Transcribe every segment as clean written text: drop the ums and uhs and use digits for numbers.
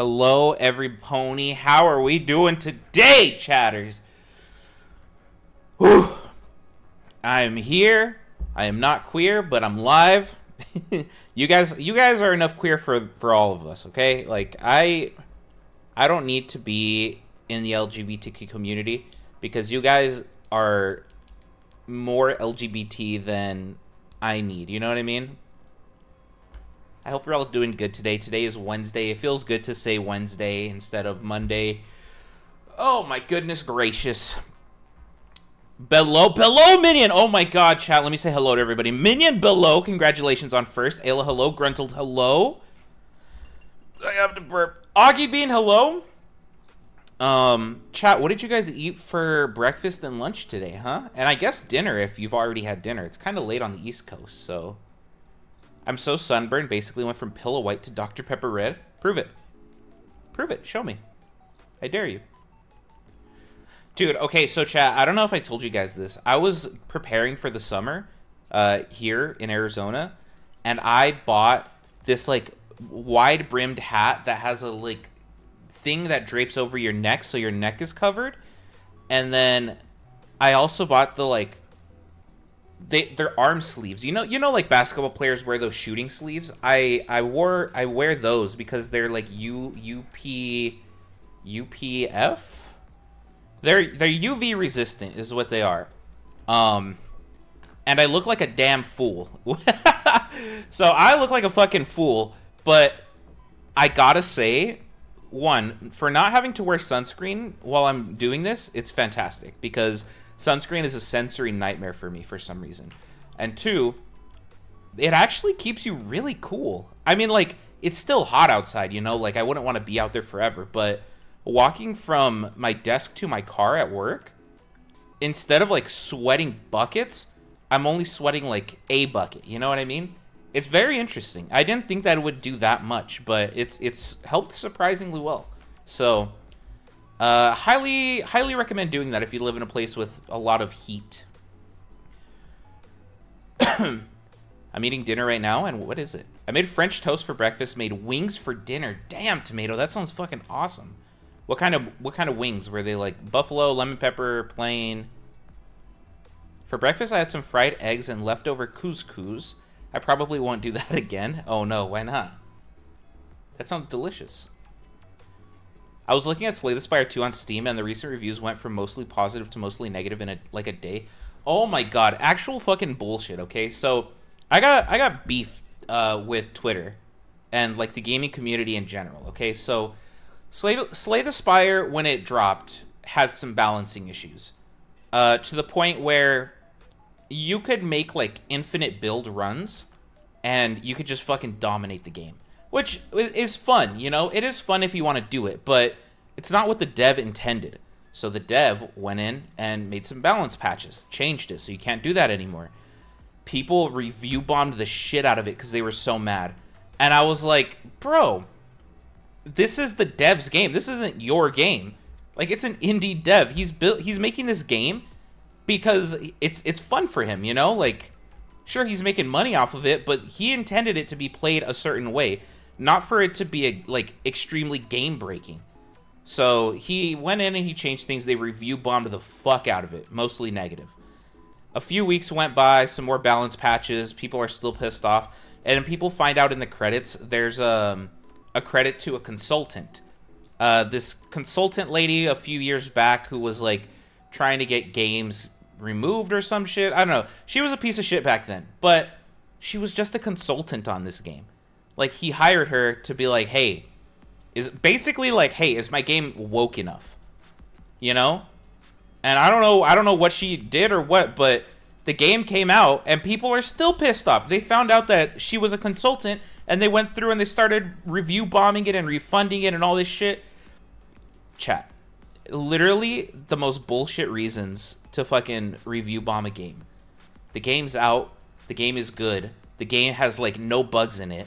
Hello, every pony. How are we doing today, chatters? Whew. I am here. I am not queer, but I'm live. You guys are enough queer for all of us, okay? Like I don't need to be in the LGBTQ community because you guys are more LGBT than I need. You know what I mean? I hope you're all doing good today. Today is Wednesday. It feels good to say Wednesday instead of Monday. Oh my goodness gracious. Below Minion. Oh my god, chat. Let me say hello to everybody. Minion Below, congratulations on first. Ayla, hello. Gruntled, hello. I have to burp. Augie Bean, hello. Chat, what did you guys eat for breakfast and lunch today, huh? And I guess dinner if you've already had dinner. It's kind of late on the East Coast, so... I'm so sunburned, basically went from Pillow White to Dr. Pepper Red. Prove it. Prove it. Show me. I dare you. Dude, okay, so chat, I don't know if I told you guys this. I was preparing for the summer here in Arizona, and I bought this, like, wide-brimmed hat that has a, like, thing that drapes over your neck so your neck is covered. And then I also bought the, like, they're arm sleeves. You know, like basketball players wear those shooting sleeves. I wear those because they're like UPF. They're UV resistant is what they are. And I look like a damn fool. So I look like a fucking fool. But I gotta say, one, for not having to wear sunscreen while I'm doing this, it's fantastic because sunscreen is a sensory nightmare for me for some reason. And two, it actually keeps you really cool. I mean, like, it's still hot outside, you know? Like, I wouldn't want to be out there forever. But walking from my desk to my car at work, instead of, like, sweating buckets, I'm only sweating, like, a bucket. You know what I mean? It's very interesting. I didn't think that it would do that much, but it's helped surprisingly well. So... highly recommend doing that if you live in a place with a lot of heat. I'm eating dinner right now, and what is it? I made French toast for breakfast, made wings for dinner. Damn, Tomato, that sounds fucking awesome. What kind of wings? Were they like buffalo, lemon pepper, plain? For breakfast, I had some fried eggs and leftover couscous. I probably won't do that again. Oh no, why not? That sounds delicious. I was looking at Slay the Spire II on Steam, and the recent reviews went from mostly positive to mostly negative in a day. Oh my god, actual fucking bullshit. Okay, so I got beef with Twitter and like the gaming community in general. Okay, so Slay the Spire when it dropped had some balancing issues to the point where you could make like infinite build runs, and you could just fucking dominate the game. Which is fun, you know? It is fun if you want to do it, but it's not what the dev intended. So the dev went in and made some balance patches, changed it, so you can't do that anymore. People review bombed the shit out of it because they were so mad. And I was like, bro, this is the dev's game. This isn't your game. Like, it's an indie dev. He's making this game because it's fun for him, you know? Like, sure, he's making money off of it, but he intended it to be played a certain way. Not for it to be, like, extremely game-breaking. So, he went in and he changed things. They review-bombed the fuck out of it. Mostly negative. A few weeks went by, some more balance patches. People are still pissed off. And people find out in the credits, there's a credit to a consultant. This consultant lady a few years back who was, like, trying to get games removed or some shit. I don't know. She was a piece of shit back then. But she was just a consultant on this game. Like, he hired her to be like, hey, is my game woke enough? You know? And I don't know what she did or what, but the game came out and people are still pissed off. They found out that she was a consultant and they went through and they started review bombing it and refunding it and all this shit. Chat. Literally the most bullshit reasons to fucking review bomb a game. The game's out. The game is good. The game has, like, no bugs in it.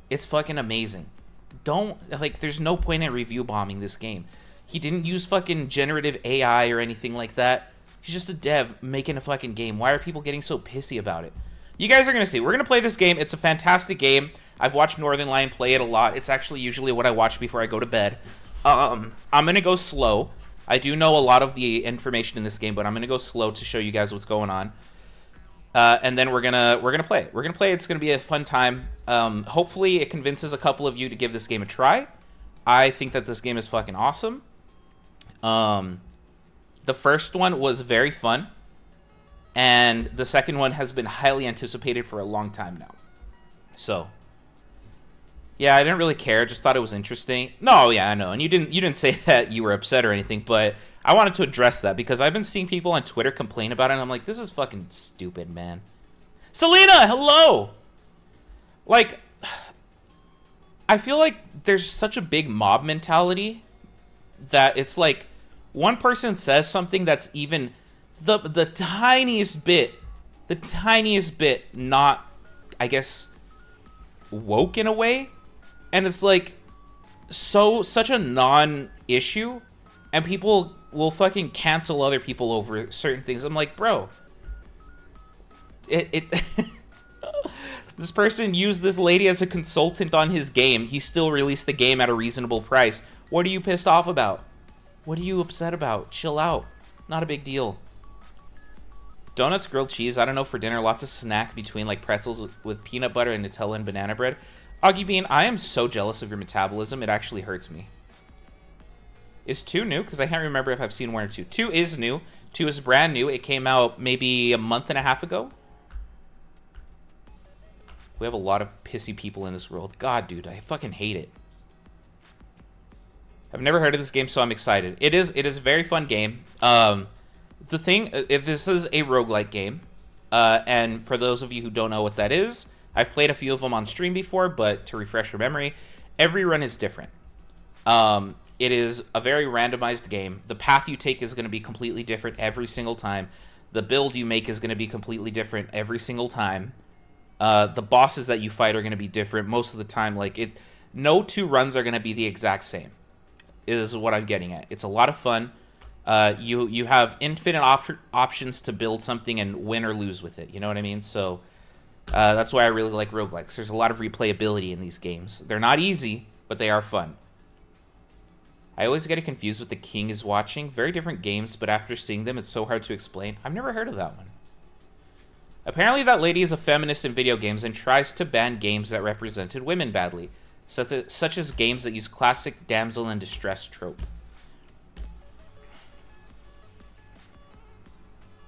It's fucking amazing. There's no point in review bombing this game. He didn't use fucking generative AI or anything like that. He's just a dev making a fucking game. Why are people getting so pissy about it? You guys are going to see. We're going to play this game. It's a fantastic game. I've watched Northern Lion play it a lot. It's actually usually what I watch before I go to bed. I'm going to go slow. I do know a lot of the information in this game, but I'm going to go slow to show you guys what's going on. And then we're gonna play it. We're gonna play it. It's gonna be a fun time. Hopefully it convinces a couple of you to give this game a try. I think that this game is fucking awesome. The first one was very fun, and the second one has been highly anticipated for a long time now. So, yeah, I didn't really care. Just thought it was interesting. No, yeah, I know. And you didn't say that you were upset or anything, but I wanted to address that because I've been seeing people on Twitter complain about it, and I'm like, this is fucking stupid, man. Selena, hello! Like, I feel like there's such a big mob mentality that it's like one person says something that's even the tiniest bit not, I guess, woke in a way, and it's like such a non-issue, and people will fucking cancel other people over certain things. I'm like, bro, this person used this lady as a consultant on his game. He still released the game at a reasonable price. What are you pissed off about? What are you upset about? Chill out. Not a big deal. Donuts, grilled cheese, I don't know, for dinner. Lots of snack between, like, pretzels with peanut butter and Nutella and banana bread. Augie Bean, I am so jealous of your metabolism. It actually hurts me. Is 2 new? Because I can't remember if I've seen 1 or 2. 2 is new. 2 is brand new. It came out maybe a month and a half ago. We have a lot of pissy people in this world. God, dude, I fucking hate it. I've never heard of this game, so I'm excited. It is a very fun game. The thing, if this is a roguelike game, and for those of you who don't know what that is, I've played a few of them on stream before, but to refresh your memory, every run is different. It is a very randomized game. The path you take is going to be completely different every single time. The build you make is going to be completely different every single time. The bosses that you fight are going to be different most of the time. Like, no 2 runs are going to be the exact same, is what I'm getting at. It's a lot of fun. You have infinite options to build something and win or lose with it. You know what I mean? So that's why I really like roguelikes. There's a lot of replayability in these games. They're not easy, but they are fun. I always get it confused with The King is Watching. Very different games, but after seeing them, it's so hard to explain. I've never heard of that one. Apparently that lady is a feminist in video games and tries to ban games that represented women badly, such as games that use classic damsel in distress trope.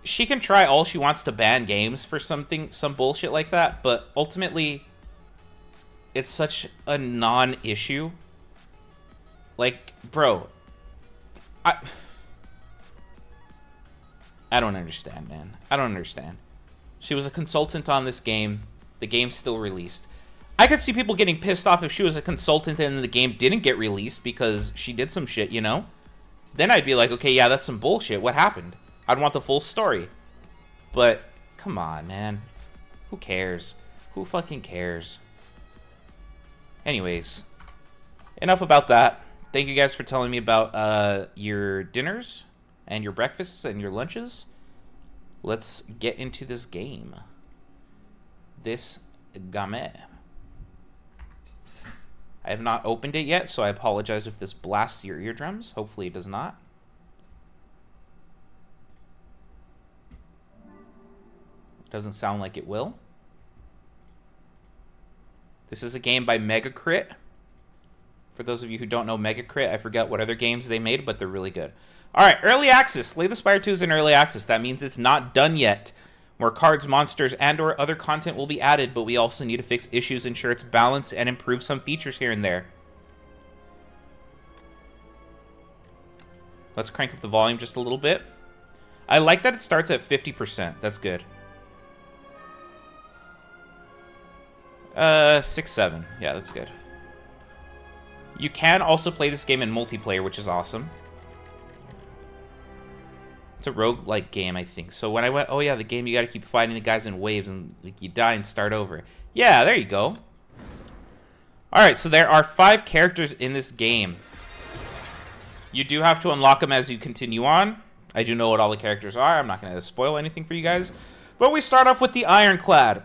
She can try all she wants to ban games for some bullshit like that, but ultimately, it's such a non-issue. Like, bro, I don't understand, man. I don't understand. She was a consultant on this game. The game's still released. I could see people getting pissed off if she was a consultant and the game didn't get released because she did some shit, you know? Then I'd be like, okay, yeah, that's some bullshit. What happened? I'd want the full story. But, come on, man. Who cares? Who fucking cares? Anyways, enough about that. Thank you guys for telling me about your dinners and your breakfasts and your lunches. Let's get into this game. This game. I have not opened it yet, so I apologize if this blasts your eardrums. Hopefully it does not. Doesn't sound like it will. This is a game by Megacrit. For those of you who don't know Megacrit, I forget what other games they made, but they're really good. Alright, early access. Slay the Spire II is in early access. That means it's not done yet. More cards, monsters, and or other content will be added, but we also need to fix issues, ensure it's balanced, and improve some features here and there. Let's crank up the volume just a little bit. I like that it starts at 50%. That's good. 6-7. Yeah, that's good. You can also play this game in multiplayer, which is awesome. It's a roguelike game, I think. So when I went, oh yeah, the game you gotta keep fighting the guys in waves and like, you die and start over. Yeah, there you go. Alright, so there are 5 characters in this game. You do have to unlock them as you continue on. I do know what all the characters are. I'm not gonna spoil anything for you guys. But we start off with the Ironclad.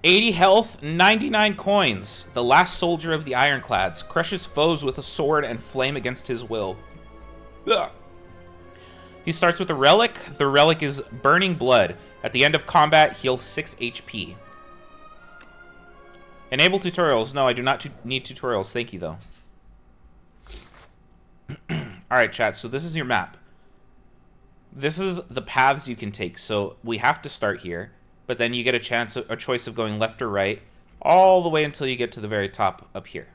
80 health, 99 coins. The last soldier of the Ironclads crushes foes with a sword and flame against his will. Ugh. He starts with a relic. The relic is Burning Blood. At the end of combat, heals 6 HP. Enable tutorials. No, I do not need tutorials. Thank you, though. Alright, chat. So this is your map. This is the paths you can take. So we have to start here. But then you get a choice of going left or right. All the way until you get to the very top up here.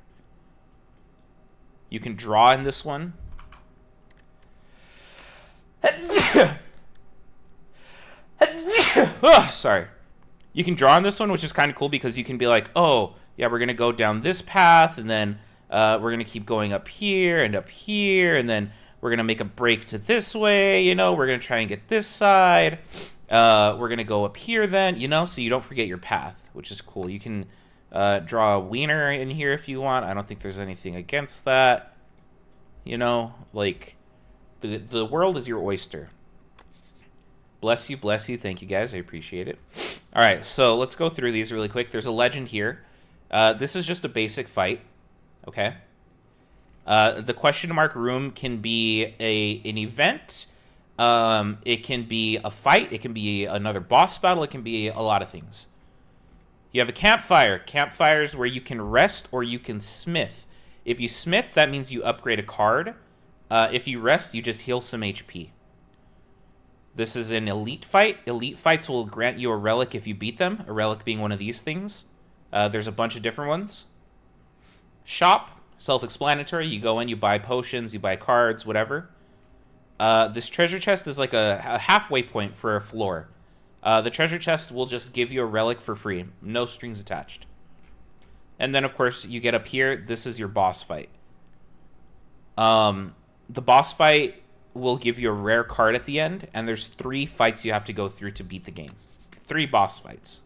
You can draw in this one. Oh, sorry. You can draw on this one, which is kind of cool because you can be like, oh, yeah, we're going to go down this path, and then we're going to keep going up here, and then we're going to make a break to this way, you know, we're going to try and get this side. We're going to go up here then, you know, so you don't forget your path, which is cool. You can draw a wiener in here if you want. I don't think there's anything against that. You know, like, the world is your oyster. Bless you, bless you. Thank you, guys. I appreciate it. All right, so let's go through these really quick. There's a legend here. This is just a basic fight, okay? The question mark room can be an event. It can be a fight. It can be another boss battle. It can be a lot of things. You have a campfire. Campfires where you can rest or you can smith. If you smith, that means you upgrade a card. If you rest, you just heal some HP. This is an elite fight. Elite fights will grant you a relic if you beat them. A relic being one of these things. There's a bunch of different ones. Shop, self-explanatory. You go in, you buy potions, you buy cards, whatever. This treasure chest is like a halfway point for a floor. The treasure chest will just give you a relic for free. No strings attached. And then, of course, you get up here. This is your boss fight. The boss fight will give you a rare card at the end, and there's 3 fights you have to go through to beat the game. 3 boss fights.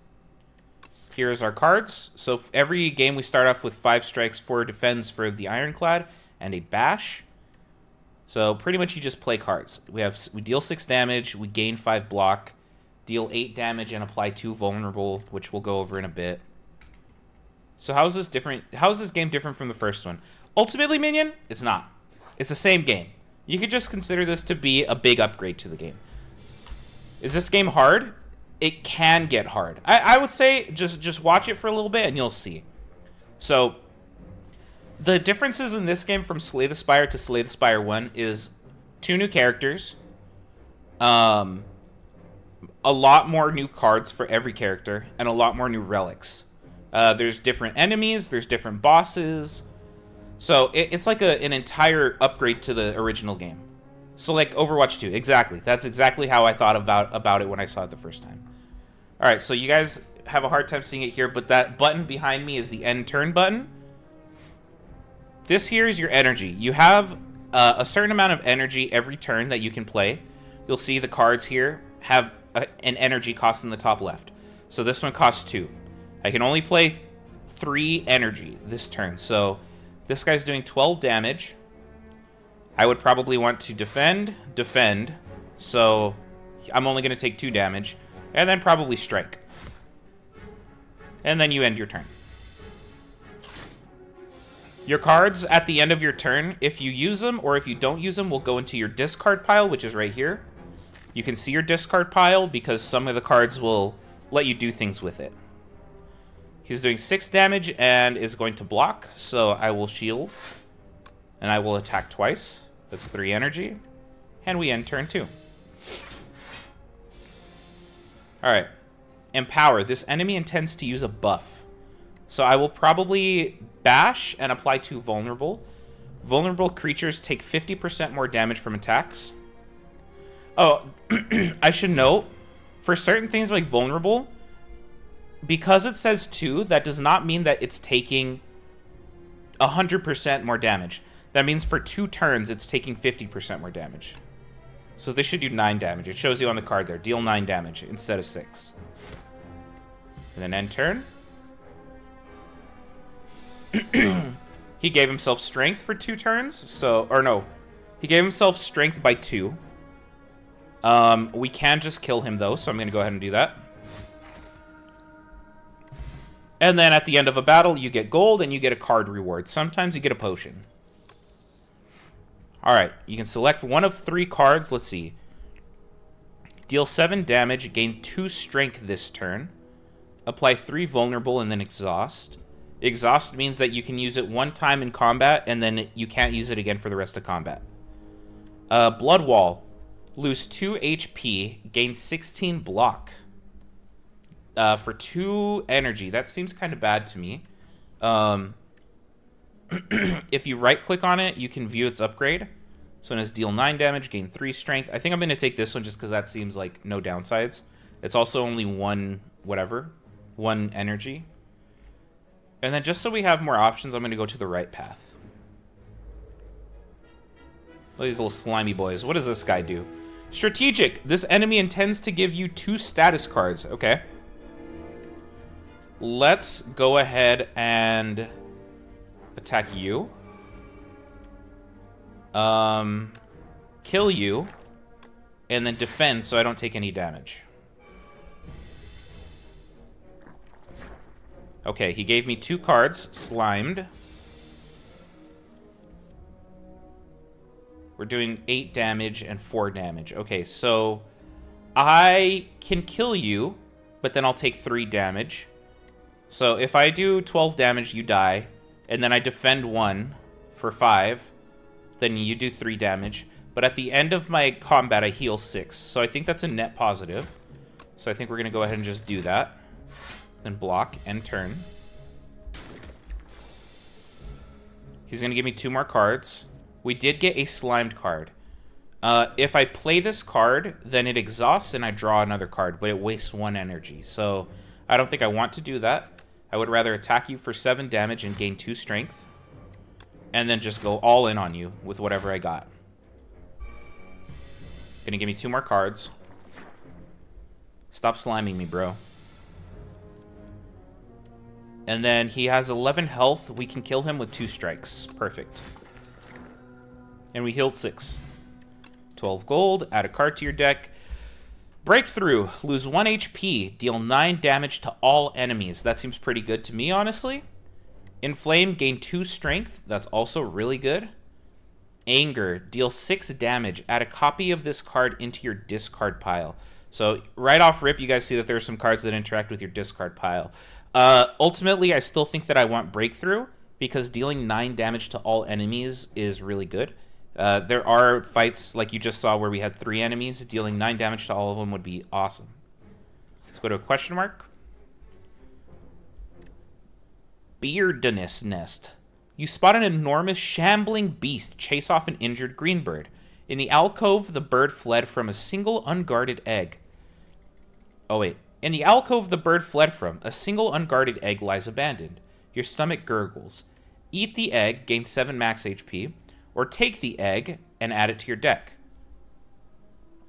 Here's our cards. So every game we start off with 5 strikes, 4 defends for the Ironclad, and a bash. So pretty much you just play cards. We deal 6 damage, we gain 5 block, deal 8 damage, and apply 2 vulnerable, which we'll go over in a bit. So how is this different? How is this game different from the first one? Ultimately, Minion, it's not. It's the same game. You could just consider this to be a big upgrade to the game. Is this game hard? It can get hard. I would say just watch it for a little bit and you'll see. So the differences in this game from Slay the Spire to Slay the Spire 1 is 2 new characters, a lot more new cards for every character, and a lot more new relics. There's different enemies, there's different bosses. So it's like an entire upgrade to the original game. So like Overwatch 2, exactly. That's exactly how I thought about it when I saw it the first time. All right, so you guys have a hard time seeing it here, but that button behind me is the end turn button. This here is your energy. You have a certain amount of energy every turn that you can play. You'll see the cards here have an energy cost in the top left. So this one costs 2. I can only play 3 energy this turn, so this guy's doing 12 damage. I would probably want to defend, so I'm only going to take 2 damage, and then probably strike. And then you end your turn. Your cards at the end of your turn, if you use them or if you don't use them, will go into your discard pile, which is right here. You can see your discard pile because some of the cards will let you do things with it. He's doing 6 damage and is going to block, so I will shield. And I will attack twice. That's 3 energy. And we end turn 2. Alright. Empower. This enemy intends to use a buff. So I will probably bash and apply 2 vulnerable. Vulnerable creatures take 50% more damage from attacks. Oh, I should note, for certain things like vulnerable, because it says 2, that does not mean that it's taking 100% more damage. That means for 2 turns, it's taking 50% more damage. So this should do 9 damage. It shows you on the card there. Deal 9 damage instead of 6. And then end turn. He gave himself strength for 2 turns. So, or no. He gave himself strength by 2. We can just kill him though, so I'm going to go ahead and do that. And then at the end of a battle, you get gold and you get a card reward. Sometimes you get a potion. Alright, you can select one of 3 cards. Let's see. Deal 7 damage, gain 2 strength this turn. Apply 3 vulnerable and then exhaust. Exhaust means that you can use it 1 time in combat and then you can't use it again for the rest of combat. Blood Wall. Lose 2 HP, gain 16 block. For 2 energy. That seems kind of bad to me. If you right-click on it, you can view its upgrade. So it has deal 9 damage, gain 3 strength. I think I'm going to take this one just because that seems like no downsides. It's also only 1 energy. And then just so we have more options, I'm going to go to the right path. Look at these little slimy boys. What does this guy do? Strategic. This enemy intends to give you 2 status cards. Okay. Let's go ahead and attack you. Kill you. And then defend so I don't take any damage. Okay, he gave me 2 cards. Slimed. We're doing 8 damage and 4 damage. Okay, so I can kill you, but then I'll take 3 damage. So if I do 12 damage, you die. And then I defend 1 for 5. Then you do 3 damage. But at the end of my combat, I heal 6. So I think that's a net positive. So I think we're going to go ahead and just do that. Then block and turn. He's going to give me 2 more cards. We did get a slimed card. If I play this card, then it exhausts and I draw another card, but it wastes 1 energy. So I don't think I want to do that. I would rather attack you for 7 damage and gain 2 strength. And then just go all in on you with whatever I got. Gonna give me 2 more cards. Stop sliming me, bro. And then he has 11 health. We can kill him with 2 strikes. Perfect. And we healed 6. 12 gold. Add a card to your deck. Breakthrough. Lose 1 HP. Deal 9 damage to all enemies. That seems pretty good to me, honestly. Inflame. Gain 2 strength. That's also really good. Anger. Deal 6 damage. Add a copy of this card into your discard pile. So right off rip, you guys see that there are some cards that interact with your discard pile. Ultimately, I still think that I want Breakthrough because dealing 9 damage to all enemies is really good. There are fights like you just saw where we had 3 enemies. Dealing 9 damage to all of them would be awesome. Let's go to a question mark. Beardness Nest. You spot an enormous shambling beast chase off an injured green bird. In the alcove, the bird fled from a single unguarded egg. Oh, wait. In the alcove the bird fled from, a single unguarded egg lies abandoned. Your stomach gurgles. Eat the egg, gain 7 max HP, or take the egg and add it to your deck.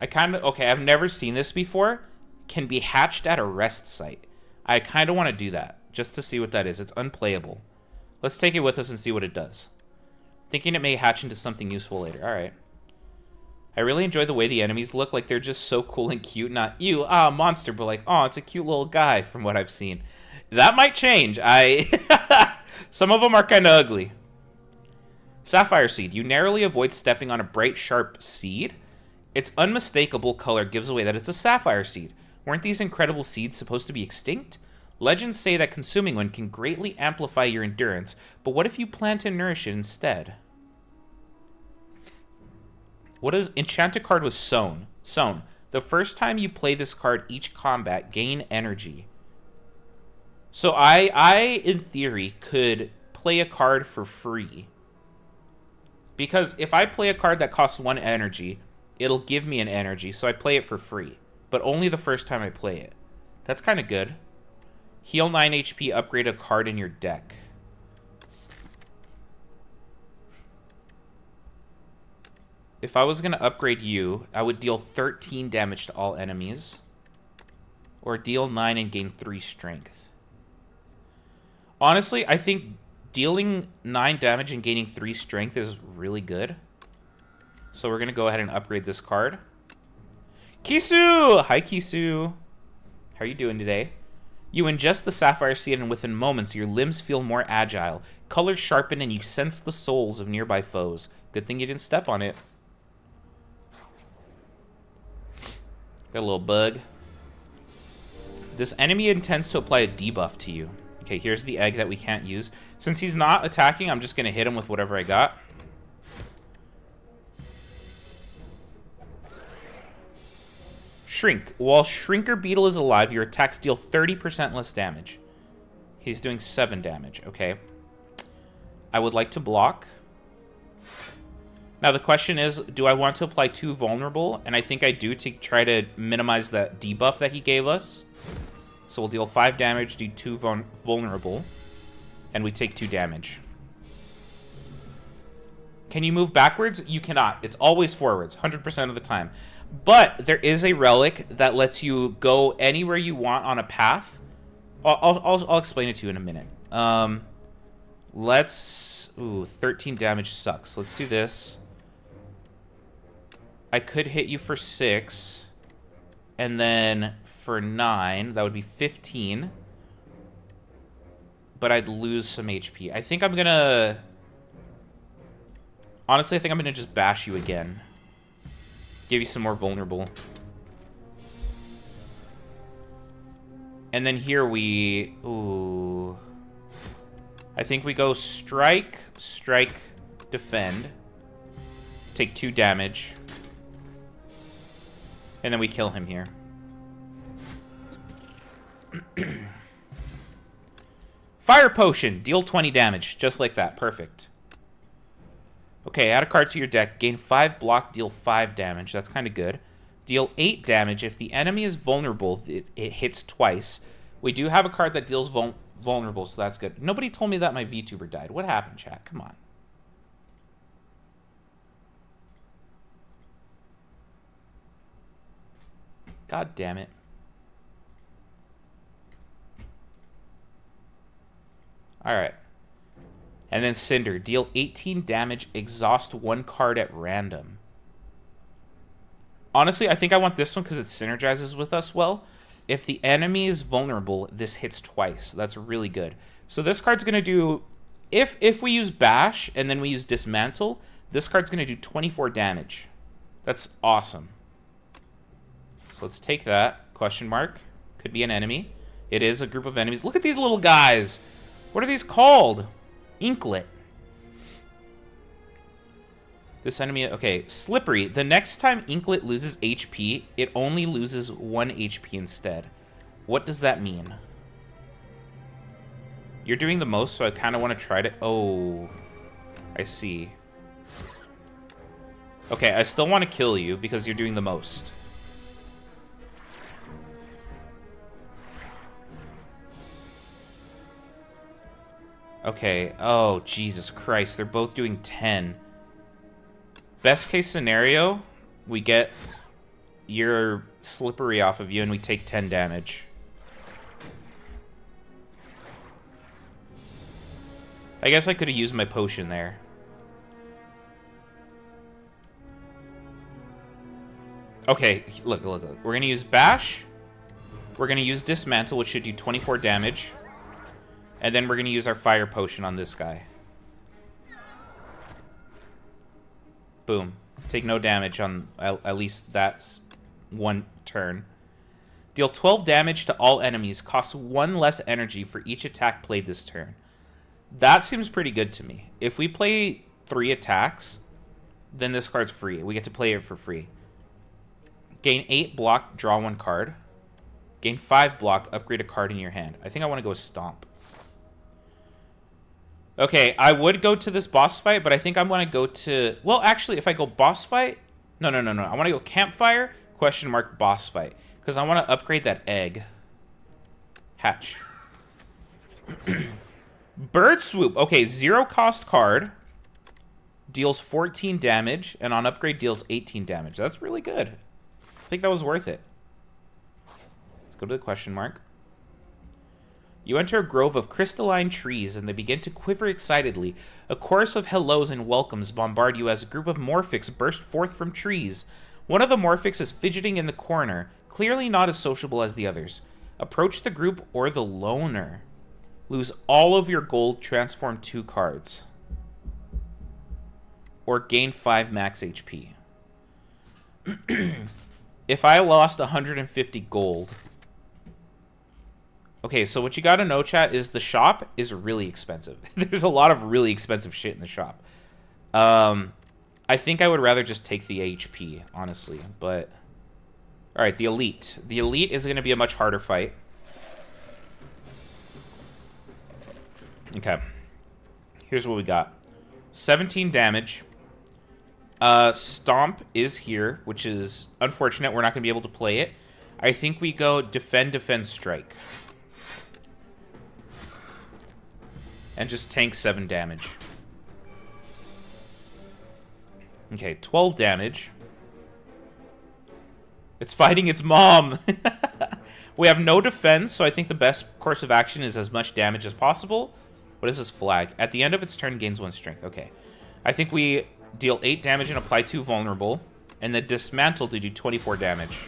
Okay, I've never seen this before. Can be hatched at a rest site. I kind of want to do that, just to see what that is. It's unplayable. Let's take it with us and see what it does. Thinking it may hatch into something useful later. Alright. I really enjoy the way the enemies look. Like, they're just so cool and cute. Not, you, monster, but like, oh, it's a cute little guy from what I've seen. That might change. Some of them are kind of ugly. Sapphire Seed. You narrowly avoid stepping on a bright, sharp seed. Its unmistakable color gives away that it's a sapphire seed. Weren't these incredible seeds supposed to be extinct? Legends say that consuming one can greatly amplify your endurance, but what if you plan to nourish it instead? What is enchanted card with Sown? Sown. The first time you play this card each combat, gain energy. So I in theory could play a card for free. Because if I play a card that costs 1 energy, it'll give me an energy, so I play it for free. But only the first time I play it. That's kind of good. Heal 9 HP, upgrade a card in your deck. If I was going to upgrade you, I would deal 13 damage to all enemies. Or deal 9 and gain 3 strength. Honestly, I think dealing 9 damage and gaining 3 strength is really good. So we're going to go ahead and upgrade this card. Kisu! Hi, Kisu. How are you doing today? You ingest the sapphire seed, and within moments, your limbs feel more agile. Colors sharpen, and you sense the souls of nearby foes. Good thing you didn't step on it. Got a little bug. This enemy intends to apply a debuff to you. Okay, here's the egg that we can't use. Since he's not attacking, I'm just going to hit him with whatever I got. Shrink. While Shrinker Beetle is alive, your attacks deal 30% less damage. He's doing 7 damage. Okay. I would like to block. Now the question is, do I want to apply 2 vulnerable? And I think I do, to try to minimize that debuff that he gave us. So we'll deal 5 damage, do 2 vulnerable, and we take 2 damage. Can you move backwards? You cannot. It's always forwards, 100% of the time. But there is a relic that lets you go anywhere you want on a path. I'll explain it to you in a minute. Ooh, 13 damage sucks. Let's do this. I could hit you for 6, and then for 9, that would be 15. But I'd lose some HP. I think I'm gonna... Honestly, I think I'm gonna just bash you again. Give you some more vulnerable. And then here we... Ooh. I think we go strike, strike, defend. Take 2 damage. And then we kill him here. Fire Potion. Deal 20 damage. Just like that. Perfect. Okay, add a card to your deck. Gain 5 block, deal 5 damage. That's kind of good. Deal 8 damage. If the enemy is vulnerable, it hits twice. We do have a card that deals vulnerable, so that's good. Nobody told me that my VTuber died. What happened, chat? Come on. God damn it. Alright. And then Cinder. Deal 18 damage, exhaust 1 card at random. Honestly, I think I want this one because it synergizes with us well. If the enemy is vulnerable, this hits twice. That's really good. So this card's going to do... If we use Bash and then we use Dismantle, this card's going to do 24 damage. That's awesome. So let's take that. Question mark. Could be an enemy. It is a group of enemies. Look at these little guys. What are these called? Inklet. This enemy... Okay, Slippery. The next time Inklet loses HP, it only loses 1 HP instead. What does that mean? You're doing the most, so I kind of want to try to... Oh. I see. Okay, I still want to kill you because you're doing the most. Okay. Oh, Jesus Christ. They're both doing 10. Best case scenario, we get your Slippery off of you and we take 10 damage. I guess I could have used my potion there. Okay, look. We're going to use Bash. We're going to use Dismantle, which should do 24 damage. And then we're going to use our Fire Potion on this guy. Boom. Take no damage on at least that one turn. Deal 12 damage to all enemies. Costs 1 less energy for each attack played this turn. That seems pretty good to me. If we play 3 attacks, then this card's free. We get to play it for free. Gain 8 block, draw 1 card. Gain 5 block, upgrade a card in your hand. I think I want to go Stomp. Okay, I would go to this boss fight, but I think I'm going to go to... Well, actually, if I go boss fight... No. I want to go campfire, question mark, boss fight. Because I want to upgrade that egg. Hatch. Bird Swoop. Okay, 0 cost card. Deals 14 damage, and on upgrade deals 18 damage. That's really good. I think that was worth it. Let's go to the question mark. You enter a grove of crystalline trees, and they begin to quiver excitedly. A chorus of hellos and welcomes bombard you as a group of Morphics burst forth from trees. One of the Morphics is fidgeting in the corner, clearly not as sociable as the others. Approach the group or the loner. Lose all of your gold, transform 2 cards. Or gain 5 max HP. If I lost 150 gold... Okay, so what you gotta know, chat, is the shop is really expensive. There's a lot of really expensive shit in the shop. I think I would rather just take the HP, honestly, but... Alright, the Elite. The Elite is gonna be a much harder fight. Okay. Here's what we got. 17 damage. Stomp is here, which is unfortunate. We're not gonna be able to play it. I think we go defend, defend, strike. And just tank 7 damage. Okay, 12 damage. It's fighting its mom. We have no defense, so I think the best course of action is as much damage as possible. What is this flag? At the end of its turn, gains 1 strength. Okay. I think we deal 8 damage and apply 2 vulnerable. And then dismantle to do 24 damage.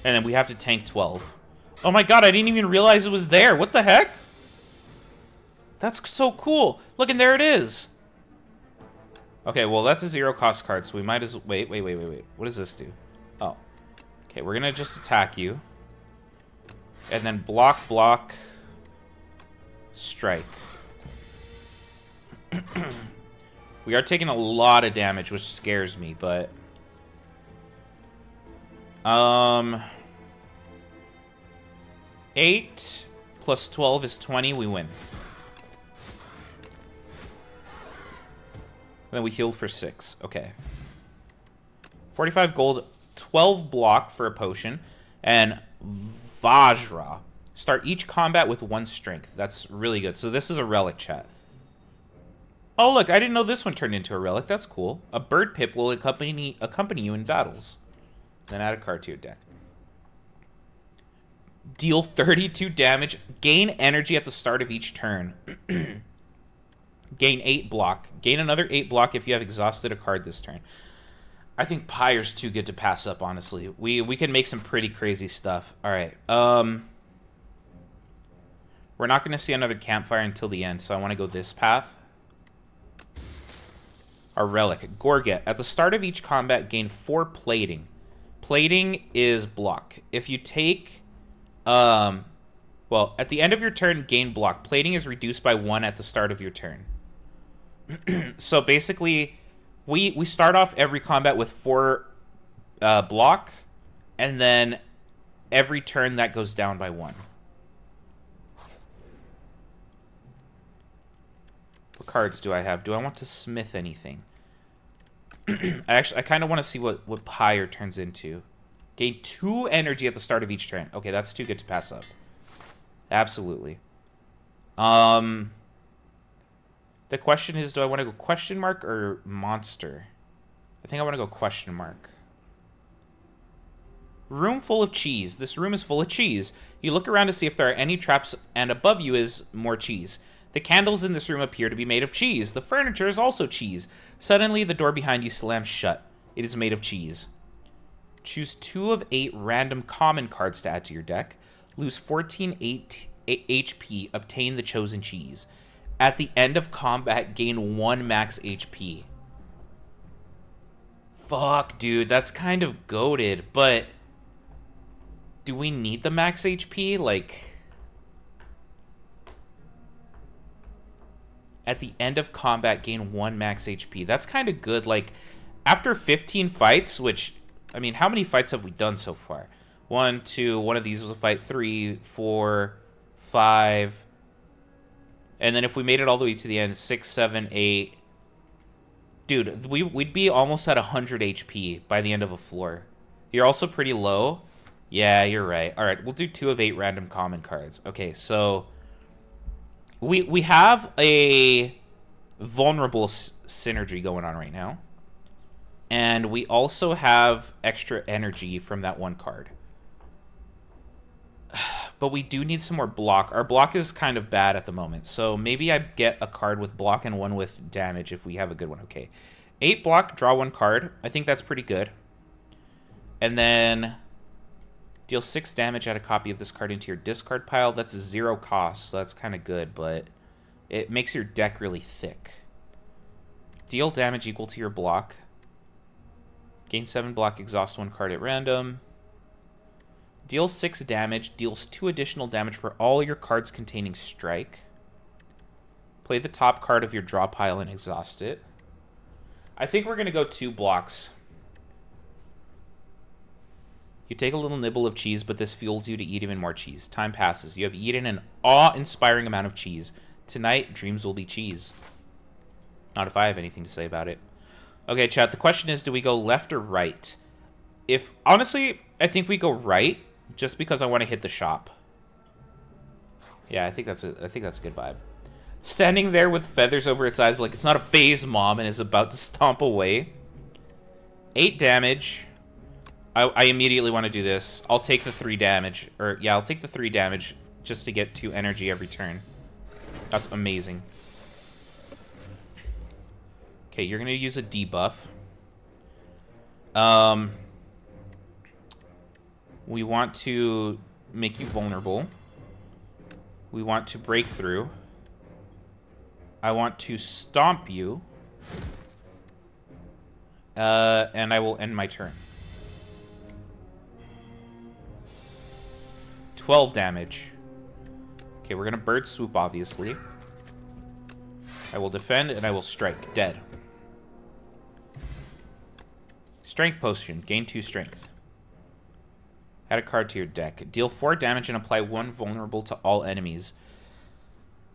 And then we have to tank 12. Oh my god, I didn't even realize it was there. What the heck? That's so cool. Look, and there it is. Okay, well, that's a 0-cost card, so we might as... Wait. What does this do? Oh. Okay, we're gonna just attack you. And then block, block, strike. We are taking a lot of damage, which scares me, but... 8 plus 12 is 20, we win. And then we healed for 6. Okay. 45 gold, 12 block for a potion, and Vajra. Start each combat with 1 strength. That's really good. So this is a relic, chat. Oh, look, I didn't know this one turned into a relic. That's cool. A bird pip will accompany you in battles. Then add a card to your deck. Deal 32 damage. Gain energy at the start of each turn. Gain 8 block. Gain another 8 block if you have exhausted a card this turn. I think Pyre's too good to pass up, honestly. We can make some pretty crazy stuff. Alright. We're not going to see another campfire until the end, so I want to go this path. Our relic. Gorget. At the start of each combat, gain 4 plating. Plating is block. If you take... well, at the end of your turn, gain block. Plating is reduced by 1 at the start of your turn. So basically, we start off every combat with 4 block, and then every turn that goes down by 1. What cards do I have? Do I want to smith anything? I kind of want to see what Pyre turns into. Gain 2 energy at the start of each turn. Okay, that's too good to pass up. Absolutely. The question is, do I want to go question mark or monster? I think I want to go question mark. Room full of cheese. This room is full of cheese. You look around to see if there are any traps, and above you is more cheese. The candles in this room appear to be made of cheese. The furniture is also cheese. Suddenly, the door behind you slams shut. It is made of cheese. Choose 2 of 8 random common cards to add to your deck. Lose 14 HP. Obtain the chosen cheese. At the end of combat, gain 1 max HP. Fuck, dude. That's kind of goated, but... do we need the max HP? Like... at the end of combat, gain 1 max HP. That's kind of good. Like, after 15 fights, which... I mean, how many fights have we done so far? 1, 2... one of these was a fight. 3, 4, 5... and then if we made it all the way to the end, 6, 7, 8... dude, we'd be almost at 100 HP by the end of a floor. You're also pretty low. Yeah, you're right. All right, we'll do 2 of 8 random common cards. Okay, so... We have a vulnerable synergy going on right now. And we also have extra energy from that 1 card. But we do need some more block. Our block is kind of bad at the moment. So maybe I get a card with block and 1 with damage if we have a good one. Okay. 8 block, draw 1 card. I think that's pretty good. And then Deal 6 damage, add a copy of this card into your discard pile. That's 0 cost, so that's kind of good, but it makes your deck really thick. Deal damage equal to your block. Gain 7 block, exhaust 1 card at random. Deal 6 damage, deals 2 additional damage for all your cards containing strike. Play the top card of your draw pile and exhaust it. I think we're going to go 2 blocks. You take a little nibble of cheese, but this fuels you to eat even more cheese. Time passes. You have eaten an awe-inspiring amount of cheese. Tonight, dreams will be cheese. Not if I have anything to say about it. Okay, chat, the question is, do we go left or right? Honestly, I think we go right, just because I want to hit the shop. Yeah, I think that's a good vibe. Standing there with feathers over its eyes like it's not a phase mom and is about to stomp away. 8 damage. I immediately want to do this. I'll take the 3 damage. I'll take the 3 damage just to get 2 energy every turn. That's amazing. Okay, you're going to use a debuff. We want to make you vulnerable. We want to break through. I want to stomp you. And I will end my turn. 12 damage. Okay, we're going to bird swoop, obviously. I will defend, and I will strike. Dead. Strength potion. Gain 2 strength. Add a card to your deck. Deal 4 damage and apply 1 vulnerable to all enemies.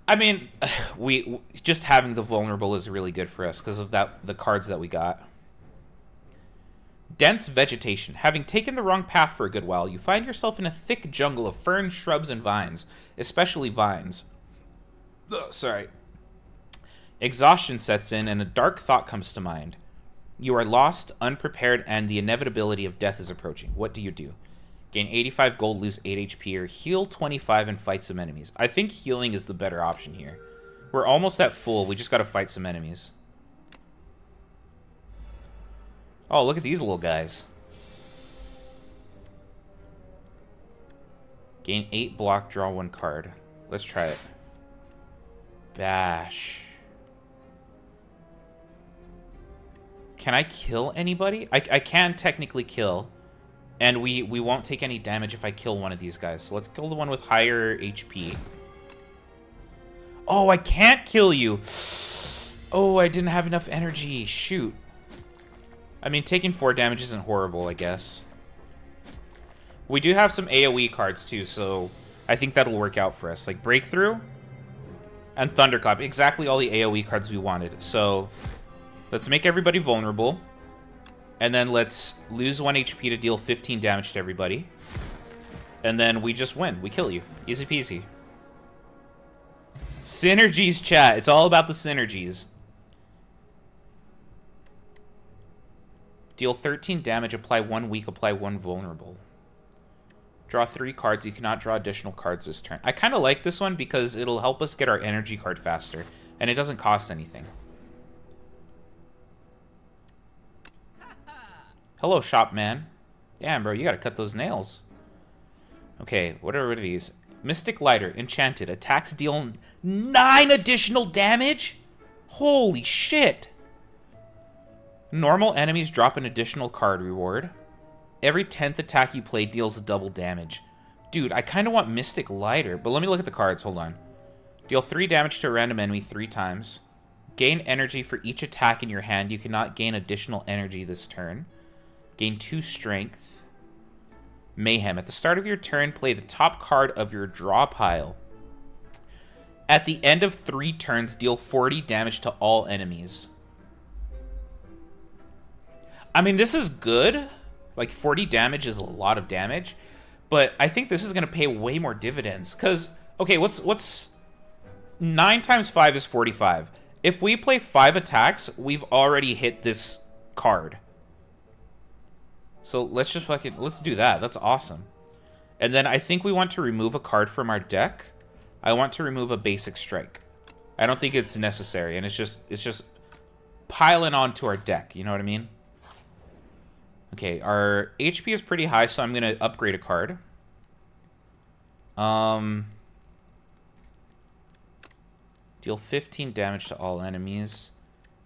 I mean, we just having the vulnerable is really good for us because of the cards that we got. Dense vegetation. Having taken the wrong path for a good while, you find yourself in a thick jungle of ferns, shrubs, and vines, especially vines. Ugh, sorry. Exhaustion sets in, and a dark thought comes to mind. You are lost, unprepared, and the inevitability of death is approaching. What do you do? Gain 85 gold, lose 8 HP, or heal 25 and fight some enemies. I think healing is the better option here. We're almost at full. We just got to fight some enemies. Oh, look at these little guys. Gain 8 block, draw 1 card. Let's try it. Bash. Can I kill anybody? I can technically kill. And we won't take any damage if I kill one of these guys. So let's kill the one with higher HP. Oh, I can't kill you. Oh, I didn't have enough energy. Shoot. I mean, taking 4 damage isn't horrible, I guess. We do have some AoE cards, too, so I think that'll work out for us. Like Breakthrough and Thunderclap. Exactly all the AoE cards we wanted. So let's make everybody vulnerable. And then let's lose 1 HP to deal 15 damage to everybody. And then we just win. We kill you. Easy peasy. Synergies, chat. It's all about the synergies. Deal 13 damage, apply 1 weak, apply 1 vulnerable. Draw 3 cards. You cannot draw additional cards this turn. I kind of like this one because it'll help us get our energy card faster. And it doesn't cost anything. Hello, shop man. Damn, bro, you gotta cut those nails. Okay, what are these? Mystic Lighter, enchanted. Attacks deal 9 additional damage? Holy shit. Normal enemies drop an additional card reward. Every 10th attack you play deals double damage. Dude, I kind of want Mystic Lighter, but let me look at the cards. Hold on. Deal 3 damage to a random enemy 3 times. Gain energy for each attack in your hand. You cannot gain additional energy this turn. Gain 2 strength. Mayhem. At the start of your turn, play the top card of your draw pile. At the end of 3 turns, deal 40 damage to all enemies. I mean, this is good. Like, 40 damage is a lot of damage. But I think this is going to pay way more dividends. Because, okay, what's 9 times 5 is 45. If we play 5 attacks, we've already hit this card. So let's just let's do that. That's awesome. And then I think we want to remove a card from our deck. I want to remove a basic strike. I don't think it's necessary, and it's just piling onto our deck. You know what I mean? Okay, our HP is pretty high, so I'm going to upgrade a card. Deal 15 damage to all enemies.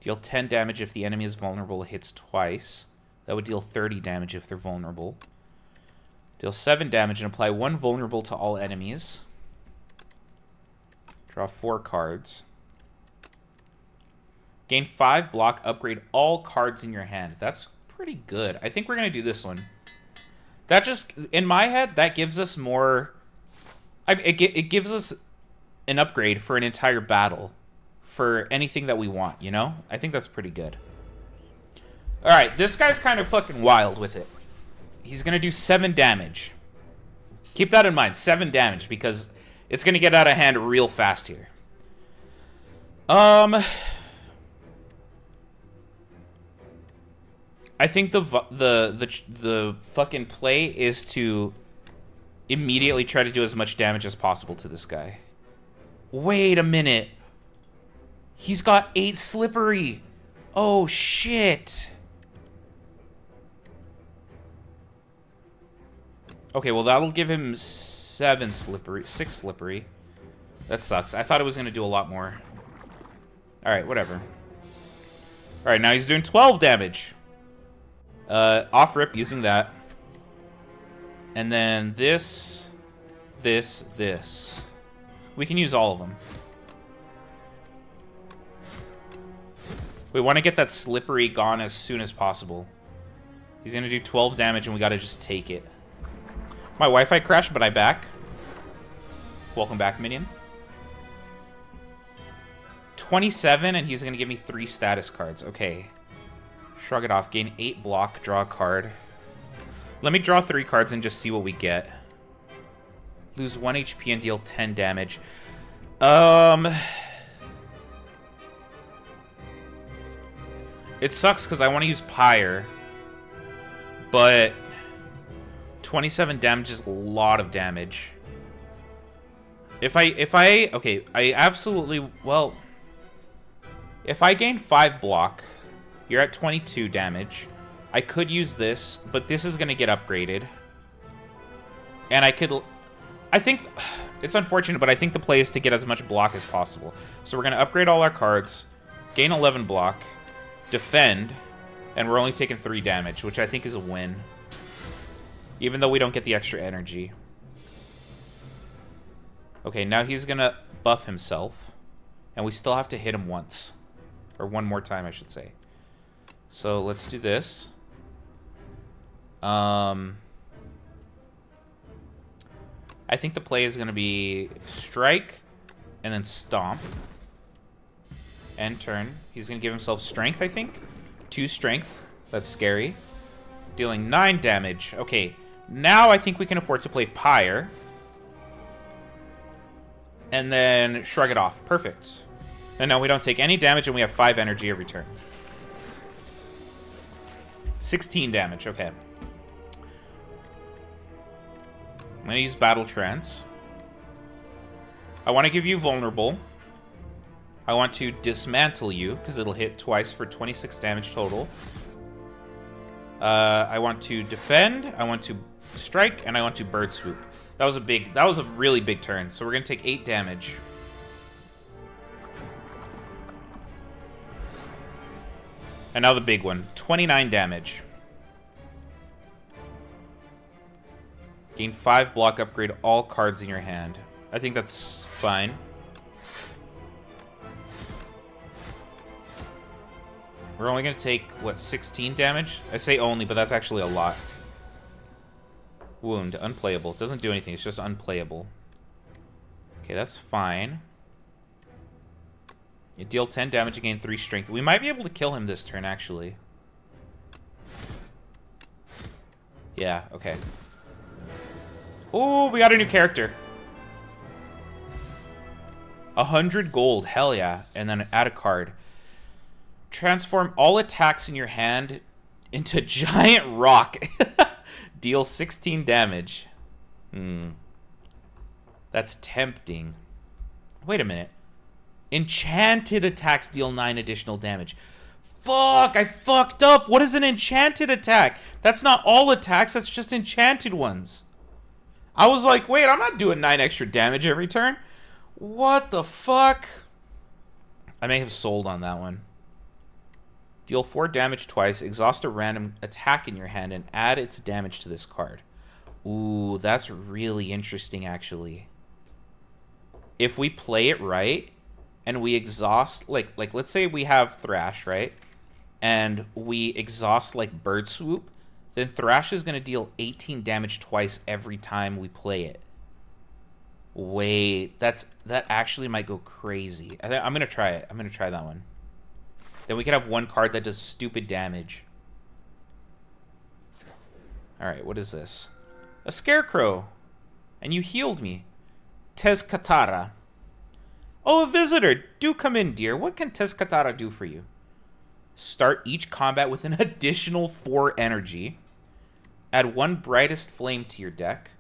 Deal 10 damage if the enemy is vulnerable, hits twice. That would deal 30 damage if they're vulnerable. Deal 7 damage and apply 1 vulnerable to all enemies. Draw 4 cards. Gain 5 block, upgrade all cards in your hand. That's pretty good. I think we're going to do this one. That just, in my head, that gives us more... It gives us an upgrade for an entire battle. For anything that we want, you know? I think that's pretty good. Alright, this guy's kind of fucking wild with it. He's going to do 7 damage. Keep that in mind, 7 damage, because it's going to get out of hand real fast here. I think the fucking play is to immediately try to do as much damage as possible to this guy. Wait a minute. He's got 8 slippery. Oh, shit. Okay, well, that'll give him 7 slippery. 6 slippery. That sucks. I thought it was going to do a lot more. Alright, whatever. Alright, now he's doing 12 damage. Off rip using that. And then this. We can use all of them. We want to get that slippery gone as soon as possible. He's going to do 12 damage and we got to just take it. My Wi-Fi crashed, but I'm back. Welcome back, minion. 27 and he's going to give me 3 status cards. Okay. Shrug it off. Gain 8 block. Draw a card. Let me draw 3 cards and just see what we get. Lose 1 HP and deal 10 damage. It sucks because I want to use Pyre, but 27 damage is a lot of damage. Okay, I absolutely, well, if I gain 5 block, you're at 22 damage. I could use this, but this is going to get upgraded. And I think, it's unfortunate, but I think the play is to get as much block as possible. So we're going to upgrade all our cards, gain 11 block, defend, and we're only taking 3 damage, which I think is a win. Even though we don't get the extra energy. Okay, now he's gonna buff himself. And we still have to hit him once. Or one more time, I should say. So let's do this. I think the play is gonna be strike and then stomp. End turn. He's gonna give himself strength, I think. 2 strength. That's scary. Dealing 9 damage. Okay. Now I think we can afford to play Pyre. And then shrug it off. Perfect. And now we don't take any damage and we have 5 energy every turn. 16 damage. Okay. I'm going to use Battle Trance. I want to give you Vulnerable. I want to Dismantle you, because it'll hit twice for 26 damage total. I want to Defend. I want to Strike, and I want to Bird Swoop. That was a really big turn. So we're gonna take 8 damage. And now the big one, 29 damage. Gain 5 block, upgrade all cards in your hand. I think that's fine. We're only gonna take, what, 16 damage? I say only, but that's actually a lot. Wound, unplayable. Doesn't do anything, it's just unplayable. Okay, that's fine. You deal 10 damage and gain 3 strength. We might be able to kill him this turn, actually. Yeah, okay. Oh, we got a new character. 100 gold, hell yeah. And then add a card. Transform all attacks in your hand into giant rock. Deal 16 damage. That's tempting. Wait a minute. Enchanted attacks deal 9 additional damage. Fuck, I fucked up. What is an enchanted attack? That's not all attacks, that's just enchanted ones. I was like, wait, I'm not doing 9 extra damage every turn. What the fuck? I may have sold on that one. Deal 4 damage twice, exhaust a random attack in your hand, and add its damage to this card. Ooh, that's really interesting, actually. If we play it right, and we exhaust, like let's say we have Thrash, right? And we exhaust, like, Bird Swoop, then Thrash is going to deal 18 damage twice every time we play it. Wait, that actually might go crazy. I'm going to try it. I'm going to try that one. Then we could have one card that does stupid damage. Alright, what is this? A Scarecrow. And you healed me. Tezcatara. Oh, a visitor. Do come in, dear. What can Tezcatara do for you? Start each combat with an additional 4 energy. Add 1 brightest flame to your deck.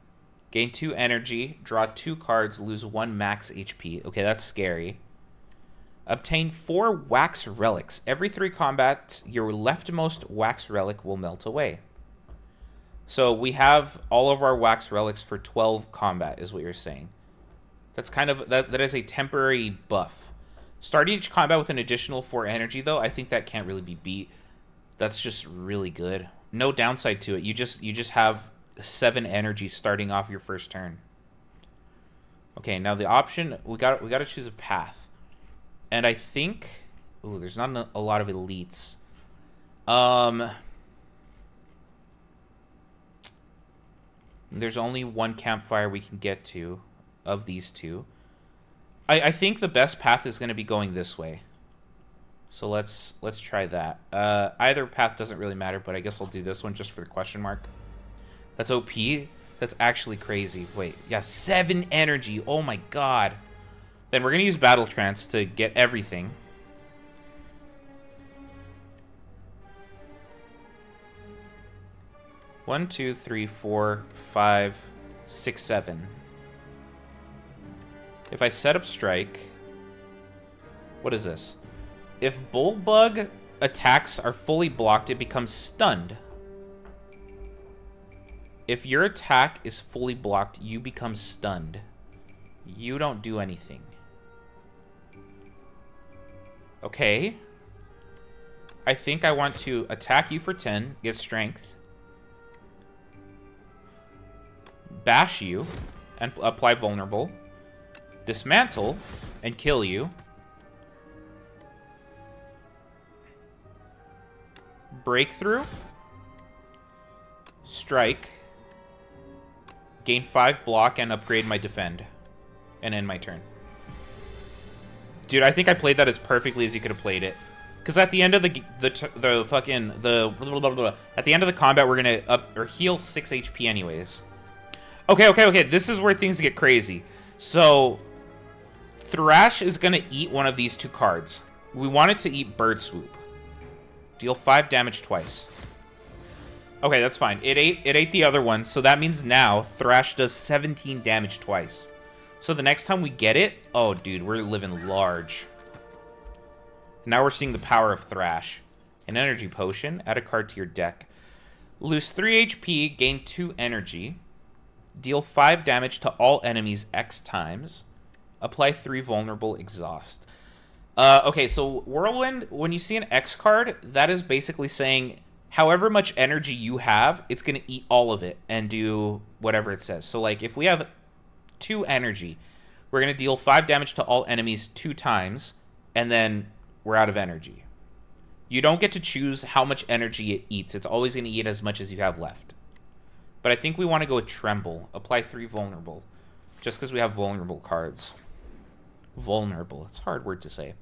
Gain 2 energy. Draw 2 cards. Lose 1 max HP. Okay, that's scary. Obtain 4 wax relics. Every 3 combats, your leftmost wax relic will melt away. So we have all of our wax relics for 12 combat, is what you're saying. That's kind of, that is a temporary buff. Starting each combat with an additional 4 energy, though, I think that can't really be beat. That's just really good. No downside to it. You just have 7 energy starting off your first turn. Okay, now the option, we got to choose a path. And I think, ooh, there's not a lot of elites. There's only 1 campfire we can get to of these 2. I think the best path is going to be going this way. So let's try that. Either path doesn't really matter, but I guess I'll do this one just for the question mark. That's OP. That's actually crazy. Wait, yeah, 7 energy. Oh my god. Then we're going to use Battle Trance to get everything. One, 2, 3, 4, 5, 6, 7. If I set up Strike, what is this? If Bullbug attacks are fully blocked, it becomes stunned. If your attack is fully blocked, you become stunned. You don't do anything. Okay. I think I want to attack you for 10, get strength. Bash you, and apply vulnerable. Dismantle, and kill you. Breakthrough. Strike. Gain 5 block and upgrade my defend. And end my turn. Dude, I think I played that as perfectly as you could have played it. Because at the end of at the end of the combat, we're gonna up or heal 6 HP anyways. Okay. This is where things get crazy. So, Thrash is gonna eat one of these 2 cards. We want it to eat Bird Swoop. Deal 5 damage twice. Okay, that's fine. It ate the other one, so that means now Thrash does 17 damage twice. So the next time we get it, oh dude, we're living large. Now we're seeing the power of Thrash. An energy potion, add a card to your deck. Lose 3 HP, gain 2 energy. Deal 5 damage to all enemies X times. Apply 3 vulnerable exhaust. Okay, so Whirlwind, when you see an X card, that is basically saying however much energy you have, it's going to eat all of it and do whatever it says. So, like, if we have 2 energy, we're going to deal 5 damage to all enemies 2 times, and then we're out of energy. You don't get to choose how much energy it eats. It's always going to eat as much as you have left. But I think we want to go with Tremble. Apply 3 vulnerable. Just because we have vulnerable cards. Vulnerable. It's a hard word to say.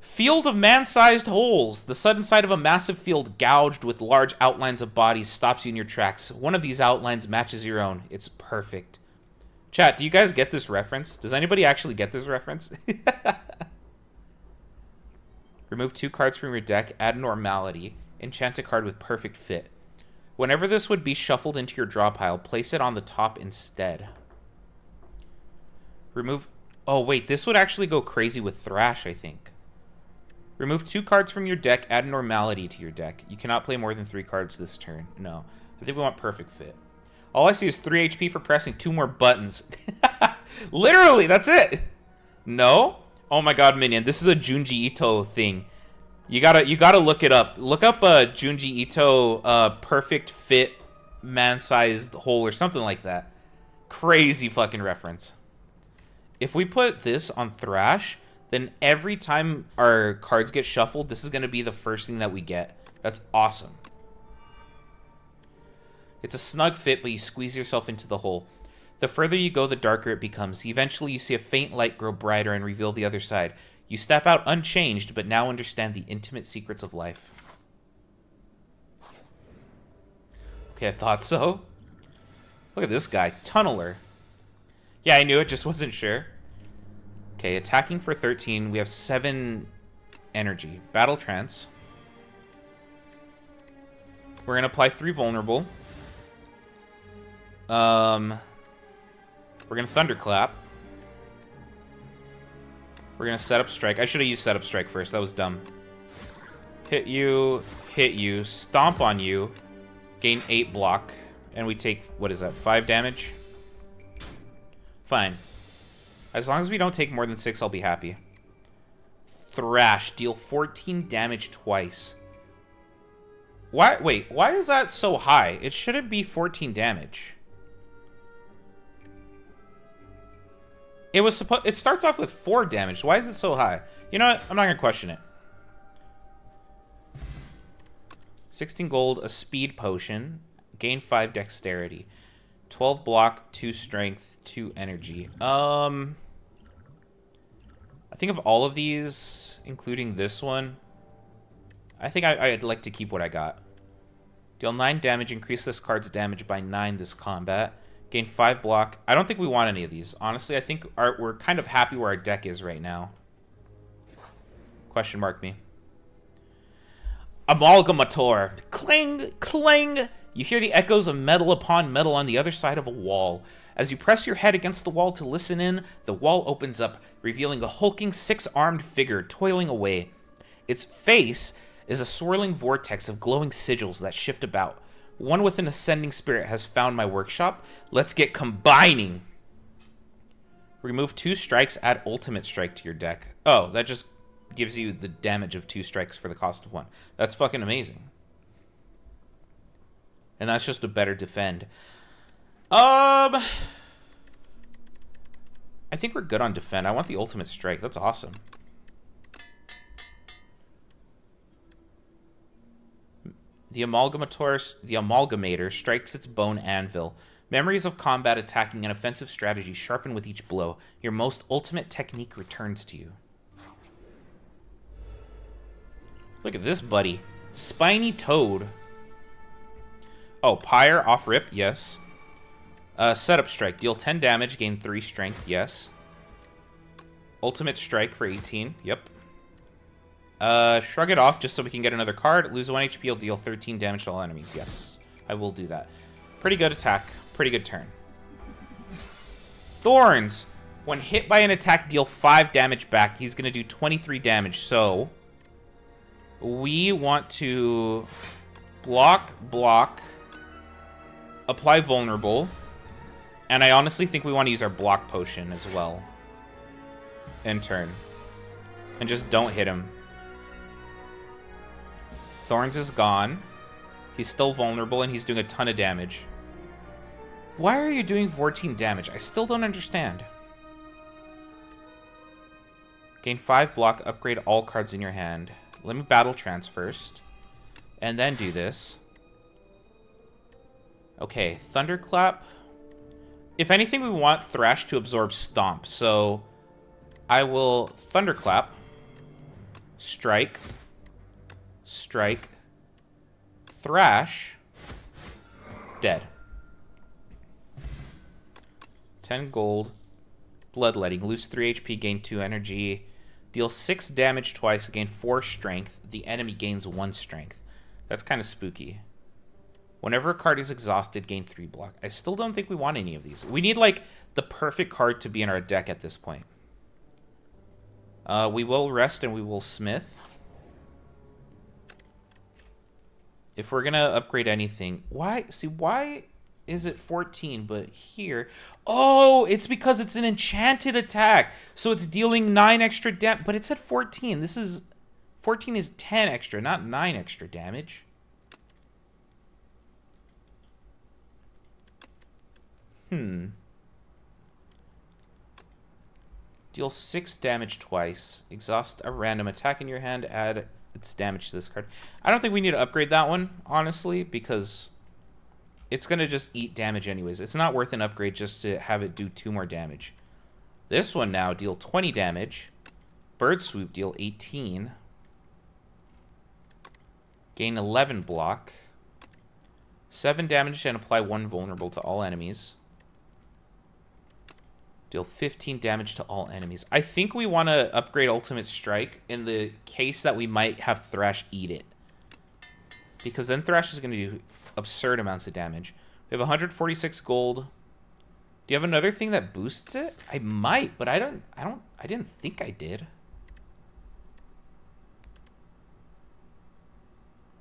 Field of man-sized holes. The sudden sight of a massive field gouged with large outlines of bodies stops you in your tracks. One of these outlines matches your own. It's perfect. Chat, do you guys get this reference? Does anybody actually get this reference? Remove 2 cards from your deck. Add Normality. Enchant a card with perfect fit. Whenever this would be shuffled into your draw pile, place it on the top instead. Remove... Oh, wait. This would actually go crazy with Thrash, I think. Remove 2 cards from your deck, add normality to your deck. You cannot play more than 3 cards this turn. No. I think we want perfect fit. All I see is 3 HP for pressing 2 more buttons. Literally, that's it. No? Oh my god, Minion. This is a Junji Ito thing. You gotta look it up. Look up Junji Ito perfect fit man-sized hole or something like that. Crazy fucking reference. If we put this on Thrash, then every time our cards get shuffled, this is going to be the first thing that we get. That's awesome. It's a snug fit, but you squeeze yourself into the hole. The further you go, the darker it becomes. Eventually, you see a faint light grow brighter and reveal the other side. You step out unchanged, but now understand the intimate secrets of life. Okay, I thought so. Look at this guy. Tunneler. Yeah, I knew it, just wasn't sure. Okay, attacking for 13. We have 7 energy. Battle Trance. We're going to apply 3 vulnerable. We're going to Thunderclap. We're going to set up Strike. I should have used set up Strike first. That was dumb. Hit you, stomp on you, gain 8 block, and we take, what is that, 5 damage? Fine. As long as we don't take more than 6, I'll be happy. Thrash, deal 14 damage twice. Why? Wait, why is that so high? It shouldn't be 14 damage. It starts off with 4 damage. Why is it so high? You know what? I'm not gonna question it. 16 gold, a speed potion, gain 5 dexterity, 12 block, 2 strength, 2 energy. I think of all of these, including this one, I think I'd like to keep what I got. Deal 9 damage, increase this card's damage by 9 this combat. Gain 5 block. I don't think we want any of these. Honestly, I think we're kind of happy where our deck is right now. Question mark me. Amalgamator. Cling, cling. You hear the echoes of metal upon metal on the other side of a wall. As you press your head against the wall to listen in, the wall opens up, revealing a hulking 6-armed figure toiling away. Its face is a swirling vortex of glowing sigils that shift about. One with an ascending spirit has found my workshop. Let's get combining. Remove 2 strikes, add ultimate strike to your deck. Oh, that just gives you the damage of 2 strikes for the cost of 1. That's fucking amazing. And that's just a better defend. I think we're good on defend. I want the ultimate strike. That's awesome. The Amalgamator strikes its bone anvil. Memories of combat, attacking, and offensive strategy sharpen with each blow. Your most ultimate technique returns to you. Look at this, buddy. Spiny Toad. Oh, Pyre, off rip, yes. Setup Strike, deal 10 damage, gain 3 strength, yes. Ultimate Strike for 18, yep. Shrug it off just so we can get another card. Lose 1 HP, you'll deal 13 damage to all enemies. Yes, I will do that. Pretty good attack. Pretty good turn. Thorns. When hit by an attack, deal 5 damage back. He's going to do 23 damage. So, we want to block, apply vulnerable. And I honestly think we want to use our block potion as well. In turn. And just don't hit him. Thorns is gone. He's still vulnerable and he's doing a ton of damage. Why are you doing 14 damage? I still don't understand. Gain 5 block, upgrade all cards in your hand. Let me battle trance first. And then do this. Okay, Thunderclap. If anything, we want Thrash to absorb Stomp. So I will Thunderclap. Strike. Strike. Thrash. Dead. 10 gold. Bloodletting. Lose 3 HP, gain 2 energy. Deal 6 damage twice, gain 4 strength. The enemy gains 1 strength. That's kind of spooky. Whenever a card is exhausted, gain 3 block. I still don't think we want any of these. We need, like, the perfect card to be in our deck at this point. We will rest and we will smith. If we're gonna upgrade anything, why? See, why is it 14, but here... Oh, it's because it's an enchanted attack. So it's dealing 9 extra damage, but it's at 14. This is... 14 is 10 extra, not 9 extra damage. Deal 6 damage twice. Exhaust a random attack in your hand. Add its damage to this card. I don't think we need to upgrade that one, honestly, because it's going to just eat damage anyways. It's not worth an upgrade just to have it do 2 more damage. This one now, deal 20 damage. Bird Swoop, deal 18. Gain 11 block. 7 damage and apply 1 vulnerable to all enemies. Deal 15 damage to all enemies. I think we want to upgrade Ultimate Strike in the case that we might have Thrash eat it. Because then Thrash is going to do absurd amounts of damage. We have 146 gold. Do you have another thing that boosts it? I might, but I didn't think I did.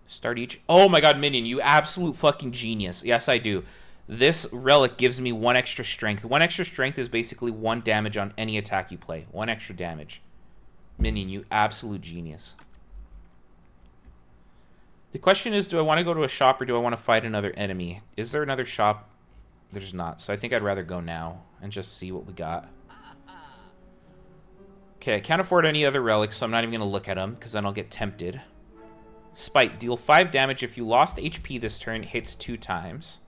Start each. Oh my god, Minion, you absolute fucking genius. Yes, I do. This relic gives me 1 extra strength. 1 extra strength is basically 1 damage on any attack you play. 1 extra damage. Minion, you absolute genius. The question is, do I want to go to a shop or do I want to fight another enemy? Is there another shop? There's not, so I think I'd rather go now and just see what we got. Okay, I can't afford any other relics, so I'm not even going to look at them, because then I'll get tempted. Spite, deal 5 damage if you lost HP this turn, hits 2 times.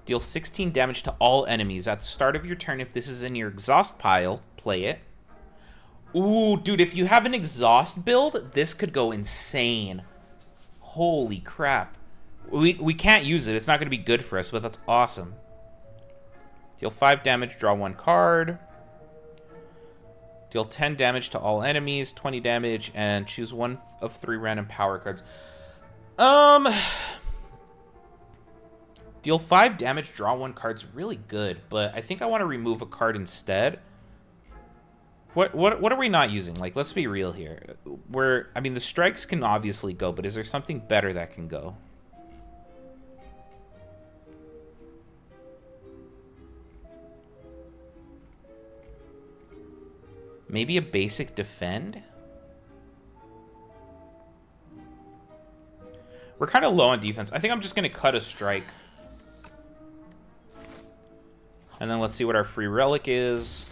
Deal 16 damage to all enemies. At the start of your turn, if this is in your exhaust pile, play it. Ooh, dude, if you have an exhaust build, this could go insane. Holy crap. We can't use it. It's not going to be good for us, but that's awesome. Deal 5 damage, draw 1 card. Deal 10 damage to all enemies, 20 damage, and choose 1 of 3 random power cards. Deal 5 damage, draw 1 card's really good, but I think I want to remove a card instead. What are we not using? Like, let's be real here. I mean, the strikes can obviously go, but is there something better that can go? Maybe a basic defend? We're kind of low on defense. I think I'm just going to cut a strike. And then let's see what our free relic is.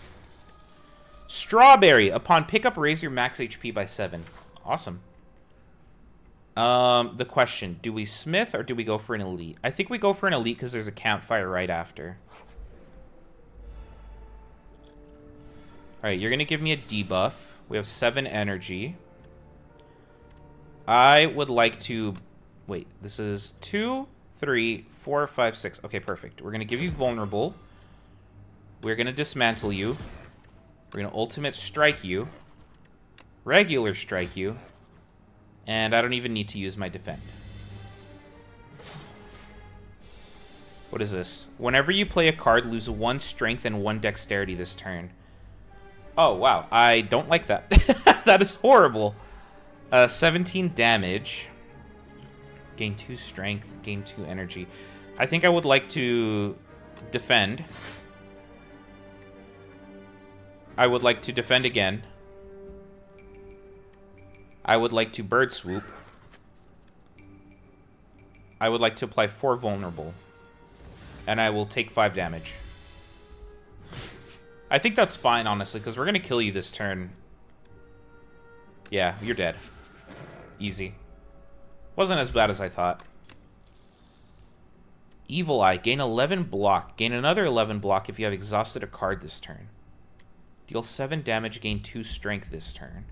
Strawberry. Upon pickup, raise your max HP by 7. Awesome. The question, do we smith or do we go for an elite? I think we go for an elite because there's a campfire right after. Alright, you're going to give me a debuff. We have 7 energy. I would like to... Wait, this is 2, 3, 4, 5, 6. Okay, perfect. We're going to give you vulnerable. We're going to dismantle you. We're going to ultimate strike you. Regular strike you. And I don't even need to use my defend. What is this? Whenever you play a card, lose 1 strength and 1 dexterity this turn. Oh, wow. I don't like that. That is horrible. 17 damage. Gain 2 strength. Gain 2 energy. I think I would like to defend. I would like to defend again. I would like to bird swoop. I would like to apply 4 vulnerable. And I will take 5 damage. I think that's fine, honestly, because we're going to kill you this turn. Yeah, you're dead. Easy. Wasn't as bad as I thought. Evil Eye. Gain 11 block. Gain another 11 block if you have exhausted a card this turn. Deal 7 damage. Gain 2 strength this turn.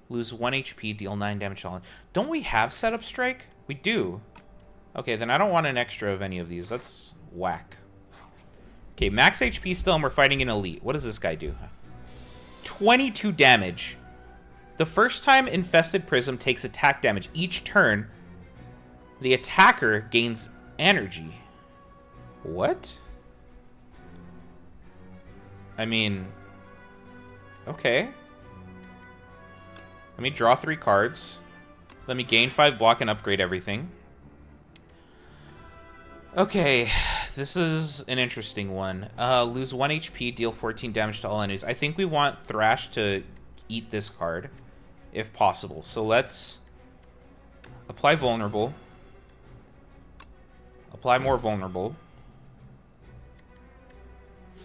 Lose 1 HP. Deal 9 damage. Don't we have setup strike? We do. Okay, then I don't want an extra of any of these. That's whack. Okay, max HP still, and we're fighting an elite. What does this guy do? 22 damage. The first time Infested Prism takes attack damage each turn, the attacker gains energy. What? I mean, okay. Let me draw 3 cards. Let me gain 5 block and upgrade everything. Okay, this is an interesting one. Lose 1 HP, deal 14 damage to all enemies. I think we want Thrash to eat this card, if possible. So let's apply vulnerable. Apply more vulnerable.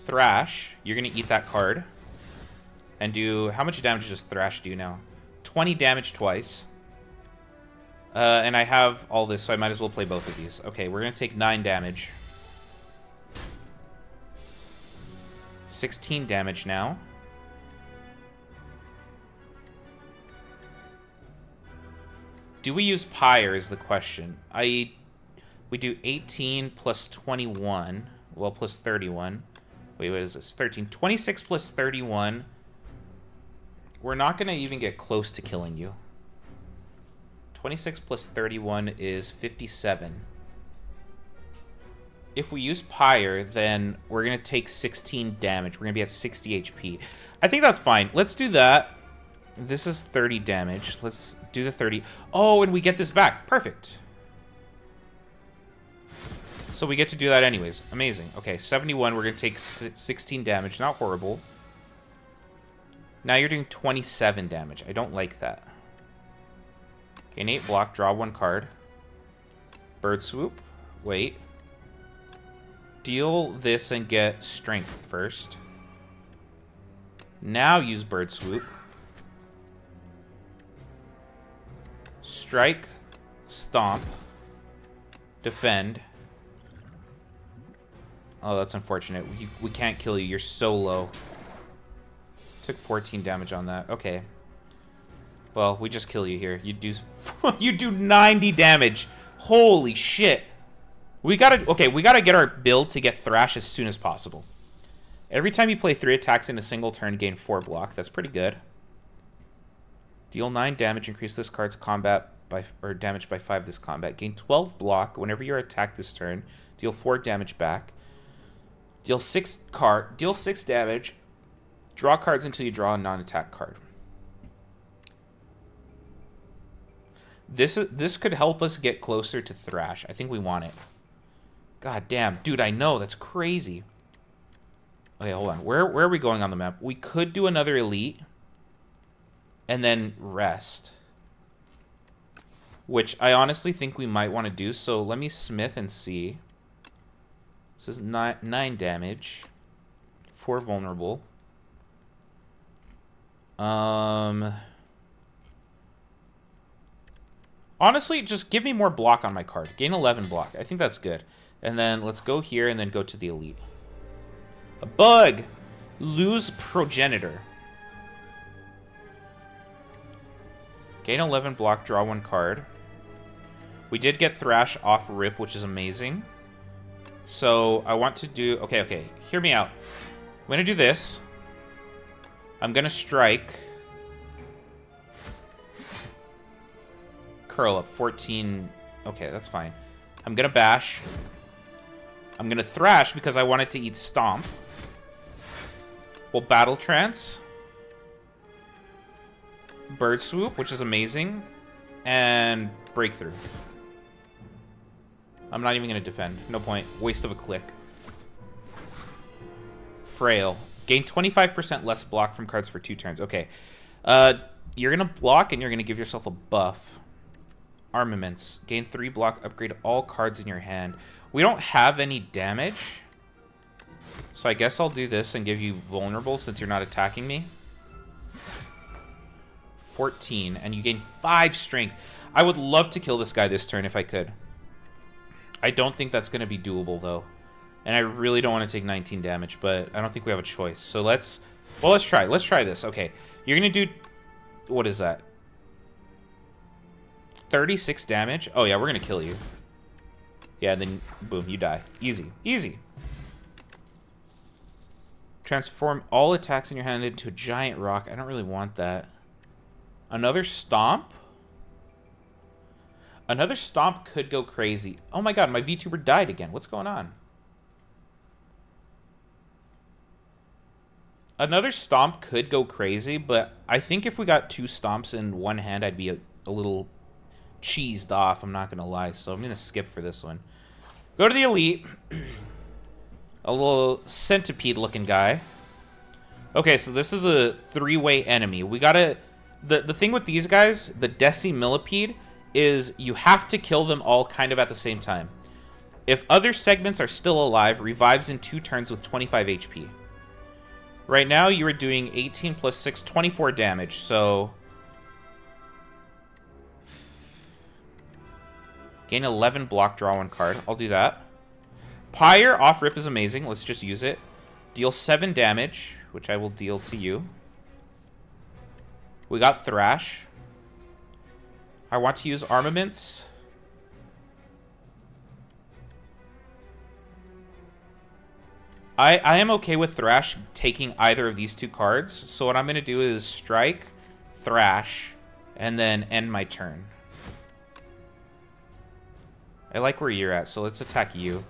Thrash, you're going to eat that card. And do... How much damage does Thrash do now? 20 damage twice. And I have all this, so I might as well play both of these. Okay, we're going to take 9 damage. 16 damage now. Do we use Pyre is the question. We do 18 plus 21. Well, plus 31. Wait, what is this? 13. 26 plus 31. We're not going to even get close to killing you. 26 plus 31 is 57. If we use Pyre, then we're going to take 16 damage. We're going to be at 60 HP. I think that's fine. Let's do that. This is 30 damage. Let's do the 30. Oh, and we get this back. Perfect. So we get to do that anyways. Amazing. Okay, 71. We're going to take 16 damage. Not horrible. Now you're doing 27 damage. I don't like that. Gain 8 block, draw 1 card. Bird swoop. Wait. Deal this and get strength first. Now use bird swoop. Strike. Stomp. Defend. Oh, that's unfortunate. We can't kill you. You're so low. Took 14 damage on that. Okay. Well, we just kill you here. You do you do 90 damage. Holy shit. We gotta get our build to get Thrash as soon as possible. Every time you play 3 attacks in a single turn, gain 4 block. That's pretty good. Deal 9 damage, increase this card's combat by damage by 5 this combat. Gain 12 block whenever you're attacked this turn. Deal 4 damage back. Deal 6 damage. Draw cards until you draw a non-attack card. This could help us get closer to Thrash. I think we want it. God damn. Dude, I know. That's crazy. Okay, hold on. Where are we going on the map? We could do another elite. And then rest. Which I honestly think we might want to do. So let me smith and see. This is 9 damage. 4 vulnerable. Honestly, just give me more block on my card. Gain 11 block. I think that's good. And then let's go here and then go to the elite. A bug! Lose progenitor. Gain 11 block, draw 1 card. We did get Thrash off rip, which is amazing. So I want to do... Okay. Hear me out. I'm going to do this. I'm going to strike. Curl up. 14. Okay, that's fine. I'm going to bash. I'm going to Thrash because I wanted to eat Stomp. We'll Battle Trance. Bird Swoop, which is amazing. And Breakthrough. I'm not even going to defend. No point. Waste of a click. Frail. Gain 25% less block from cards for 2 turns. Okay. You're going to block and you're going to give yourself a buff. Armaments. Gain 3 block. Upgrade all cards in your hand. We don't have any damage. So I guess I'll do this and give you vulnerable since you're not attacking me. 14. And you gain 5 strength. I would love to kill this guy this turn if I could. I don't think that's going to be doable, though. And I really don't want to take 19 damage, but I don't think we have a choice. So let's try. Let's try this. Okay. You're going to do... What is that? 36 damage? Oh, yeah, we're going to kill you. Yeah, then, boom, you die. Easy. Easy. Transform all attacks in your hand into a giant rock. I don't really want that. Another Stomp? Another Stomp could go crazy. Oh my god, my VTuber died again. What's going on? Another Stomp could go crazy, but I think if we got 2 Stomps in one hand, I'd be a little cheesed off, I'm not gonna lie. So I'm gonna skip for this one. Go to the elite. A little centipede-looking guy. Okay, so this is a 3-way enemy. We gotta... The thing with these guys, the decimillipede, is you have to kill them all kind of at the same time. If other segments are still alive, revives in 2 turns with 25 HP. Right now, you are doing 18 plus 6, 24 damage, so... Gain 11 block, draw 1 card. I'll do that. Pyre, off-rip is amazing. Let's just use it. Deal 7 damage, which I will deal to you. We got Thrash. I want to use armaments. I am okay with Thrash taking either of these 2 cards. So what I'm going to do is strike, Thrash, and then end my turn. I like where you're at, so let's attack you.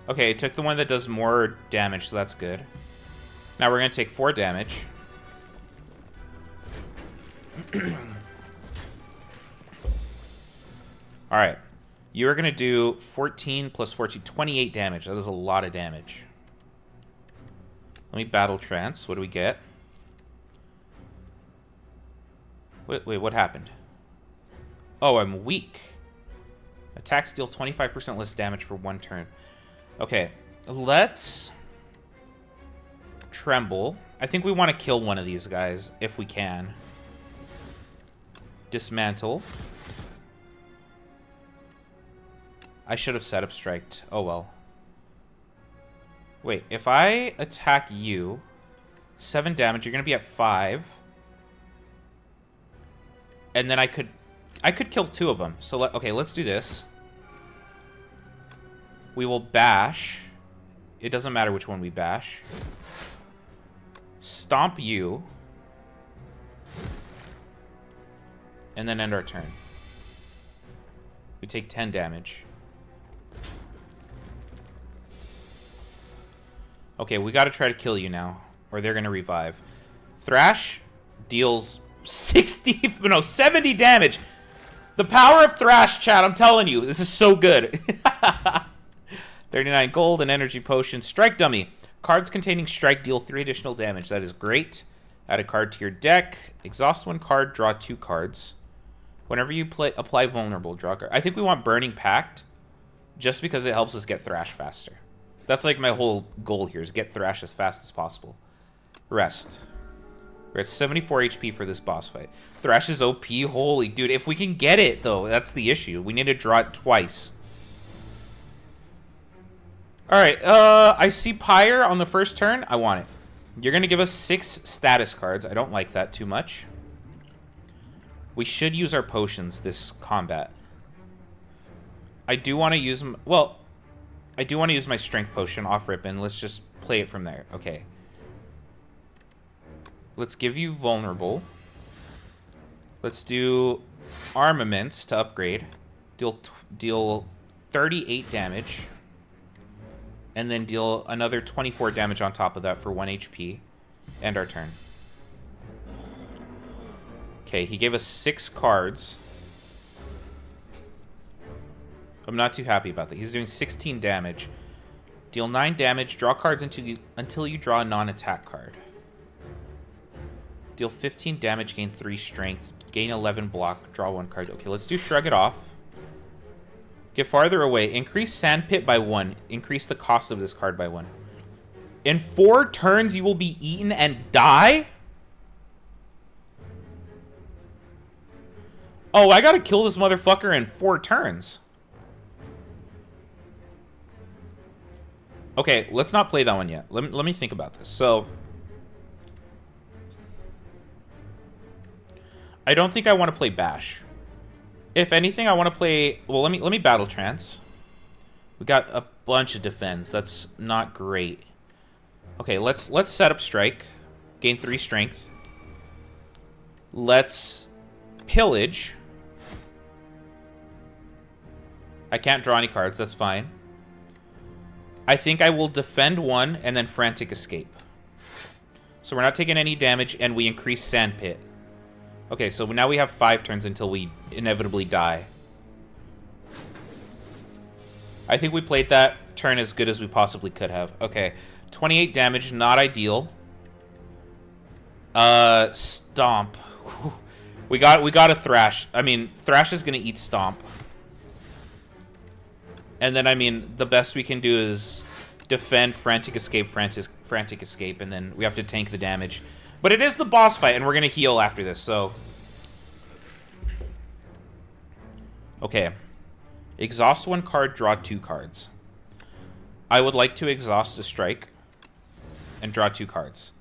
Okay, it took the one that does more damage, so that's good. Now we're going to take 4 damage. Alright. You are going to do 14 plus 14, 28 damage. That is a lot of damage. Let me battle trance. What do we get? Wait, what happened? Oh, I'm weak. Attacks deal 25% less damage for 1 turn. Okay, let's tremble. I think we want to kill one of these guys if we can. Dismantle. I should have set up striked. Oh well. Wait, if I attack you, 7 damage, you're gonna be at 5. And then I could kill 2 of them. So okay, let's do this. We will bash. It doesn't matter which one we bash. Stomp you. And then end our turn. We take 10 damage. Okay, we gotta try to kill you now, or they're gonna revive. Thrash deals 70 damage. The power of Thrash, chat, I'm telling you, this is so good. 39 gold, an energy potion. Strike dummy. Cards containing strike deal 3 additional damage. That is great. Add a card to your deck. Exhaust 1 card, draw 2 cards. Whenever you apply vulnerable, draw a card. I think we want Burning Pact, just because it helps us get Thrash faster. That's like my whole goal here, is get Thrash as fast as possible. Rest. We're at 74 HP for this boss fight. Thrash is OP. Holy dude, if we can get it, though, that's the issue. We need to draw it twice. Alright, I see Pyre on the first turn. I want it. You're going to give us 6 status cards. I don't like that too much. We should use our potions this combat. I do want to use... Well, I do want to use my strength potion off rip, and let's just play it from there. Okay. Let's give you vulnerable. Let's do armaments to upgrade. Deal 38 damage. And then deal another 24 damage on top of that for 1 HP. End our turn. Okay, he gave us 6 cards. I'm not too happy about that. He's doing 16 damage. Deal 9 damage. Draw cards until you draw a non-attack card. Deal 15 damage. Gain 3 strength. Gain 11 block. Draw 1 card. Okay, let's do Shrug It Off. Get farther away. Increase Sandpit by 1. Increase the cost of this card by 1. In 4 turns, you will be eaten and die? Oh, I gotta kill this motherfucker in 4 turns. Okay, let's not play that one yet. Let me think about this. So, I don't think I want to play Bash. If anything, I want to play... Well, let me battle trance. We got a bunch of defense. That's not great. Okay, let's set up strike. Gain 3 strength. Let's pillage. I can't draw any cards. That's fine. I think I will defend 1 and then frantic escape. So we're not taking any damage, and we increase Sandpit. Okay, so now we have 5 turns until we inevitably die. I think we played that turn as good as we possibly could have. Okay, 28 damage, not ideal. Stomp. We got a Thrash. I mean, Thrash is gonna eat Stomp. And then, I mean, the best we can do is defend, frantic escape, and then we have to tank the damage. But it is the boss fight, and we're gonna heal after this, so... Okay. Exhaust 1 card, draw 2 cards. I would like to exhaust a strike and draw 2 cards.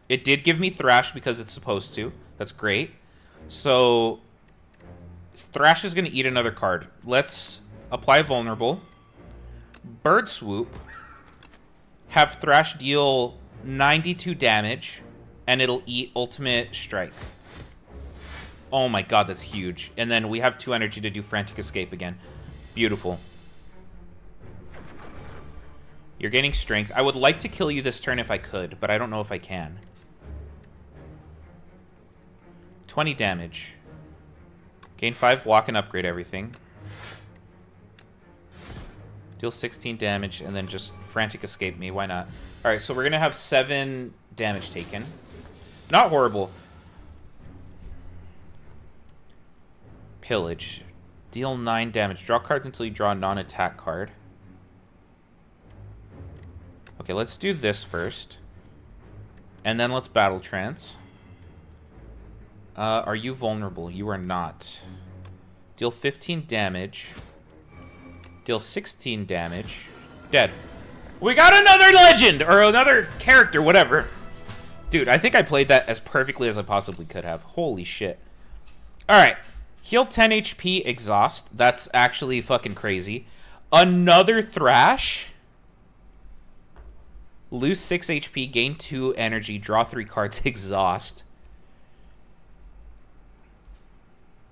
It did give me Thrash because it's supposed to. That's great. So, Thrash is going to eat another card. Let's apply Vulnerable. Bird Swoop. Have Thrash deal 92 damage, and it'll eat Ultimate Strike. Oh my god, that's huge. And then we have 2 energy to do Frantic Escape again. Beautiful. You're gaining strength. I would like to kill you this turn if I could, but I don't know if I can. 20 damage. Gain 5 block and upgrade everything. Deal 16 damage and then just Frantic Escape me. Why not? Alright, so we're going to have 7 damage taken. Not horrible. Pillage. Deal 9 damage. Draw cards until you draw a non-attack card. Okay, let's do this first. And then let's Battle Trance. Are you vulnerable? You are not. Deal 15 damage. Deal 16 damage. Dead. We got another legend! Or another character, whatever. Dude, I think I played that as perfectly as I possibly could have. Holy shit. Alright. Heal 10 HP, exhaust. That's actually fucking crazy. Another Thrash. Lose 6 HP, gain 2 energy, draw 3 cards, exhaust.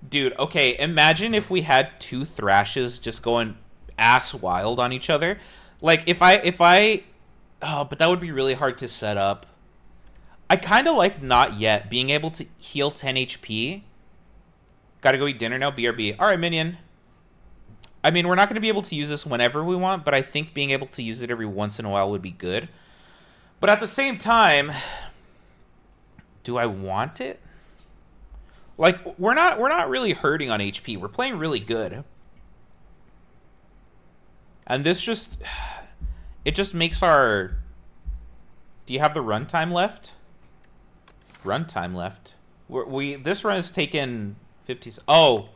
Dude, okay, imagine if we had 2 Thrashes just going ass wild on each other. Like, if I... Oh, but that would be really hard to set up. I kind of like Not Yet, being able to heal 10 HP. Gotta go eat dinner now, BRB. Alright, minion. I mean, we're not going to be able to use this whenever we want, but I think being able to use it every once in a while would be good. But at the same time, do I want it? Like, we're not really hurting on HP. We're playing really good. And this just... It just makes our... Do you have the runtime left? Runtime left. This run has taken 50... Oh!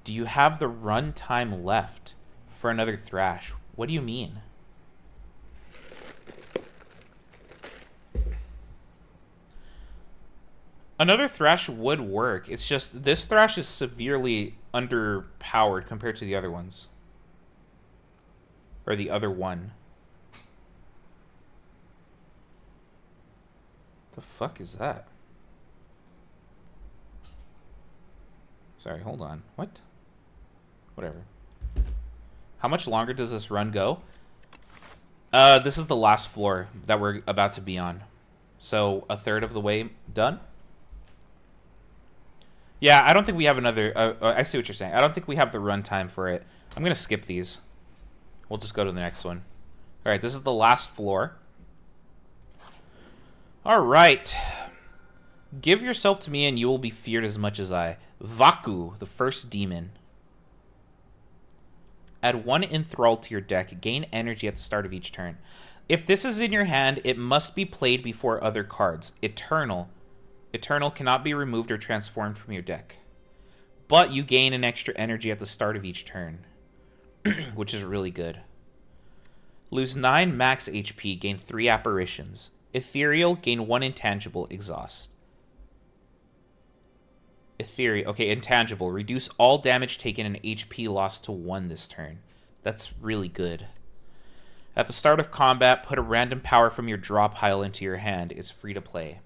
Do you have the runtime left for another Thrash? What do you mean? Another Thrash would work. It's just this Thrash is severely underpowered compared to the other ones. Or the other one. The fuck is that? Sorry, hold on. What? Whatever. How much longer does this run go? This is the last floor that we're about to be on. So, a third of the way done? Yeah, I don't think we have another... I see what you're saying. I don't think we have the runtime for it. I'm going to skip these. We'll just go to the next one. Alright, this is the last floor. Alright. Give yourself to me and you will be feared as much as I. Vaku, the first demon. Add 1 enthrall to your deck. Gain energy at the start of each turn. If this is in your hand, it must be played before other cards. Eternal. Eternal cannot be removed or transformed from your deck. But you gain an extra energy at the start of each turn. Which is really good. Lose 9 max HP. Gain 3 apparitions. Ethereal. Gain 1 intangible. Exhaust. Ethereal. Okay, intangible. Reduce all damage taken and HP lost to 1 this turn. That's really good. At the start of combat, put a random power from your draw pile into your hand. It's free to play.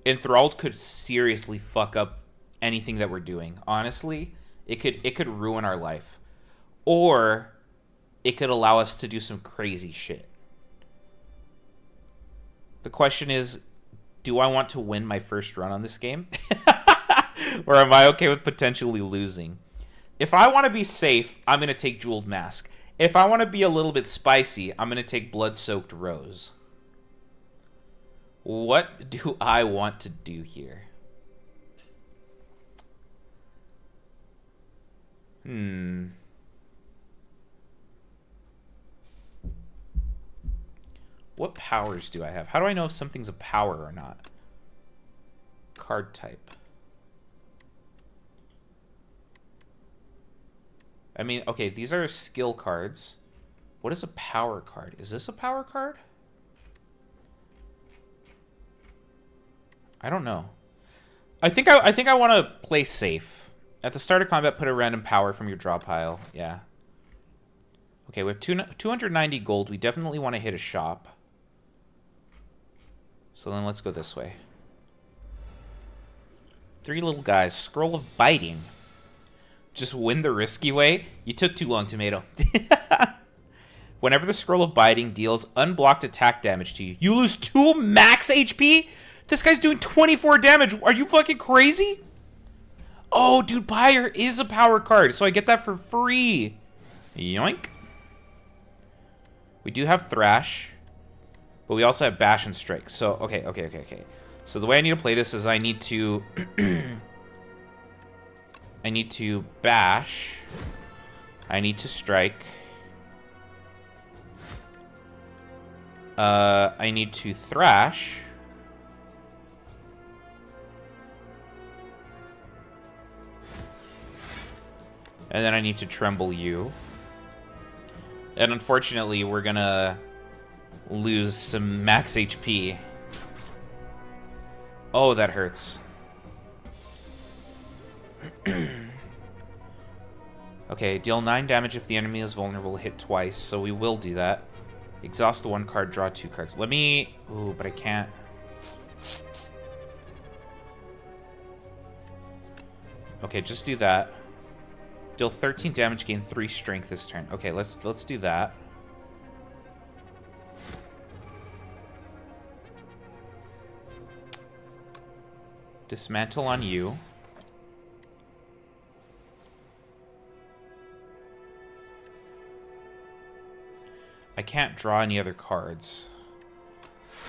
Enthralled could seriously fuck up anything that we're doing. Honestly, it could ruin our life. or it could allow us to do some crazy shit. The question is, do I want to win my first run on this game? Or am I okay with potentially losing? If I want to be safe, I'm going to take Jeweled Mask. If I want to be a little bit spicy, I'm going to take Blood-Soaked Rose. What do I want to do here? What powers do I have? How do I know if something's a power or not? Card type. I mean, okay, these are skill cards. What is a power card? Is this a power card? I don't know. I think I want to play safe. At the start of combat, put a random power from your draw pile. Yeah. Okay, we have 290 gold. We definitely want to hit a shop. So then let's go this way. 3 little guys. Scroll of Biting. Just win the risky way. You took too long, Tomato. Whenever the Scroll of Biting deals unblocked attack damage to you, you lose 2 max HP? This guy's doing 24 damage. Are you fucking crazy? Oh, dude, Pyre is a power card, so I get that for free. Yoink. We do have Thrash, but we also have Bash and Strike. So, okay. So the way I need to play this is I need to... I need to Bash. I need to Strike. I need to Thrash. And then I need to Tremble you. And unfortunately, we're gonna lose some max HP. Oh, that hurts. Okay, deal 9 damage if the enemy is vulnerable, hit twice, so we will do that. Exhaust 1 card, draw 2 cards. Let me... Ooh, but I can't. Okay, just do that. Deal 13 damage, gain 3 strength this turn. Okay, let's do that. Dismantle on you. I can't draw any other cards.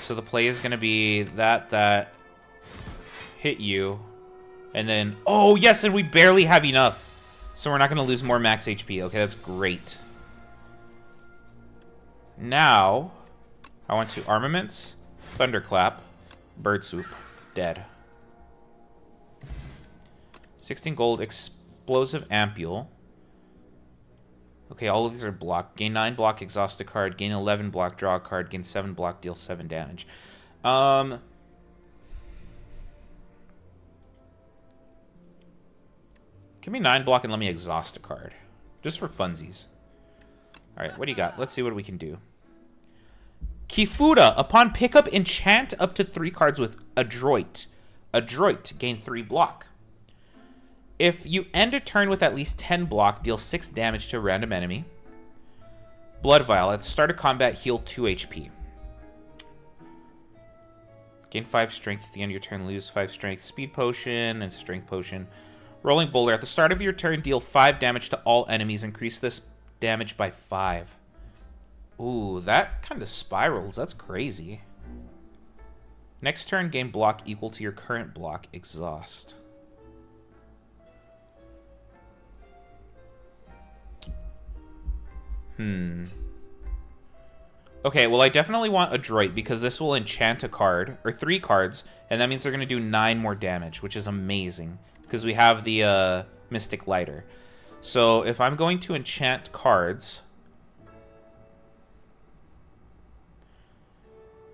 So the play is going to be that hit you. And then... Oh, yes, and we barely have enough. So we're not going to lose more max HP. Okay, that's great. Now, I want to Armaments, Thunderclap, Bird Swoop, dead. 16 gold, Explosive Ampule. Okay, all of these are blocked. Gain 9 block, exhaust a card. Gain 11 block, draw a card. Gain 7 block, deal 7 damage. Give me 9 block and let me exhaust a card. Just for funsies. Alright, what do you got? Let's see what we can do. Kifuda. Upon pickup, enchant up to 3 cards with Adroit. Adroit. Gain 3 block. If you end a turn with at least 10 block, deal 6 damage to a random enemy. Blood Vial. At the start of combat, heal 2 HP. Gain 5 strength at the end of your turn, lose 5 strength. Speed Potion and Strength Potion. Rolling Boulder. At the start of your turn, deal 5 damage to all enemies. Increase this damage by 5. Ooh, that kind of spirals. That's crazy. Next turn, gain block equal to your current block. Exhaust. Okay, well, I definitely want Adroit because this will enchant a card, or 3 cards, and that means they're going to do 9 more damage, which is amazing because we have the Mystic Lighter. So if I'm going to enchant cards,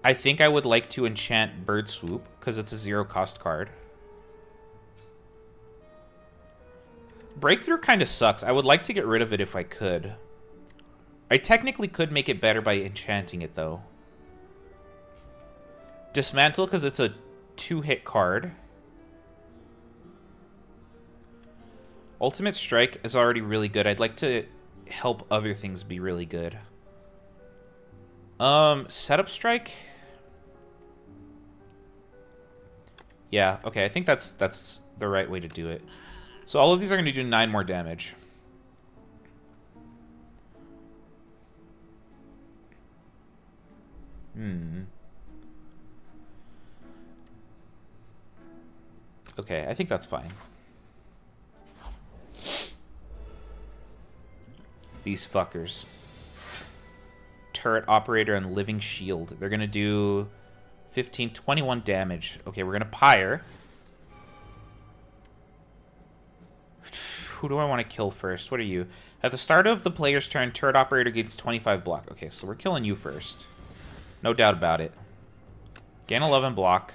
I think I would like to enchant Bird Swoop because it's a 0-cost card. Breakthrough kind of sucks. I would like to get rid of it if I could. I technically could make it better by enchanting it, though. Dismantle, because it's a 2-hit card. Ultimate Strike is already really good. I'd like to help other things be really good. Setup strike? Yeah, okay, I think that's the right way to do it. So all of these are going to do 9 more damage. Okay, I think that's fine. These fuckers. Turret operator and living shield. They're going to do 15, 21 damage. Okay, we're going to pyre. Who do I want to kill first? What are you? At the start of the player's turn, turret operator gains 25 block. Okay, so we're killing you first. No doubt about it. Gain 11 block.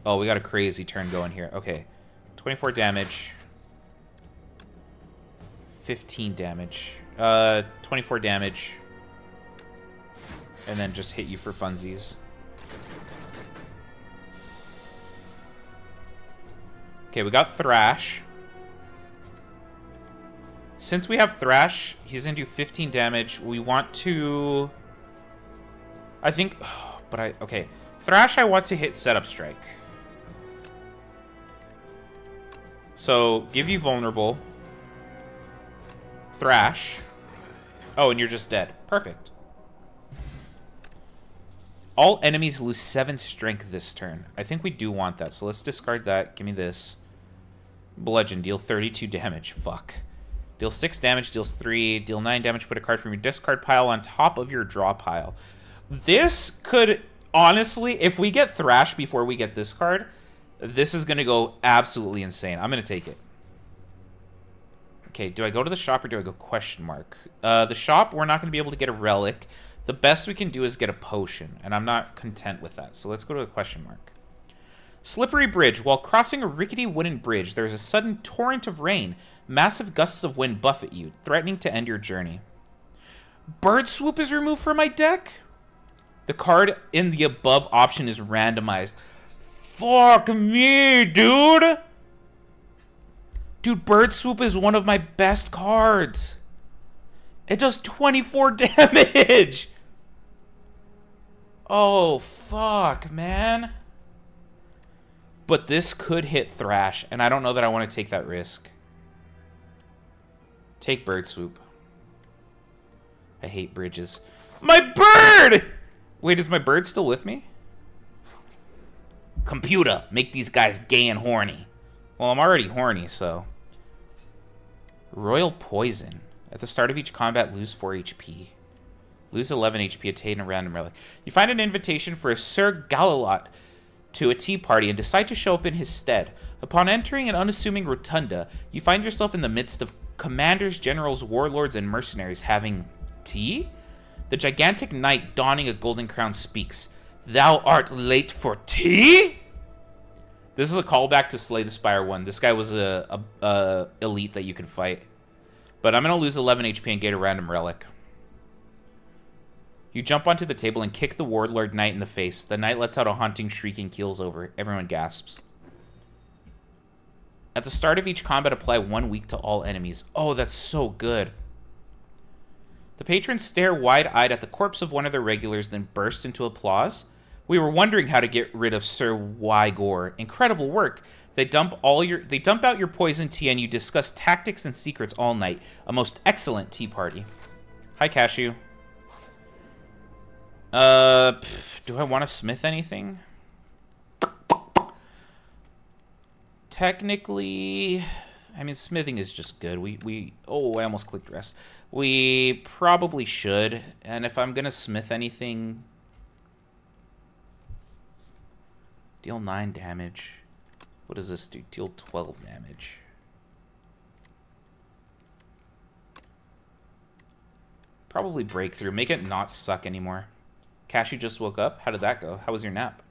Oh, we got a crazy turn going here. Okay. 24 damage. 15 damage. 24 damage. And then just hit you for funsies. Okay, we got Thrash. Since we have Thrash, he's going to do 15 damage. We want to... I think... Okay. Thrash, I want to hit Setup Strike. So, give you vulnerable. Thrash. Oh, and you're just dead. Perfect. All enemies lose 7 strength this turn. I think we do want that, so let's discard that. Give me this. Bludgeon, deal 32 damage. Fuck. Deal 6 damage, deals 3. Deal 9 damage, put a card from your discard pile on top of your draw pile. This could, honestly, if we get Thrash before we get this card, this is going to go absolutely insane. I'm going to take it. Okay, do I go to the shop or do I go question mark? The shop, we're not going to be able to get a relic. The best we can do is get a potion, and I'm not content with that. So let's go to a question mark. Slippery bridge. While crossing a rickety wooden bridge, there is a sudden torrent of rain. Massive gusts of wind buffet you, threatening to end your journey. Bird Swoop is removed from my deck? The card in the above option is randomized. Fuck me, dude! Dude, Bird Swoop is one of my best cards. It does 24 damage! Oh, fuck, man. But this could hit Thrash, and I don't know that I want to take that risk. Take Bird Swoop. I hate bridges. My bird! Wait, is my bird still with me? Computer, make these guys gay and horny. Well, I'm already horny, so... Royal Poison. At the start of each combat, lose 4 HP. Lose 11 HP, attain a random relic. You find an invitation for a Sir Galalot to a tea party and decide to show up in his stead. Upon entering an unassuming rotunda, you find yourself in the midst of commanders, generals, warlords, and mercenaries having tea? The gigantic knight donning a golden crown speaks. Thou art late for tea? This is a callback to Slay the Spire I. This guy was a elite that you could fight. But I'm going to lose 11 HP and get a random relic. You jump onto the table and kick the warlord knight in the face. The knight lets out a haunting shriek and keels over. Everyone gasps. At the start of each combat, apply 1 week to all enemies. Oh, that's so good. The patrons stare wide-eyed at the corpse of one of their regulars, then burst into applause. We were wondering how to get rid of Sir Wygore. Incredible work. They dump out your poison tea and you discuss tactics and secrets all night. A most excellent tea party. Hi, Cashew. Do I want to smith anything? Technically, I mean, smithing is just good. Oh, I almost clicked rest. We probably should. And if I'm going to smith anything, deal 9 damage. What does this do? Deal 12 damage. Probably breakthrough. Make it not suck anymore. Cashew just woke up. How did that go? How was your nap?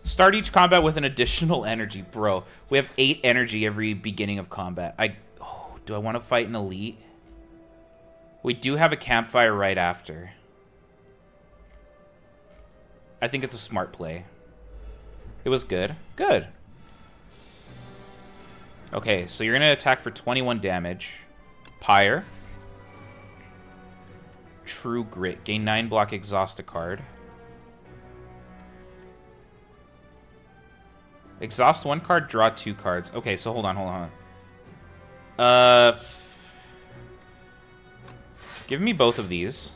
Start each combat with an additional energy. Bro, we have 8 energy every beginning of combat. Do I want to fight an elite? We do have a campfire right after. I think it's a smart play. It was good. Good. Okay, so you're going to attack for 21 damage. Pyre. True Grit. Gain 9 block, exhaust a card. Exhaust 1 card, draw 2 cards. Okay, so hold on. Give me both of these.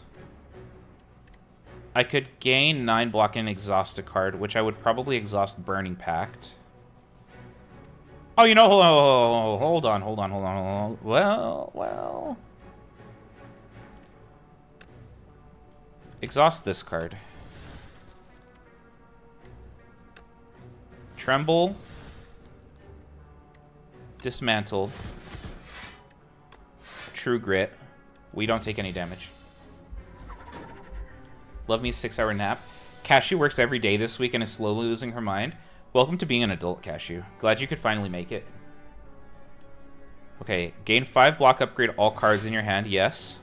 I could gain 9 block and exhaust a card, which I would probably exhaust Burning Pact. Oh, you know, hold on. Well. Exhaust this card. Tremble. Dismantle. True Grit. We don't take any damage. Love me a 6-hour nap. Cashew works every day this week and is slowly losing her mind. Welcome to being an adult, Cashew. Glad you could finally make it. Okay, gain 5 block, upgrade all cards in your hand. Yes.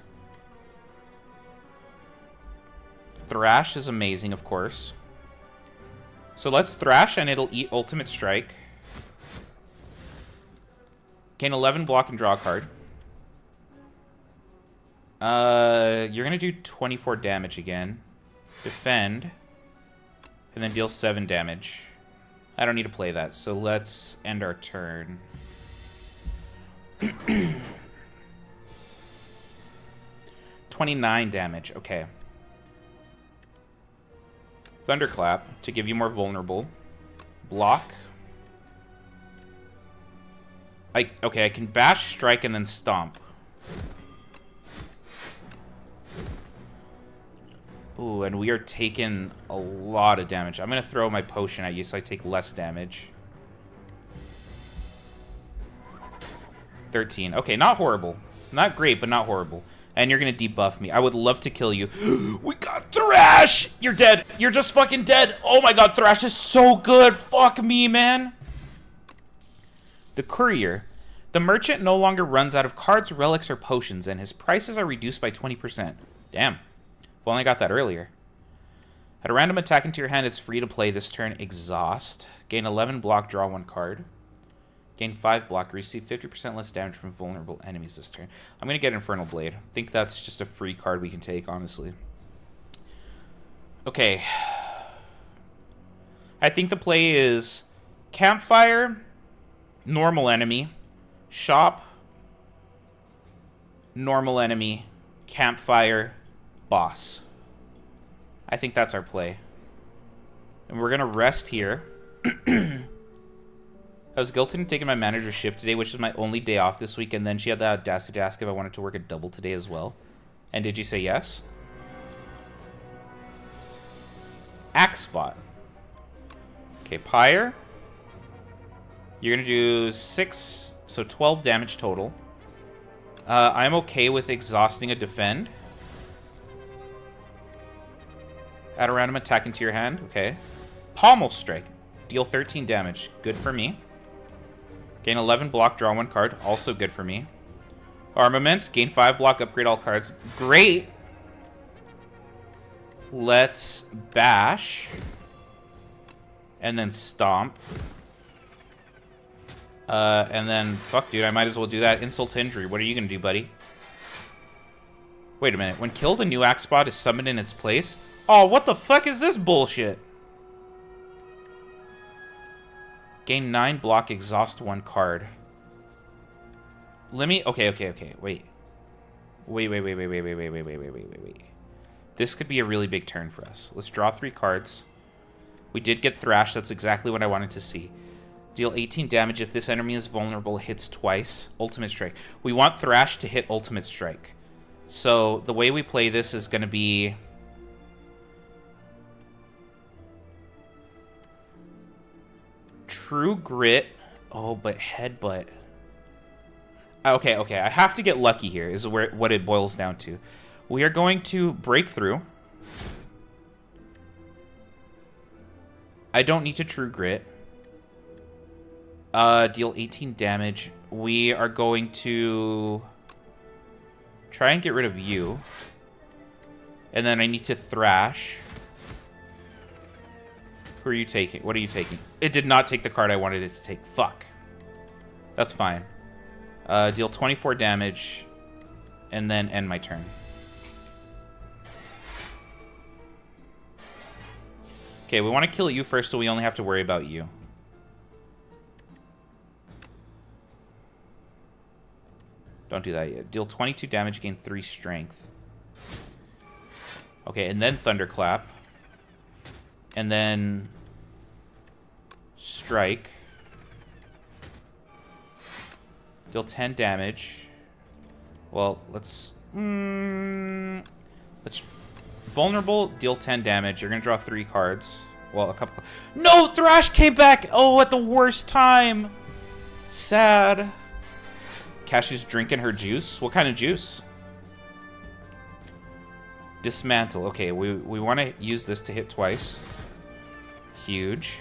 Thrash is amazing, of course. So let's Thrash and it'll eat Ultimate Strike. Gain 11 block and draw a card. You're gonna do 24 damage again. Defend. And then deal 7 damage. I don't need to play that, so let's end our turn. 29 damage, okay. Thunderclap to give you more vulnerable. Block. Okay, I can bash, strike, and then stomp. Ooh, and we are taking a lot of damage. I'm going to throw my potion at you so I take less damage. 13. Okay, not horrible. Not great, but not horrible. And you're going to debuff me. I would love to kill you. We got Thrash! You're dead. You're just fucking dead. Oh my god, Thrash is so good. Fuck me, man. The Courier. The merchant no longer runs out of cards, relics, or potions, and his prices are reduced by 20%. Damn. If only I got that earlier. At a random attack into your hand, it's free to play this turn. Exhaust. Gain 11 block, draw 1 card. Gain 5 block, receive 50% less damage from vulnerable enemies this turn. I'm going to get Infernal Blade. I think that's just a free card we can take, honestly. Okay. I think the play is Campfire, normal enemy, shop, normal enemy, Campfire, boss. I think that's our play. And we're going to rest here. I was guilted in taking my manager's shift today, which is my only day off this week, and then she had the audacity to ask if I wanted to work a double today as well. And did you say yes? Axe Spot. Okay, Pyre. You're going to do 6, so 12 damage total. I'm okay with exhausting a defend. Add a random attack into your hand. Okay. Pommel Strike. Deal 13 damage. Good for me. Gain 11 block, draw 1 card. Also good for me. Armament. Gain 5 block, upgrade all cards. Great. Let's bash. And then stomp. And then, fuck dude, I might as well do that. Insult to injury. What are you going to do, buddy? Wait a minute. When killed, a new axe spot is summoned in its place. Oh, what the fuck is this bullshit? Gain 9 block, exhaust 1 card. Let me... Okay. Wait. Wait. This could be a really big turn for us. Let's draw 3 cards. We did get Thrash. That's exactly what I wanted to see. Deal 18 damage if this enemy is vulnerable, hits twice. Ultimate Strike. We want Thrash to hit Ultimate Strike. So the way we play this is going to be... True Grit. Oh, but Headbutt. Okay. I have to get lucky here is what it boils down to. We are going to break through. I don't need to True Grit. Deal 18 damage. We are going to try and get rid of you. And then I need to Thrash. Who are you taking? What are you taking? It did not take the card I wanted it to take. Fuck. That's fine. Deal 24 damage. and then end my turn. Okay, we want to kill you first, so we only have to worry about you. Don't do that yet. Deal 22 damage, gain 3 strength. Okay, and then Thunderclap. And then Strike. Deal 10 damage. Well, let's vulnerable, deal 10 damage. You're gonna draw 3 cards. Well, a couple. No, Thrash came back! Oh, at the worst time! Sad. Cashew's drinking her juice. What kind of juice? Dismantle. Okay, we want to use this to hit twice. Huge.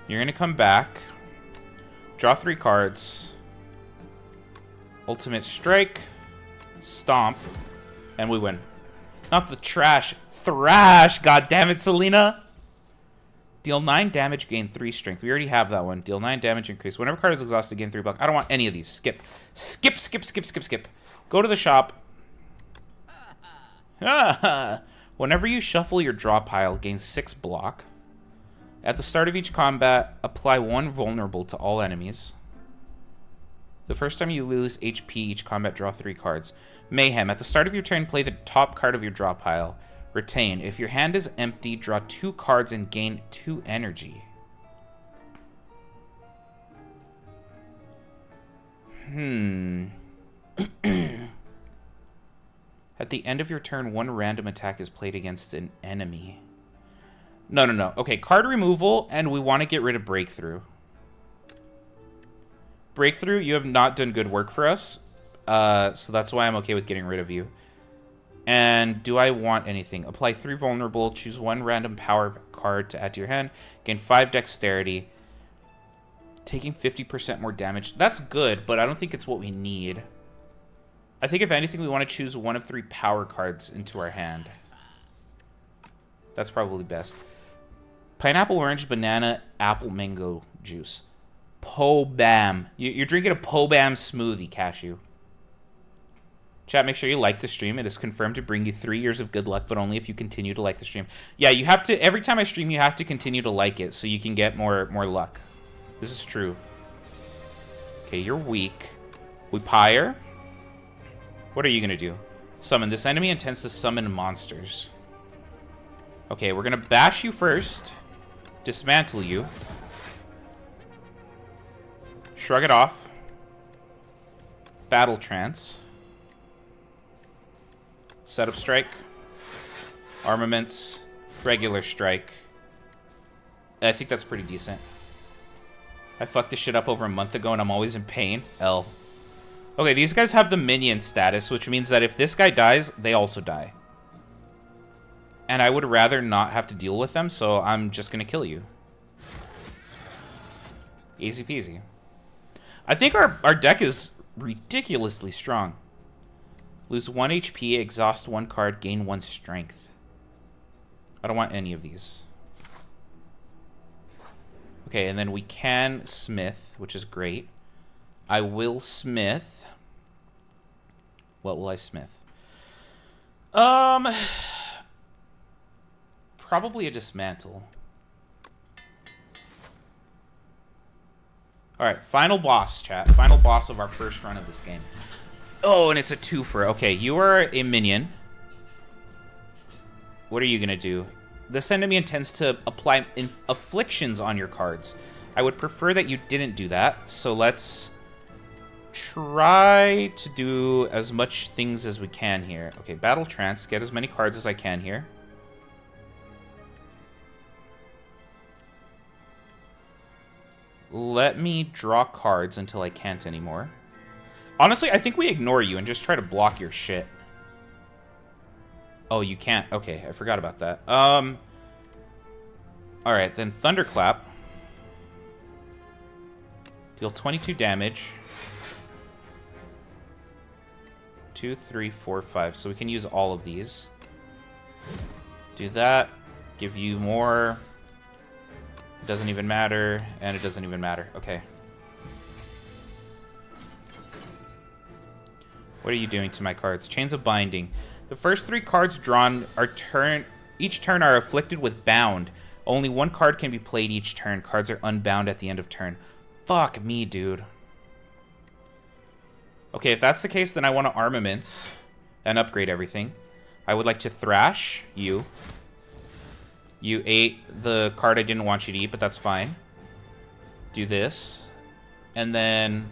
You're going to come back. Draw 3 cards. Ultimate Strike. Stomp. And we win. Not the trash. Thrash! God damn it, Selena! Deal 9 damage, gain 3 strength. We already have that one. Deal 9 damage, increase. Whenever card is exhausted, gain 3 buck. I don't want any of these. Skip. Skip, skip, skip, skip, skip. Go to the shop. Whenever you shuffle your draw pile, gain 6 block. At the start of each combat, apply 1 vulnerable to all enemies. The first time you lose HP each combat, draw 3 cards. Mayhem. At the start of your turn, play the top card of your draw pile. Retain. If your hand is empty, draw 2 cards and gain 2 energy. At the end of your turn, 1 random attack is played against an enemy. No. Okay, card removal, and we want to get rid of Breakthrough. Breakthrough, you have not done good work for us, so that's why I'm okay with getting rid of you. And do I want anything? Apply 3 vulnerable, choose 1 random power card to add to your hand, gain 5 dexterity, taking 50% more damage. That's good, but I don't think it's what we need. I think if anything, we want to choose 1 of 3 power cards into our hand. That's probably best. Pineapple, orange, banana, apple, mango juice. Po-bam. You're drinking a Po-bam smoothie, Cashew. Chat, make sure you like the stream. It is confirmed to bring you 3 years of good luck, but only if you continue to like the stream. Yeah, you have to, every time I stream, you have to continue to like it so you can get more luck. This is true. Okay, you're weak. We pyre. What are you going to do? Summon. This enemy intends to summon monsters. Okay, we're going to bash you first. Dismantle you. Shrug it off. Battle trance. Setup strike. Armaments. Regular strike. I think that's pretty decent. I fucked this shit up over a month ago and I'm always in pain. L. Okay, these guys have the minion status, which means that if this guy dies, they also die. And I would rather not have to deal with them, so I'm just gonna kill you. Easy peasy. I think our deck is ridiculously strong. Lose 1 HP, exhaust 1 card, gain 1 strength. I don't want any of these. Okay, and then we can smith, which is great. I will smith. What will I smith? Probably a dismantle. Alright, final boss, chat. Final boss of our first run of this game. Oh, and it's a 2-for. Okay, you are a minion. What are you going to do? This enemy intends to apply afflictions on your cards. I would prefer that you didn't do that, so let's try to do as much things as we can here. Okay, battle trance. Get as many cards as I can here. Let me draw cards until I can't anymore. Honestly, I think we ignore you and just try to block your shit. Oh, you can't. Okay, I forgot about that. Alright, then Thunderclap. Deal 22 damage. 2, 3, 4, 5. So we can use all of these. Do that. Give you more. It doesn't even matter. And it doesn't even matter. Okay. What are you doing to my cards? Chains of Binding. The first 3 cards drawn are each turn are afflicted with bound. Only 1 card can be played each turn. Cards are unbound at the end of turn. Fuck me, dude. Okay, if that's the case, then I want to armaments and upgrade everything. I would like to thrash you. You ate the card I didn't want you to eat, but that's fine. Do this. And then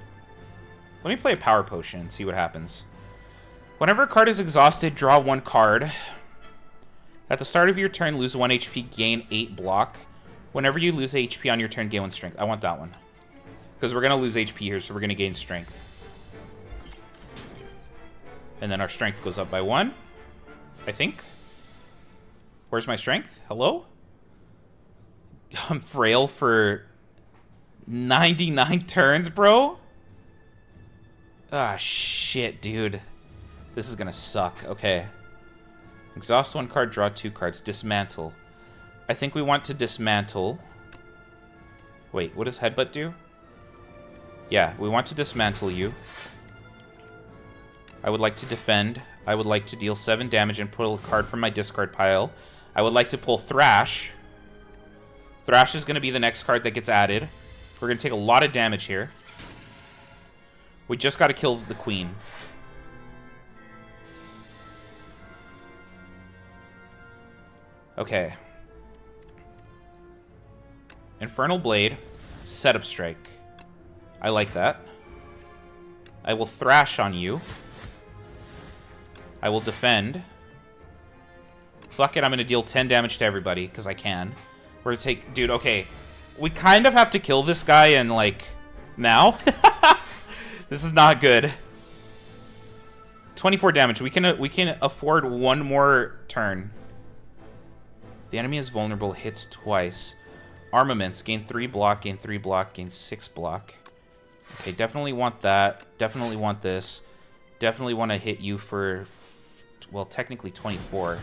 let me play a power potion and see what happens. Whenever a card is exhausted, draw 1 card. At the start of your turn, lose 1 HP, gain 8 block. Whenever you lose HP on your turn, gain 1 strength. I want that one. Because we're going to lose HP here, so we're going to gain strength. And then our strength goes up by 1, I think. Where's my strength? Hello? I'm frail for 99 turns, bro? Ah, shit, dude. This is gonna suck. Okay. Exhaust 1 card, draw 2 cards. Dismantle. I think we want to dismantle. Wait, what does Headbutt do? Yeah, we want to dismantle you. I would like to defend. I would like to deal 7 damage and pull a card from my discard pile. I would like to pull Thrash. Thrash is going to be the next card that gets added. We're going to take a lot of damage here. We just got to kill the queen. Okay. Infernal Blade. Setup Strike. I like that. I will Thrash on you. I will defend. Fuck it, I'm going to deal 10 damage to everybody, because I can. We're going to take... Dude, okay. We kind of have to kill this guy in, like, now. This is not good. 24 damage. We can afford 1 more turn. The enemy is vulnerable. Hits twice. Armaments. Gain 3 block, gain 3 block, gain 6 block. Okay, definitely want that. Definitely want this. Definitely want to hit you for... Well, technically 24.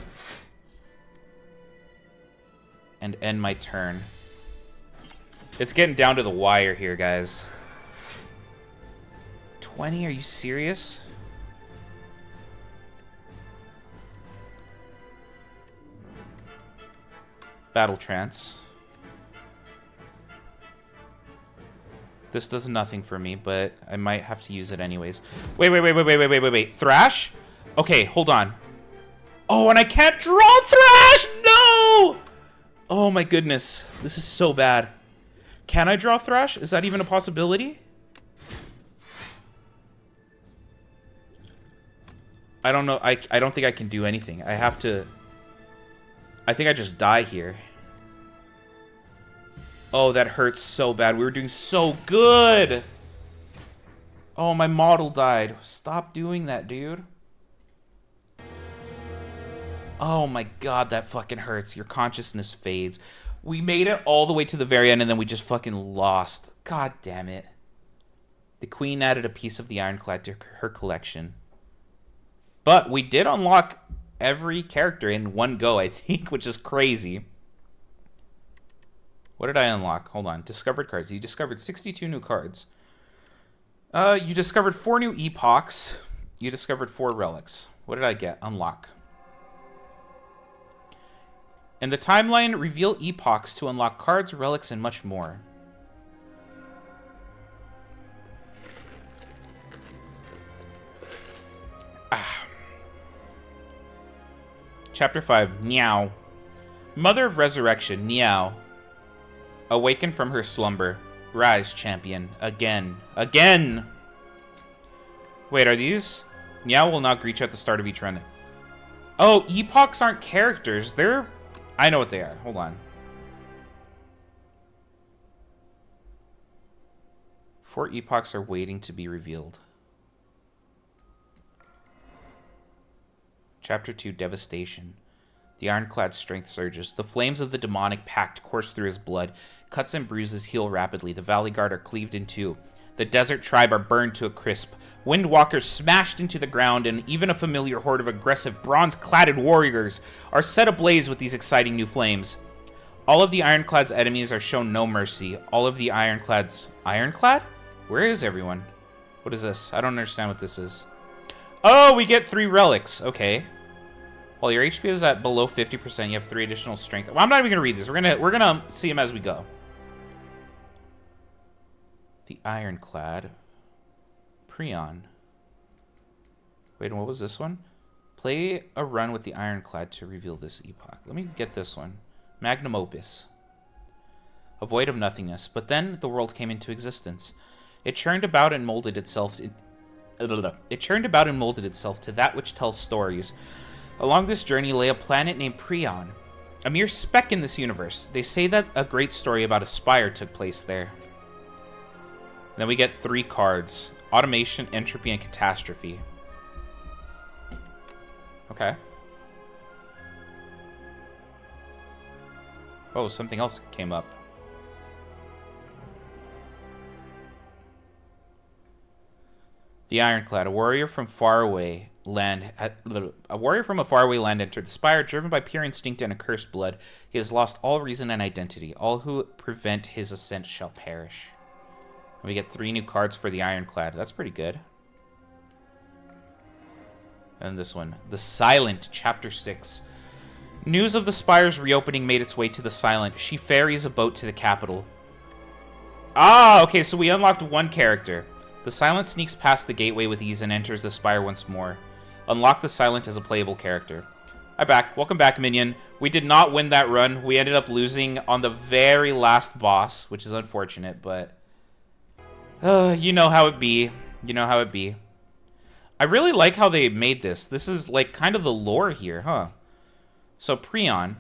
And end my turn. It's getting down to the wire here, guys. 20? Are you serious? Battle Trance. This does nothing for me, but I might have to use it anyways. Wait. Thrash? Okay, hold on. Oh, and I can't draw Thrash! No! Oh my goodness. This is so bad. Can I draw Thrash? Is that even a possibility? I don't know. I don't think I can do anything. I have to... I think I just die here. Oh, that hurts so bad. We were doing so good. Oh, my model died. Stop doing that, dude. Oh my god, that fucking hurts. Your consciousness fades. We made it all the way to the very end and then we just fucking lost. God damn it. The queen added a piece of the ironclad to her collection. But we did unlock every character in one go, I think, which is crazy. What did I unlock? Hold on. Discovered cards. You discovered 62 new cards. You discovered 4 new epochs. You discovered 4 relics. What did I get? Unlock. In the timeline, reveal epochs to unlock cards, relics, and much more. Chapter 5, Niao. Mother of Resurrection, Niao. Awaken from her slumber. Rise, champion. Again. Again! Wait, are these? Niao will not greet you at the start of each run. Oh, epochs aren't characters. They're... I know what they are. Hold on. 4 epochs are waiting to be revealed. Chapter 2, Devastation. The ironclad's strength surges. The flames of the demonic pact course through his blood. Cuts and bruises heal rapidly. The Valley Guard are cleaved in two. The Desert Tribe are burned to a crisp. Windwalkers smashed into the ground, and even a familiar horde of aggressive, bronze-cladded warriors are set ablaze with these exciting new flames. All of the Ironclad's enemies are shown no mercy. All of the Ironclad's... Ironclad? Where is everyone? What is this? I don't understand what this is. Oh, we get 3 relics. Okay. While your HP is at below 50%, you have 3 additional strength. Well, I'm not even gonna read this. We're gonna see them as we go. The Ironclad. Prion. Wait, what was this one? Play a run with the Ironclad to reveal this epoch. Let me get this one. Magnum Opus. A void of nothingness. But then the world came into existence. It churned about and molded itself. It churned about and molded itself to that which tells stories. Along this journey lay a planet named Prion, a mere speck in this universe. They say that a great story about a spire took place there. And then we get 3 cards. Automation, Entropy, and Catastrophe. Okay. Oh, something else came up. The Ironclad, a warrior from faraway land. A warrior from a faraway land entered the Spire, driven by pure instinct and accursed blood. He has lost all reason and identity. All who prevent his ascent shall perish. And we get 3 new cards for the Ironclad. That's pretty good. And this one, The Silent, Chapter 6. News of the Spire's reopening made its way to the Silent. She ferries a boat to the capital. Ah, okay, so we unlocked 1 character. The Silent sneaks past the gateway with ease and enters the Spire once more. Unlock the Silent as a playable character. Hi, back. Welcome back, Minion. We did not win that run. We ended up losing on the very last boss, which is unfortunate, but... you know how it be. You know how it be. I really like how they made this. This is, like, kind of the lore here, huh? So, Prion.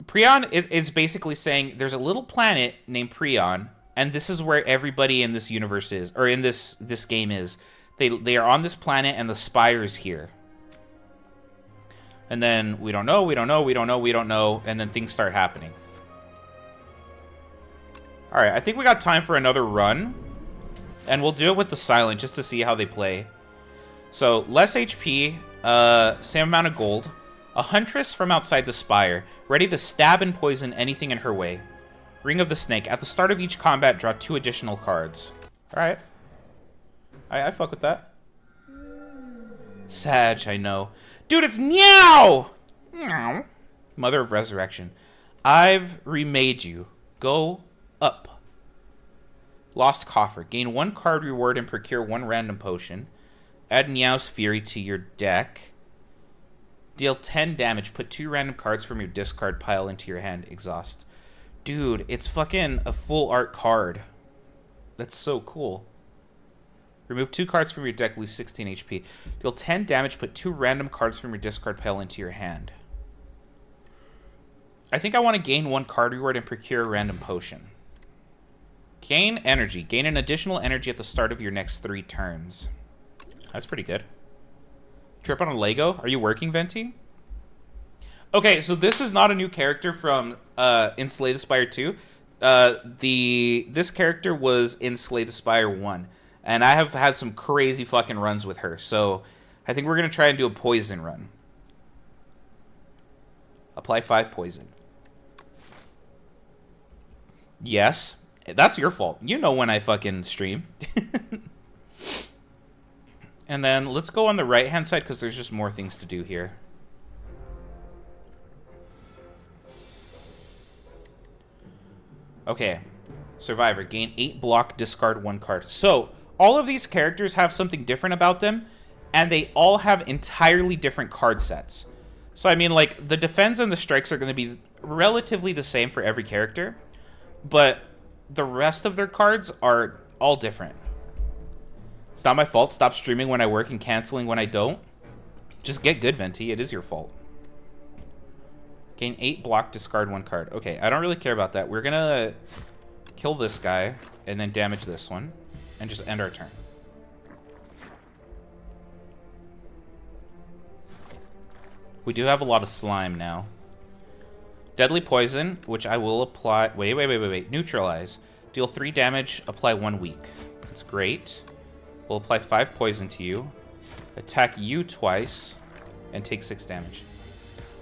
Prion is basically saying there's a little planet named Prion, and this is where everybody in this universe is, or in this game is. They are on this planet, and the Spires here. And then we don't know, and then things start happening. Alright, I think we got time for another run. And we'll do it with the Silent just to see how they play. So, less HP, same amount of gold. A Huntress from outside the Spire, ready to stab and poison anything in her way. Ring of the Snake. At the start of each combat, draw 2 additional cards. Alright. I fuck with that. Sag, I know. Dude, it's Meow! Meow. Mother of Resurrection. I've remade you. Go up. Lost Coffer. Gain 1 card reward and procure 1 random potion. Add Meow's Fury to your deck. Deal 10 damage. Put 2 random cards from your discard pile into your hand. Exhaust. Dude, it's fucking a full art card. That's so cool. Remove 2 cards from your deck. Lose 16 HP. Deal 10 damage. Put 2 random cards from your discard pile into your hand. I think I want to gain 1 card reward and procure a random potion. Gain energy. Gain an additional energy at the start of your next 3 turns. That's pretty good. Trip on a Lego? Are you working, Venti? Okay, so this is not a new character from in Slay the Spire 2. This character was in Slay the Spire 1. And I have had some crazy fucking runs with her. So I think we're going to try and do a poison run. Apply 5 poison. Yes. That's your fault. You know when I fucking stream. And then let's go on the right-hand side because there's just more things to do here. Okay. Survivor. Gain 8 block, discard 1 card. So, all of these characters have something different about them, and they all have entirely different card sets. So, I mean, like, the defense and the strikes are going to be relatively the same for every character, but the rest of their cards are all different. It's not my fault. Stop streaming when I work and canceling when I don't. Just get good, Venti. It is your fault. Gain 8 block, discard 1 card. Okay, I don't really care about that. We're going to kill this guy and then damage this one and just end our turn. We do have a lot of slime now. Deadly Poison, which I will apply... Wait. Neutralize. Deal 3 damage, apply 1 weak. That's great. We'll apply 5 poison to you. Attack you twice. And take 6 damage.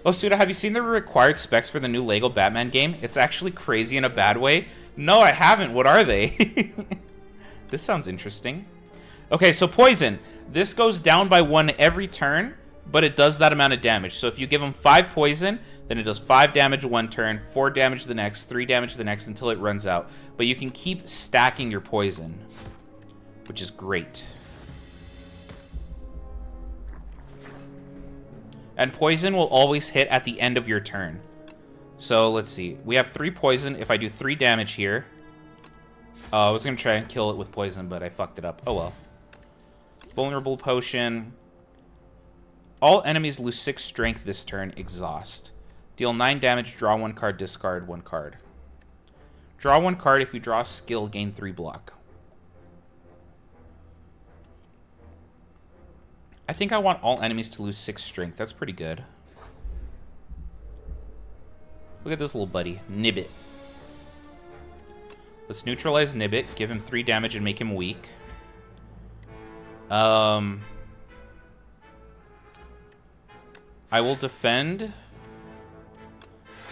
Oh, Suda, have you seen the required specs for the new Lego Batman game? It's actually crazy in a bad way. No, I haven't. What are they? This sounds interesting. Okay, so Poison. This goes down by 1 every turn, but it does that amount of damage. So if you give him 5 poison, then it does 5 damage 1 turn, 4 damage the next, 3 damage the next until it runs out. But you can keep stacking your poison, which is great. And poison will always hit at the end of your turn. So let's see. We have 3 poison. If I do 3 damage here... I was going to try and kill it with poison, but I fucked it up. Oh well. Vulnerable potion. All enemies lose 6 strength this turn. Exhaust. Deal 9 damage, draw 1 card, discard 1 card. Draw 1 card. If you draw a skill, gain 3 block. I think I want all enemies to lose 6 strength. That's pretty good. Look at this little buddy. Nibbit. Let's neutralize Nibbit. Give him 3 damage and make him weak. I will defend,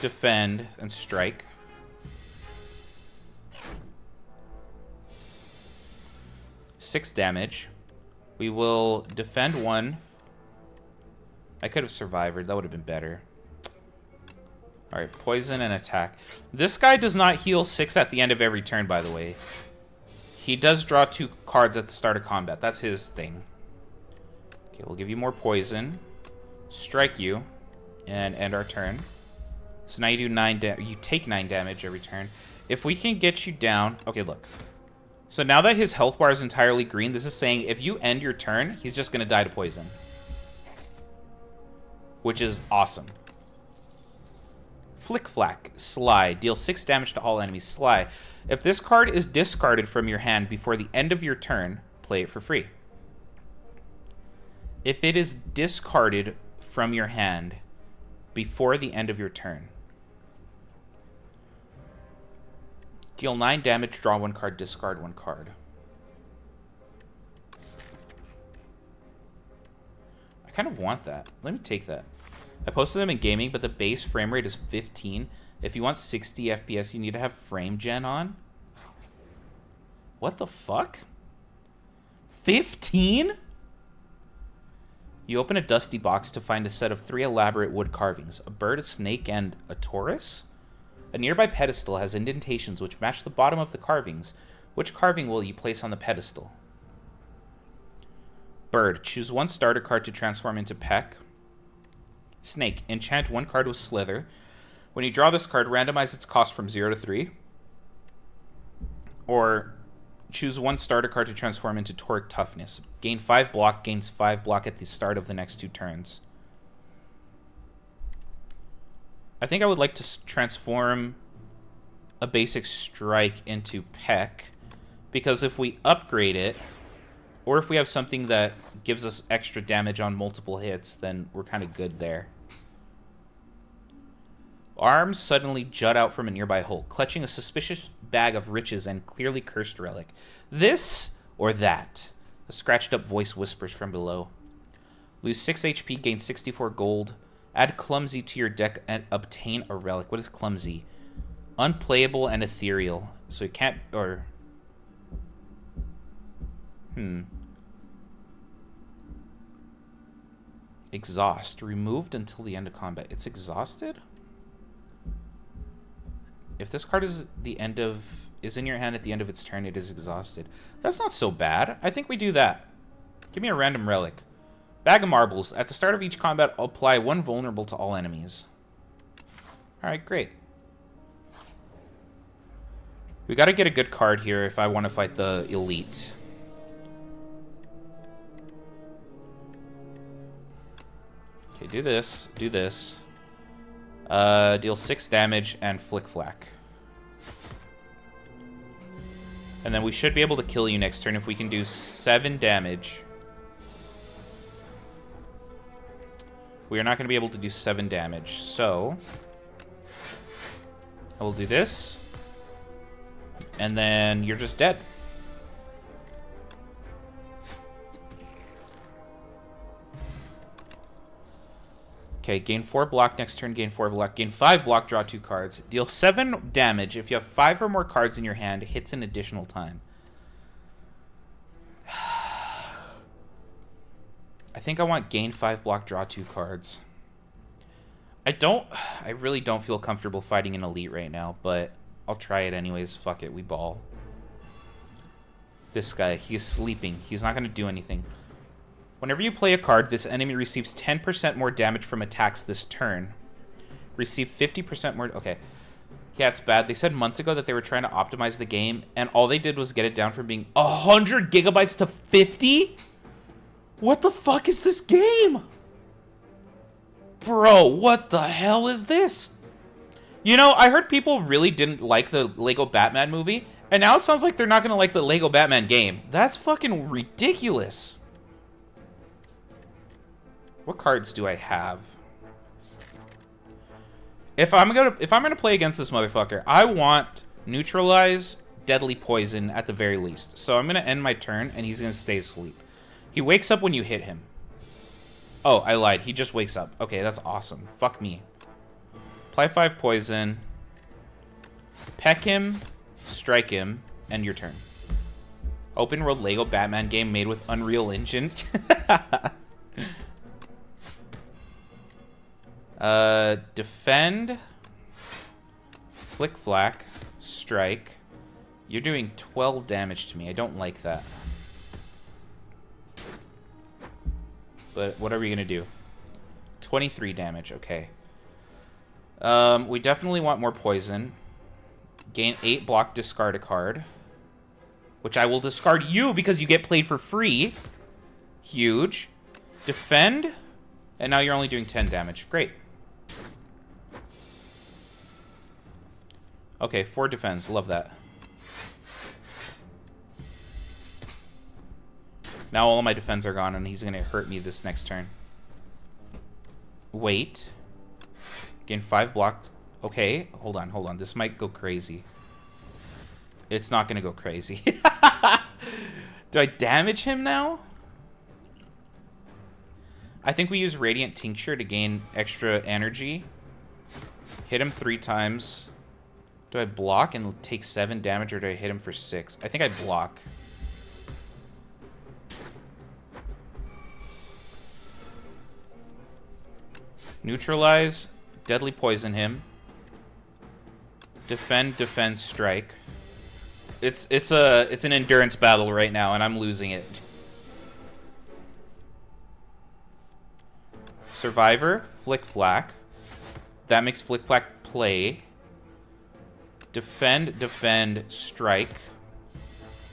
and strike. Six damage. We will defend 1. I could have survived. That would have been better. Alright, poison and attack. This guy does not heal 6 at the end of every turn, by the way. He does draw 2 cards at the start of combat. That's his thing. Okay, we'll give you more poison. Strike you. And end our turn. So now you do 9 damage. You take 9 damage every turn. If we can get you down... Okay, look. So now that his health bar is entirely green, this is saying if you end your turn, he's just going to die to poison. Which is awesome. Flick Flack. Sly. Deal 6 damage to all enemies. Sly. If this card is discarded from your hand before the end of your turn, play it for free. If it is discarded from your hand before the end of your turn, deal 9 damage, draw 1 card, discard 1 card. I kind of want that. Let me take that. I posted them in gaming, but the base frame rate is 15. If you want 60 FPS, you need to have frame gen on. What the fuck? 15? You open a dusty box to find a set of 3 elaborate wood carvings. A bird, a snake, and a Taurus? A nearby pedestal has indentations which match the bottom of the carvings. Which carving will you place on the pedestal? Bird. Choose 1 starter card to transform into Peck. Snake. Enchant 1 card with Slither. When you draw this card, randomize its cost from 0 to 3. Or choose 1 starter card to transform into Toric Toughness. Gain 5 block, gains 5 block at the start of the next 2 turns. I think I would like to transform a basic strike into Peck, because if we upgrade it, or if we have something that gives us extra damage on multiple hits, then we're kind of good there. Arms suddenly jut out from a nearby hole, clutching a suspicious bag of riches and clearly cursed relic. This or that? A scratched up voice whispers from below. Lose 6 HP, gain 64 gold. Add Clumsy to your deck and obtain a relic. What is Clumsy? Unplayable and ethereal. So it can't... or... Exhaust. Removed until the end of combat. It's exhausted? If this card is in your hand at the end of its turn, it is exhausted. That's not so bad. I think we do that. Give me a random relic. Bag of Marbles. At the start of each combat, apply 1 vulnerable to all enemies. Alright, great. We gotta get a good card here if I want to fight the elite. Okay, do this. Do this. Deal 6 damage and Flick Flack. And then we should be able to kill you next turn if we can do 7 damage. We are not going to be able to do 7 damage, so I will do this. And then you're just dead. Okay, gain 4 block next turn, gain 4 block, gain 5 block, draw 2 cards. Deal 7 damage. If you have 5 or more cards in your hand, hits an additional time. I think I want gain 5 block, draw 2 cards. I really don't feel comfortable fighting an elite right now, but I'll try it anyways. Fuck it, we ball. This guy, he is sleeping. He's not going to do anything. Whenever you play a card, this enemy receives 10% more damage from attacks this turn. Receive 50% more... Okay. Yeah, it's bad. They said months ago that they were trying to optimize the game, and all they did was get it down from being 100 gigabytes to 50? What the fuck is this game? Bro, what the hell is this? You know, I heard people really didn't like the Lego Batman movie, and now it sounds like they're not going to like the Lego Batman game. That's fucking ridiculous. What cards do I have? If I'm gonna play against this motherfucker, I want neutralize, deadly poison at the very least. So I'm gonna end my turn, and he's gonna stay asleep. He wakes up when you hit him. Oh, I lied. He just wakes up. Okay, that's awesome. Fuck me. Apply 5 poison. Peck him, strike him, end your turn. Open world Lego Batman game made with Unreal Engine. Defend. Flick flack. Strike. You're doing 12 damage to me. I don't like that. But what are we gonna do? 23 damage, okay. We definitely want more poison. Gain 8 block, discard a card. Which I will discard you because you get played for free. Huge. Defend. And now you're only doing 10 damage. Great. Okay, 4 defense. Love that. Now all of my defense are gone, and he's going to hurt me this next turn. Wait. Gain 5 block. Okay, hold on. This might go crazy. It's not going to go crazy. Do I damage him now? I think we use Radiant Tincture to gain extra energy. Hit him 3 times. Do I block and take 7 damage, or do I hit him for 6? I think I block. Neutralize. Deadly poison him. Defend, strike. It's an endurance battle right now, and I'm losing it. Survivor, flick flack. That makes flick flack play. Defend, strike.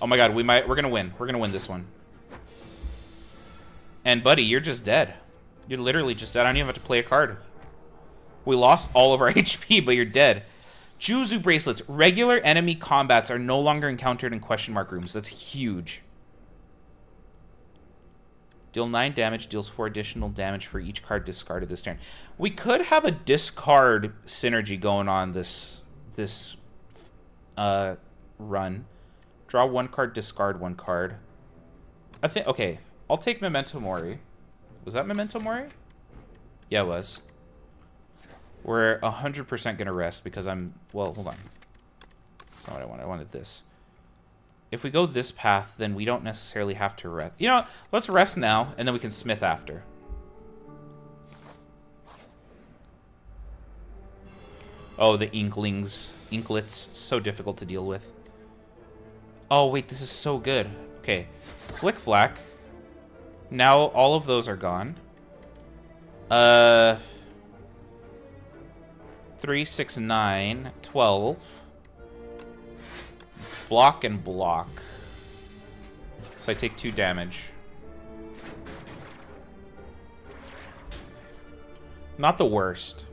Oh my god, we're gonna win. We're gonna win this one. And buddy, you're just dead. You're literally just dead. I don't even have to play a card. We lost all of our HP, but you're dead. Juzu bracelets. Regular enemy combats are no longer encountered in question mark rooms. That's huge. Deal 9 damage, deals 4 additional damage for each card discarded this turn. We could have a discard synergy going on this run. Draw 1 card, discard 1 card. I think, okay, I'll take Memento Mori. Was that Memento Mori? Yeah, it was. We're 100% gonna rest because well, hold on. That's not what I wanted. I wanted this. If we go this path, then we don't necessarily have to rest. You know, let's rest now, and then we can smith after. Oh, the inklets, so difficult to deal with. Oh, wait, this is so good. Okay, flick flack. Now all of those are gone. 3, 6, 9, 12. Block and block. So I take 2 damage. Not the worst.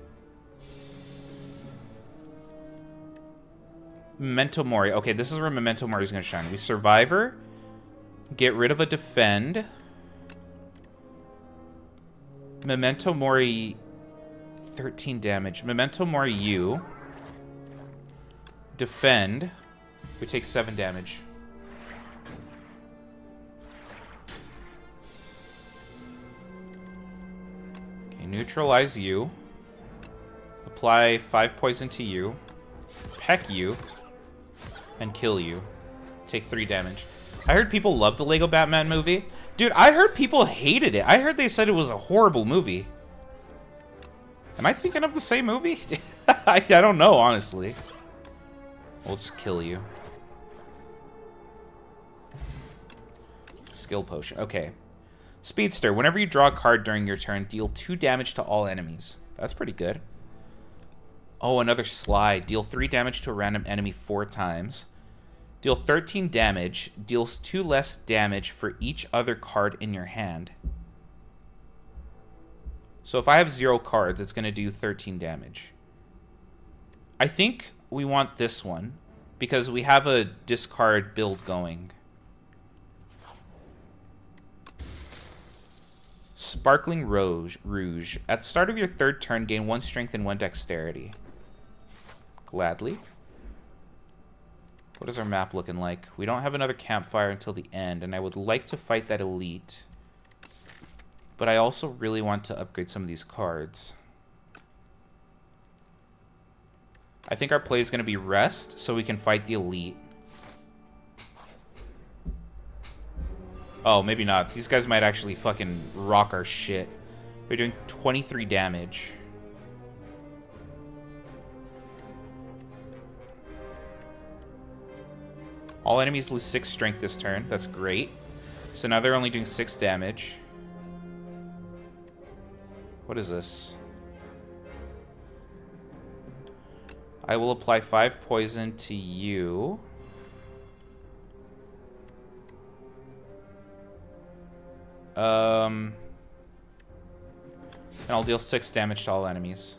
Memento Mori. Okay, this is where Memento Mori is going to shine. We Survivor. Get rid of a Defend. Memento Mori, 13 damage. Memento Mori you. Defend. We take 7 damage. Okay, neutralize you. Apply 5 poison to you. Peck you. And kill you. Take 3 damage. I heard people loved the Lego Batman movie. Dude, I heard people hated it. I heard they said it was a horrible movie. Am I thinking of the same movie? I don't know, honestly. We'll just kill you. Skill potion. Okay. Speedster. Whenever you draw a card during your turn, deal 2 damage to all enemies. That's pretty good. Oh, another slide. Deal 3 damage to a random enemy 4 times. Deal 13 damage. Deals 2 less damage for each other card in your hand. So if I have 0 cards, it's going to do 13 damage. I think we want this one because we have a discard build going. Sparkling Rouge. At the start of your 3rd turn, gain 1 strength and 1 dexterity. Gladly. What is our map looking like? We don't have another campfire until the end, and I would like to fight that elite. But I also really want to upgrade some of these cards. I think our play is going to be rest, so we can fight the elite. Oh, maybe not. These guys might actually fucking rock our shit. We're doing 23 damage. All enemies lose 6 strength this turn. That's great. So now they're only doing 6 damage. What is this? I will apply 5 poison to you. And I'll deal 6 damage to all enemies.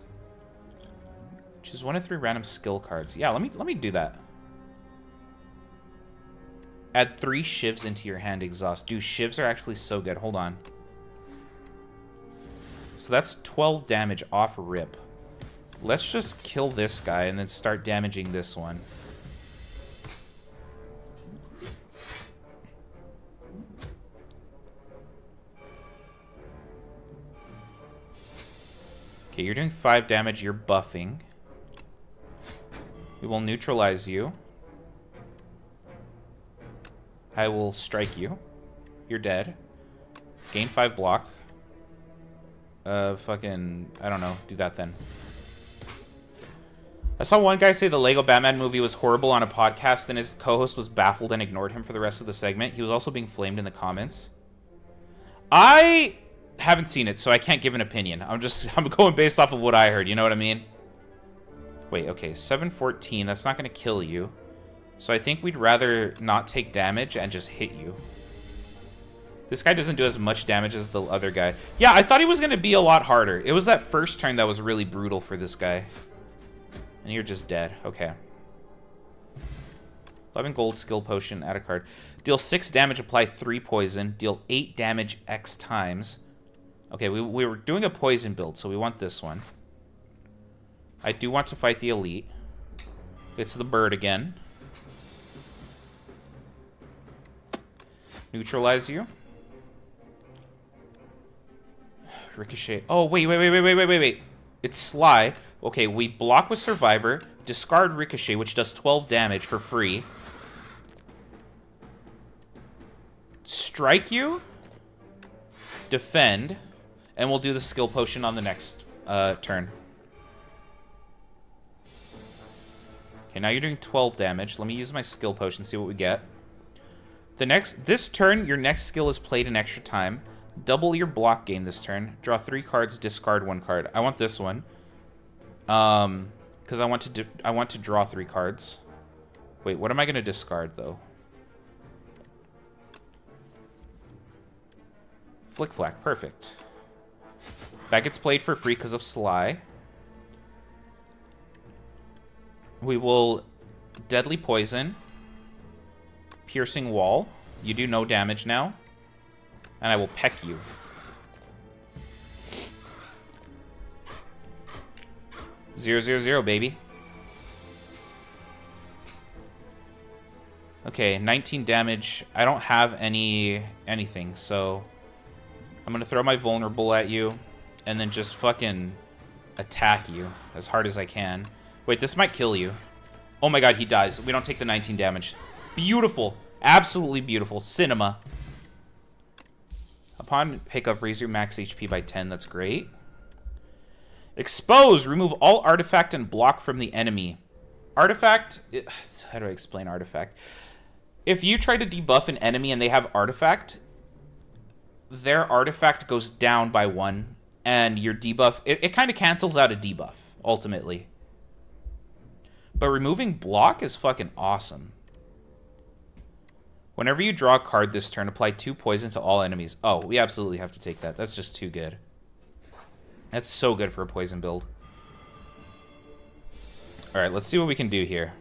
Choose 1 of 3 random skill cards. Yeah, let me do that. Add 3 shivs into your hand exhaust. Dude, shivs are actually so good. Hold on. So that's 12 damage off rip. Let's just kill this guy and then start damaging this one. Okay, you're doing 5 damage. You're buffing. We will neutralize you. I will strike you. You're dead. Gain 5 block. Fucking, I don't know. Do that then. I saw one guy say the Lego Batman movie was horrible on a podcast and his co-host was baffled and ignored him for the rest of the segment. He was also being flamed in the comments. I haven't seen it, so I can't give an opinion. I'm going based off of what I heard, you know what I mean? Wait, okay, 714, that's not going to kill you. So I think we'd rather not take damage and just hit you. This guy doesn't do as much damage as the other guy. Yeah, I thought he was going to be a lot harder. It was that first turn that was really brutal for this guy. And you're just dead. Okay. 11 gold skill potion, add a card. Deal 6 damage, apply 3 poison. Deal 8 damage X times. Okay, we were doing a poison build, so we want this one. I do want to fight the elite. It's the bird again. Neutralize you. Ricochet. Oh, wait. It's Sly. Okay, we block with Survivor, discard Ricochet, which does 12 damage for free. Strike you. Defend. And we'll do the skill potion on the next turn. Okay, now you're doing 12 damage. Let me use my skill potion, see what we get. This turn, your next skill is played in extra time. Double your block gain this turn. Draw 3 cards, discard 1 card. I want this one. Because I want to draw 3 cards. Wait, what am I going to discard, though? Flick Flack, perfect. That gets played for free because of Sly. We will Deadly Poison. Piercing Wall. You do no damage now. And I will peck you. Zero, zero, zero, baby. Okay, 19 damage. I don't have anything, so I'm gonna throw my vulnerable at you and then just fucking attack you as hard as I can. Wait, this might kill you. Oh my god, he dies. We don't take the 19 damage. Beautiful. Absolutely beautiful. Cinema. Upon pickup, raise your max HP by 10. That's great. Expose. Remove all artifact and block from the enemy. Artifact... How do I explain artifact? If you try to debuff an enemy and they have artifact, their artifact goes down by 1, and your debuff... It kind of cancels out a debuff, ultimately. But removing block is fucking awesome. Whenever you draw a card this turn, apply 2 poison to all enemies. Oh, we absolutely have to take that. That's just too good. That's so good for a poison build. Alright, let's see what we can do here.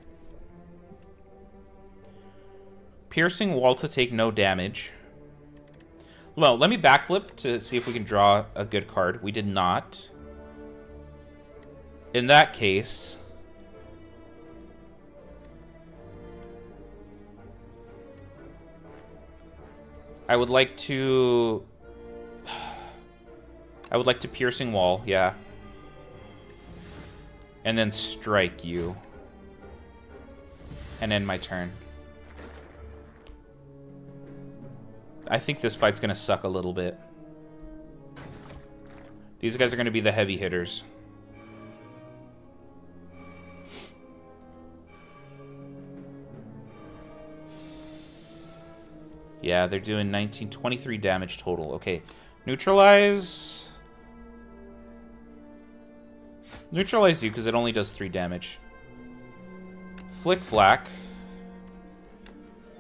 Piercing wall to take no damage. Well, let me backflip to see if we can draw a good card. We did not. In that case... I would like to piercing wall, yeah. And then strike you. And end my turn. I think this fight's gonna suck a little bit. These guys are gonna be the heavy hitters. Yeah, they're doing 23 damage total. Okay, neutralize. Neutralize you, because it only does 3 damage. Flick Flack.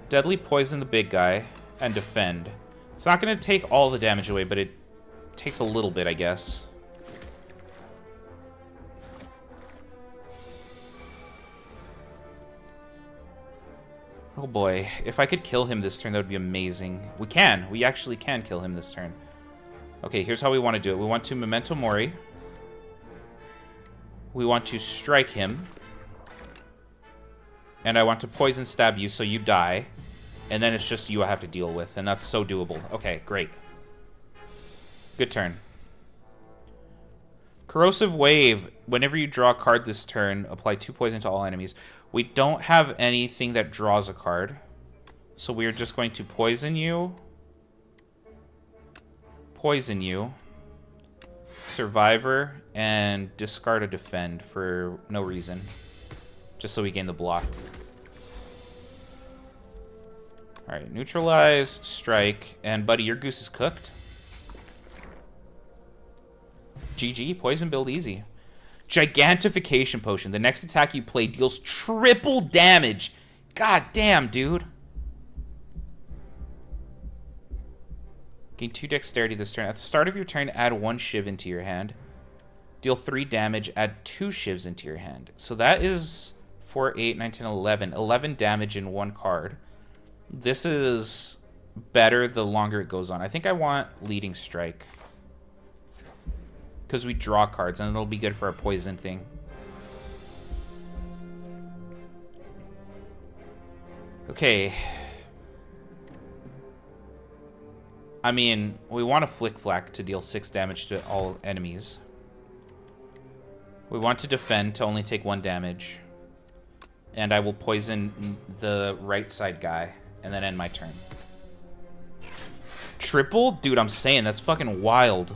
Deadly Poison the big guy. And defend. It's not going to take all the damage away, but it takes a little bit, I guess. Oh boy, if I could kill him this turn, that would be amazing. We can. We actually can kill him this turn. Okay, here's how we want to do it. We want to Memento Mori. We want to strike him. And I want to poison stab you so you die. And then it's just you I have to deal with. And that's so doable. Okay, great. Good turn. Corrosive Wave. Whenever you draw a card this turn, apply 2 poison to all enemies. We don't have anything that draws a card. So we are just going to poison you. Poison you. Survivor. And discard a defend for no reason. Just so we gain the block. Alright, neutralize, strike, and buddy, your goose is cooked. GG, poison build easy. Gigantification Potion. The next attack you play deals triple damage. God damn, dude. Gain 2 dexterity this turn. At the start of your turn, add 1 shiv into your hand. Deal 3 damage, add 2 shivs into your hand. So that is 4, 8, 9, 10, 11. 11 damage in 1 card. This is better the longer it goes on. I think I want Leading Strike. Because we draw cards, and it'll be good for our poison thing. Okay. I mean, we want to Flick Flack to deal 6 damage to all enemies. We want to defend to only take 1 damage. And I will poison the right side guy. And then end my turn. Triple? Dude, I'm saying, that's fucking wild.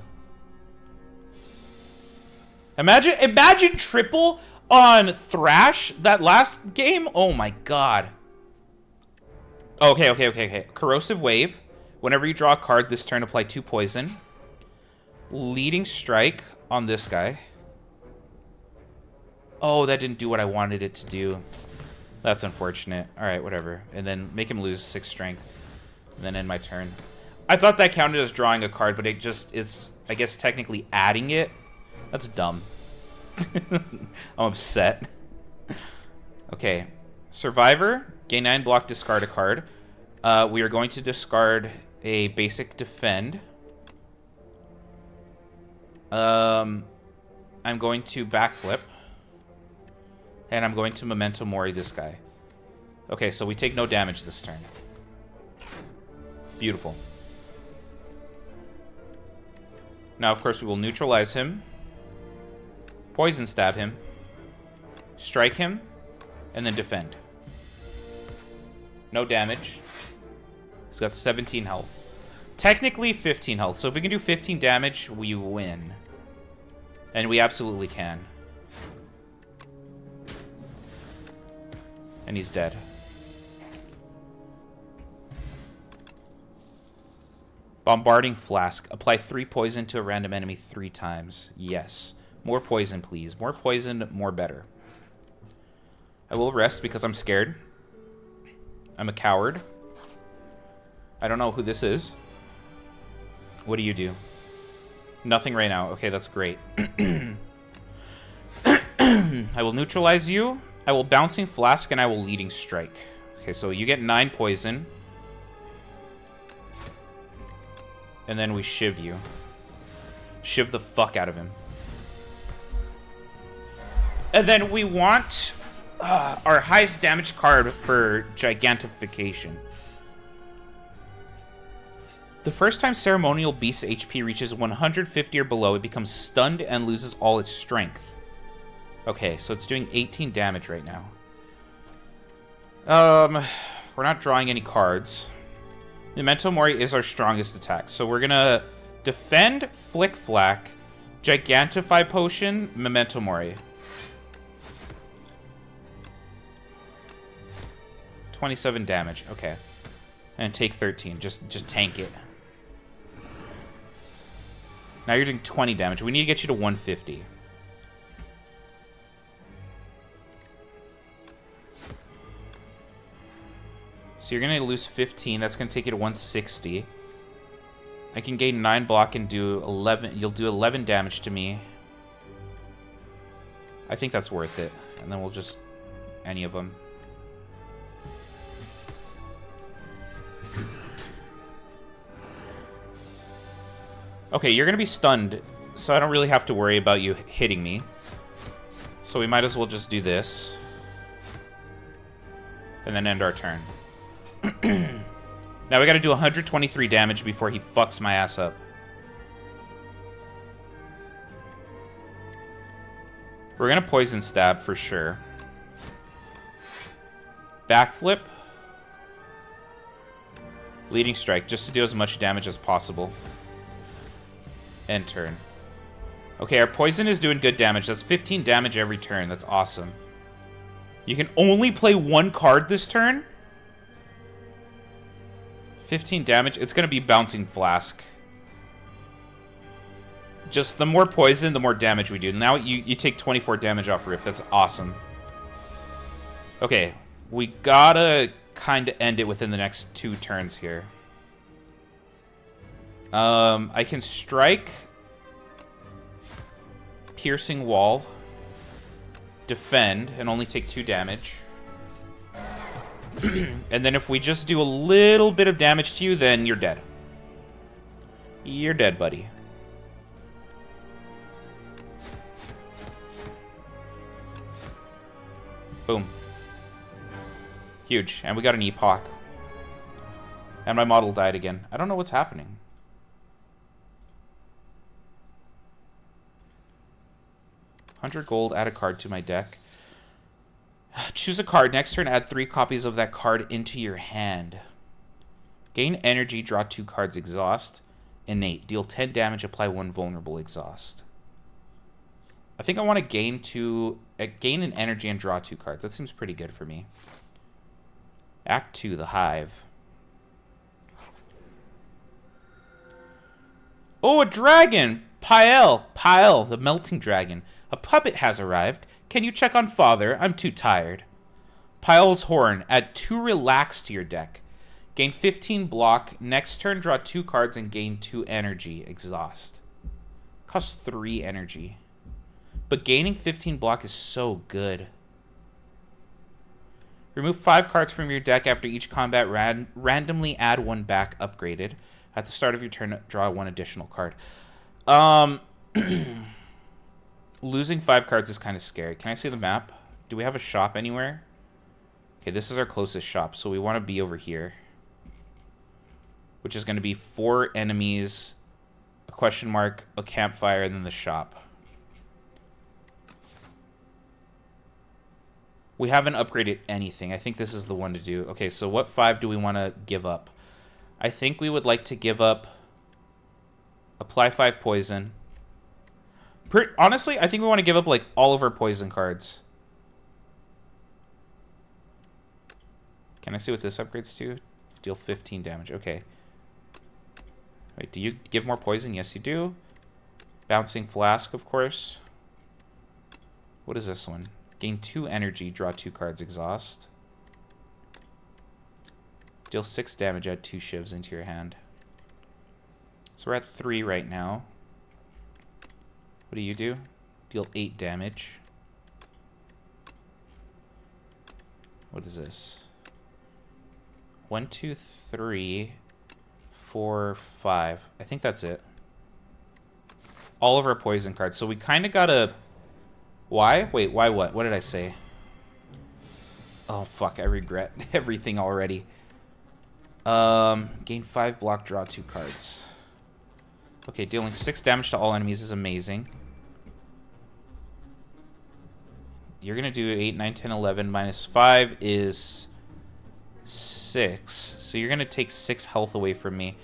Imagine triple on Thrash that last game. Oh my god. Okay. Corrosive Wave. Whenever you draw a card this turn, apply 2 poison. Leading Strike on this guy. Oh, that didn't do what I wanted it to do. That's unfortunate. Alright, whatever. And then make him lose 6 strength. And then end my turn. I thought that counted as drawing a card, but it just is, I guess, technically adding it. That's dumb. I'm upset. Okay. Survivor. Gain 9 block, discard a card. We are going to discard a basic defend. I'm going to backflip. And I'm going to Memento Mori this guy. Okay, so we take no damage this turn. Beautiful. Now, of course, we will neutralize him. Poison stab him. Strike him. And then defend. No damage. He's got 17 health. Technically 15 health. So if we can do 15 damage, we win. And we absolutely can. And he's dead. Bombarding Flask. Apply 3 poison to a random enemy 3 times. Yes. More poison, please. More poison, more better. I will rest because I'm scared. I'm a coward. I don't know who this is. What do you do? Nothing right now. Okay, that's great. I will neutralize you. I will Bouncing Flask, and I will Leading Strike. Okay, so you get 9 poison. And then we shiv you. Shiv the fuck out of him. And then we want our highest damage card for Gigantification. The first time Ceremonial Beast's HP reaches 150 or below, it becomes stunned and loses all its strength. Okay, so it's doing 18 damage right now. We're not drawing any cards. Memento Mori is our strongest attack, so we're gonna defend, Flick Flack, Gigantify Potion, Memento Mori. 27 damage, okay. And take 13, just tank it. Now you're doing 20 damage. We need to get you to 150. So you're going to lose 15. That's going to take you to 160. I can gain 9 block and do 11. You'll do 11 damage to me. I think that's worth it. And then we'll just... any of them. Okay, you're going to be stunned, so I don't really have to worry about you hitting me. So we might as well just do this. And then end our turn. Now we got to do 123 damage before he fucks my ass up. We're going to Poison Stab for sure. Backflip. Leading Strike, just to do as much damage as possible. End turn. Okay, our poison is doing good damage. That's 15 damage every turn. That's awesome. You can only play 1 card this turn? 15 damage. It's going to be Bouncing Flask. Just the more poison, the more damage we do. Now you take 24 damage off Rip. That's awesome. Okay, we gotta kind of end it within the next 2 turns here. I can strike, Piercing Wall, defend, and only take 2 damage. And then if we just do a little bit of damage to you, then you're dead. You're dead, buddy. Boom. Huge. And we got an Epoch. And my model died again. I don't know what's happening. $100 gold, add a card to my deck. Choose a card. Next turn, add 3 copies of that card into your hand. Gain energy, draw 2 cards, exhaust. Innate. Deal 10 damage, apply 1 vulnerable, exhaust. I think I want to gain an energy and draw 2 cards. That seems pretty good for me. Act 2, the Hive. Oh, a dragon! Pile, the melting dragon. A puppet has arrived. Can you check on father? I'm too tired. Pile's Horn. Add 2 relax to your deck. Gain 15 block. Next turn, draw 2 cards and gain 2 energy. Exhaust. Costs 3 energy. But gaining 15 block is so good. Remove 5 cards from your deck after each combat. Randomly add 1 back upgraded. At the start of your turn, draw 1 additional card. Losing 5 cards is kind of scary. Can I see the map? Do we have a shop anywhere? Okay, this is our closest shop, so we want to be over here. Which is going to be 4 enemies, a question mark, a campfire, and then the shop. We haven't upgraded anything. I think this is the one to do. Okay, so what 5 do we want to give up? I think we would like to give up... Apply 5 poison. Honestly, I think we want to give up, like, all of our poison cards. Can I see what this upgrades to? Deal 15 damage. Okay. Wait, do you give more poison? Yes, you do. Bouncing Flask, of course. What is this one? Gain 2 energy, draw 2 cards, exhaust. Deal 6 damage, add 2 shivs into your hand. So we're at 3 right now. What do you do? Deal 8 damage. What is this? 1, 2, 3, 4, 5. I think that's it. All of our poison cards. So we kind of gotta... Why? Wait, why what? What did I say? Oh, fuck. I regret everything already. Gain 5 block, draw 2 cards. Okay, dealing 6 damage to all enemies is amazing. You're going to do 8, 9, 10, 11. Minus 5 is 6. So you're going to take 6 health away from me.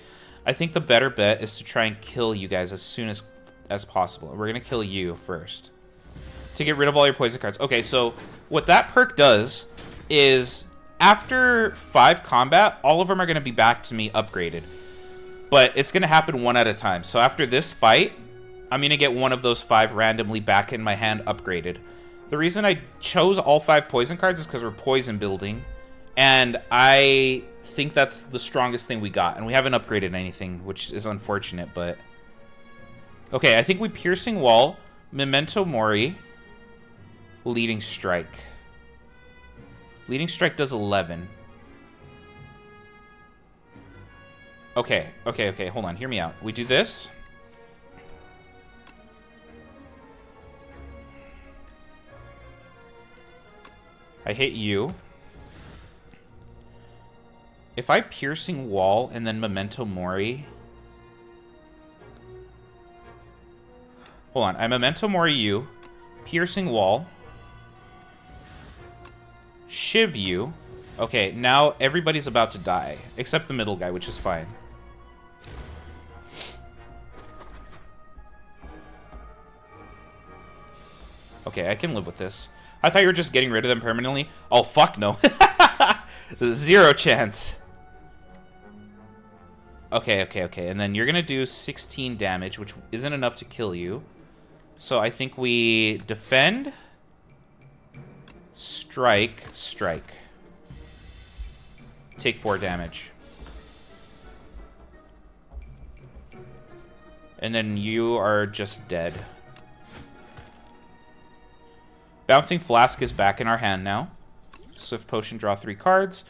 I think the better bet is to try and kill you guys as soon as possible. We're going to kill you first. To get rid of all your poison cards. Okay, so what that perk does is after 5 combat, all of them are going to be back to me upgraded. But it's going to happen one at a time. So after this fight, I'm going to get one of those 5 randomly back in my hand upgraded. The reason I chose all 5 poison cards is because we're poison building. And I think that's the strongest thing we got. And we haven't upgraded anything, which is unfortunate, but... Okay, I think we Piercing Wall, Memento Mori... Leading Strike. Leading Strike does 11. Okay, hold on. Hear me out. We do this. I hit you. If I Piercing Wall and then Memento Mori... Hold on. I Memento Mori you. Piercing Wall... Shiv you. Okay, now everybody's about to die. Except the middle guy, which is fine. Okay, I can live with this. I thought you were just getting rid of them permanently. Oh, fuck no. 0 chance. Okay. And then you're going to do 16 damage, which isn't enough to kill you. So I think we defend... Strike. Take 4 damage. And then you are just dead. Bouncing Flask is back in our hand now. Swift Potion, draw 3 cards.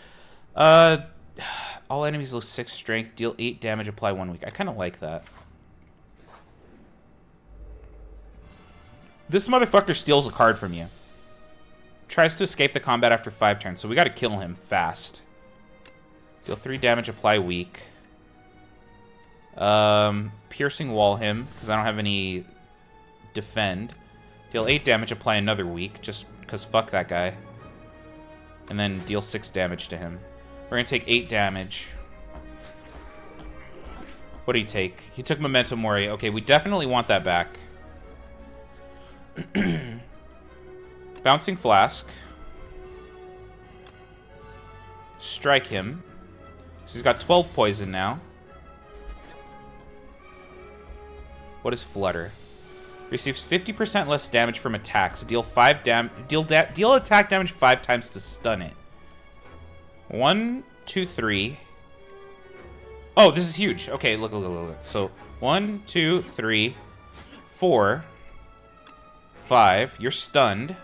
All enemies lose 6 strength, deal 8 damage, apply 1 weak. I kind of like that. This motherfucker steals a card from you. Tries to escape the combat after 5 turns, so we gotta kill him fast. Deal 3 damage, apply weak. Piercing Wall him, because I don't have any defend. Deal 8 damage, apply another weak, just because fuck that guy. And then deal 6 damage to him. We're gonna take 8 damage. What did he take? He took Memento Mori. Okay, we definitely want that back. Bouncing Flask. Strike him. So he's got 12 poison now. What is Flutter? Receives 50% less damage from attacks. Deal attack damage 5 times to stun it. 1, 2, 3. Oh, this is huge. Okay, look. So 1, 2, 3, 4, 5. You're stunned.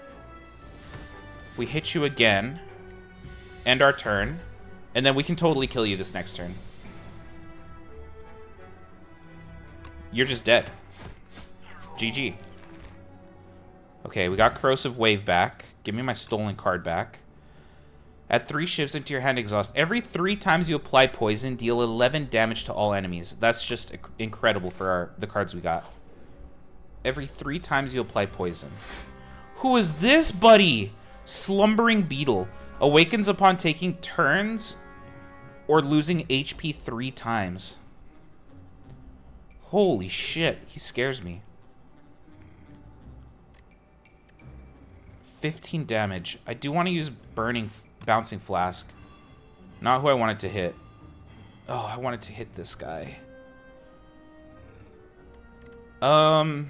We hit you again. End our turn. And then we can totally kill you this next turn. You're just dead. GG. Okay, we got Corrosive Wave back. Give me my stolen card back. Add 3 shivs into your hand, exhaust. Every 3 times you apply poison, deal 11 damage to all enemies. That's just incredible for the cards we got. Every 3 times you apply poison. Who is this, buddy? Slumbering Beetle. Awakens upon taking turns or losing HP 3 times. Holy shit, he scares me. 15 damage. I do want to use Bouncing Flask. Not who I wanted to hit. Oh, I wanted to hit this guy. Do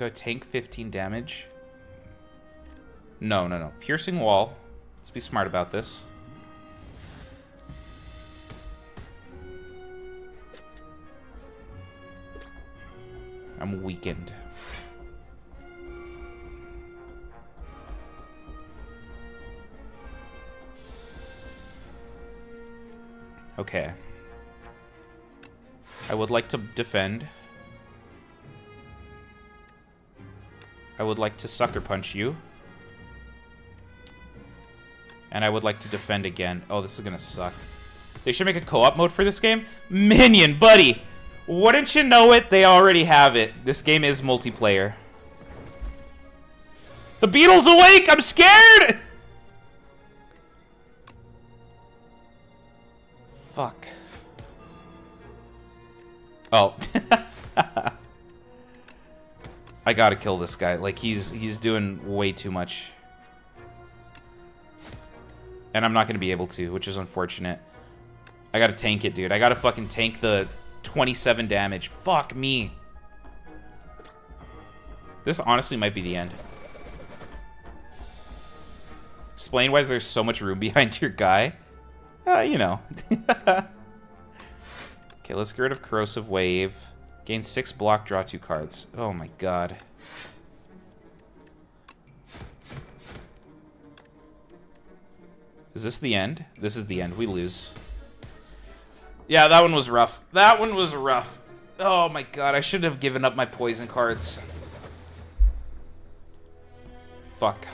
I tank 15 damage? No. Piercing Wall. Let's be smart about this. I'm weakened. Okay. I would like to defend. I would like to Sucker Punch you. And I would like to defend again. Oh, this is gonna suck. They should make a co-op mode for this game? Minion, buddy! Wouldn't you know it? They already have it. This game is multiplayer. The beetle's awake! I'm scared! Fuck. Oh. I gotta kill this guy. Like, he's doing way too much. And I'm not gonna be able to, which is unfortunate. I gotta tank it, dude. I gotta fucking tank the 27 damage. Fuck me. This honestly might be the end. Explain why there's so much room behind your guy. You know. Okay, let's get rid of Corrosive Wave. Gain 6 block, draw 2 cards. Oh my god. Is this the end? This is the end. We lose. Yeah, that one was rough. That one was rough. Oh my god, I should have given up my poison cards. Fuck.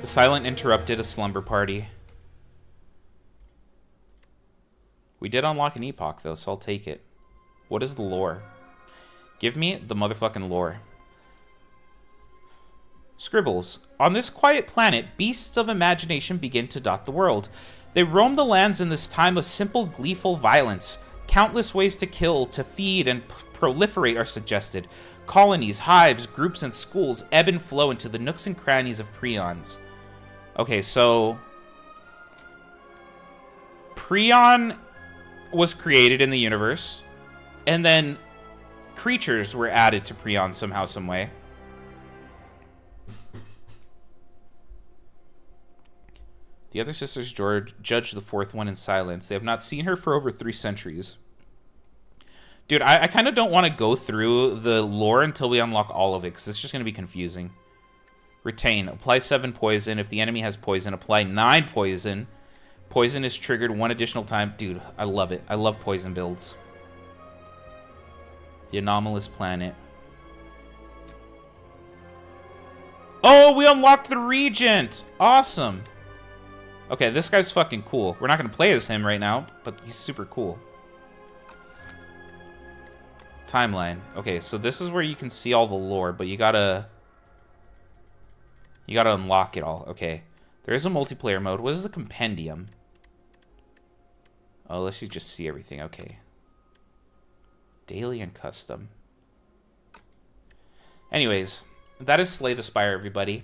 The Silent interrupted a slumber party. We did unlock an epoch, though, so I'll take it. What is the lore? Give me the motherfucking lore. Scribbles. On this quiet planet, beasts of imagination begin to dot the world. They roam the lands in this time of simple, gleeful violence. Countless ways to kill, to feed, and proliferate are suggested. Colonies, hives, groups, and schools ebb and flow into the nooks and crannies of Prions. Okay, so Prion was created in the universe, and then creatures were added to Prion somehow, some way. The other sisters judge the fourth one in silence. They have not seen her for over 3 centuries. Dude, I kind of don't want to go through the lore until we unlock all of it, because it's just going to be confusing. Retain. Apply 7 poison. If the enemy has poison, apply 9 poison. Poison is triggered 1 additional time. Dude, I love it. I love poison builds. The Anomalous Planet. Oh, we unlocked the Regent! Awesome. Okay, this guy's fucking cool. We're not going to play as him right now, but he's super cool. Timeline. Okay, so this is where you can see all the lore, but you gotta unlock it all. Okay. There is a multiplayer mode. What is the compendium? Oh, let's just see everything. Okay. Daily and custom. Anyways, that is Slay the Spire, everybody.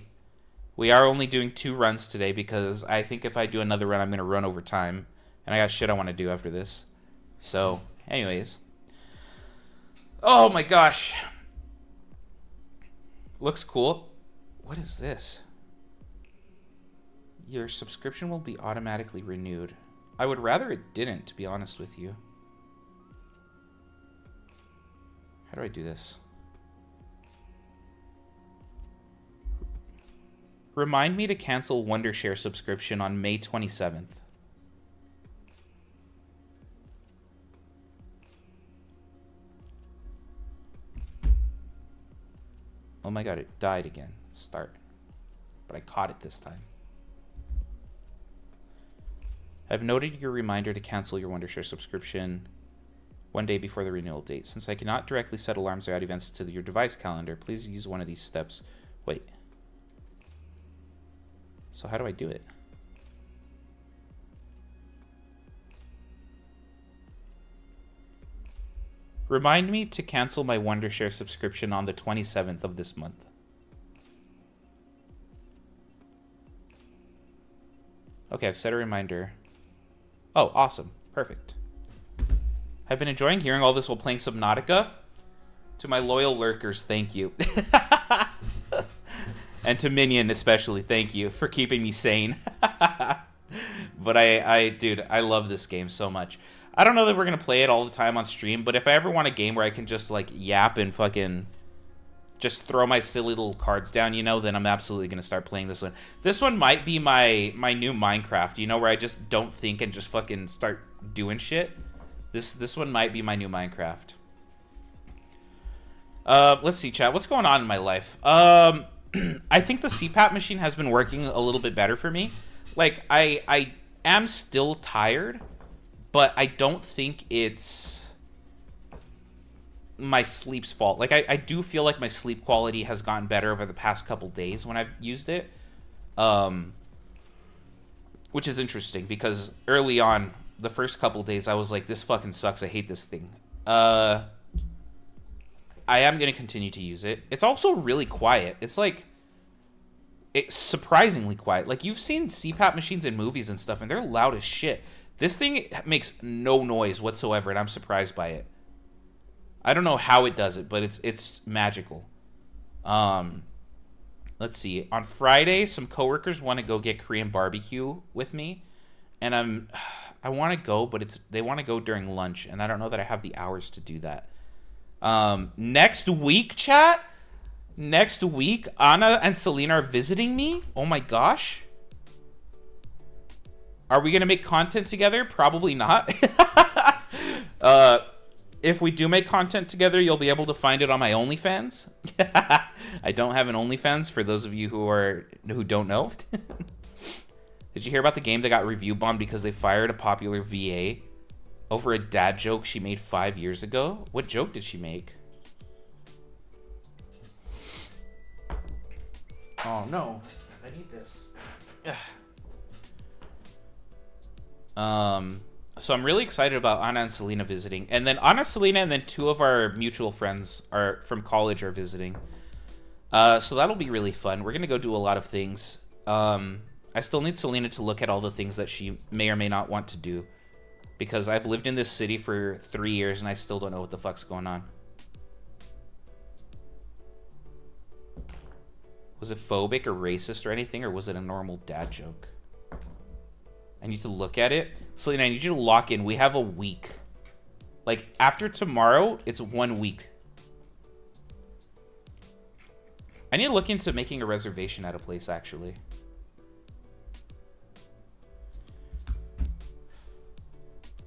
We are only doing 2 runs today because I think if I do another run, I'm going to run over time. And I got shit I want to do after this. So, anyways. Oh my gosh. Looks cool. What is this? Your subscription will be automatically renewed. I would rather it didn't, to be honest with you. How do I do this? Remind me to cancel Wondershare subscription on May 27th. Oh my god, it died again. Start. But I caught it this time. I've noted your reminder to cancel your Wondershare subscription. 1 day before the renewal date. Since I cannot directly set alarms or add events to your device calendar, please use one of these steps. Wait. So how do I do it? Remind me to cancel my Wondershare subscription on the 27th of this month. Okay, I've set a reminder. Oh, awesome. Perfect. I've been enjoying hearing all this while playing Subnautica. To my loyal lurkers, thank you. And to Minion especially, thank you for keeping me sane. But dude, I love this game so much. I don't know that we're going to play it all the time on stream, but if I ever want a game where I can just, like, yap and fucking just throw my silly little cards down, you know, then I'm absolutely going to start playing this one. This one might be my new Minecraft, you know, where I just don't think and just fucking start doing shit. This one might be my new Minecraft. Let's see, chat. What's going on in my life? I think the CPAP machine has been working a little bit better for me. Like, I am still tired, but I don't think it's my sleep's fault. Like, I do feel like my sleep quality has gotten better over the past couple days when I've used it. Which is interesting, because early on, the first couple days, I was like, this fucking sucks. I hate this thing. I am going to continue to use it. It's also really quiet. It's like, it's surprisingly quiet. Like, you've seen CPAP machines in movies and stuff, and they're loud as shit. This thing makes no noise whatsoever, and I'm surprised by it. I don't know how it does it, but it's magical. Let's see. On Friday, some coworkers want to go get Korean barbecue with me, and I want to go, but they want to go during lunch, and I don't know that I have the hours to do that. Next week, chat. Next week, Anna and Selena are visiting me. Oh my gosh. Are we gonna make content together? Probably not. If we do make content together, you'll be able to find it on my OnlyFans. I don't have an OnlyFans, for those of you who don't know. Did you hear about the game that got review bombed because they fired a popular VA over a dad joke she made 5 years ago? What joke did she make? Oh no, I need this. Ugh. So I'm really excited about Anna and Selena visiting. And then Anna, Selena, and then two of our mutual friends from college are visiting. So that'll be really fun. We're going to go do a lot of things. I still need Selena to look at all the things that she may or may not want to do. Because I've lived in this city for 3 years and I still don't know what the fuck's going on. Was it phobic or racist or anything? Or was it a normal dad joke? I need to look at it. Selena, I need you to lock in. We have a week. Like, after tomorrow, it's 1 week. I need to look into making a reservation at a place, actually.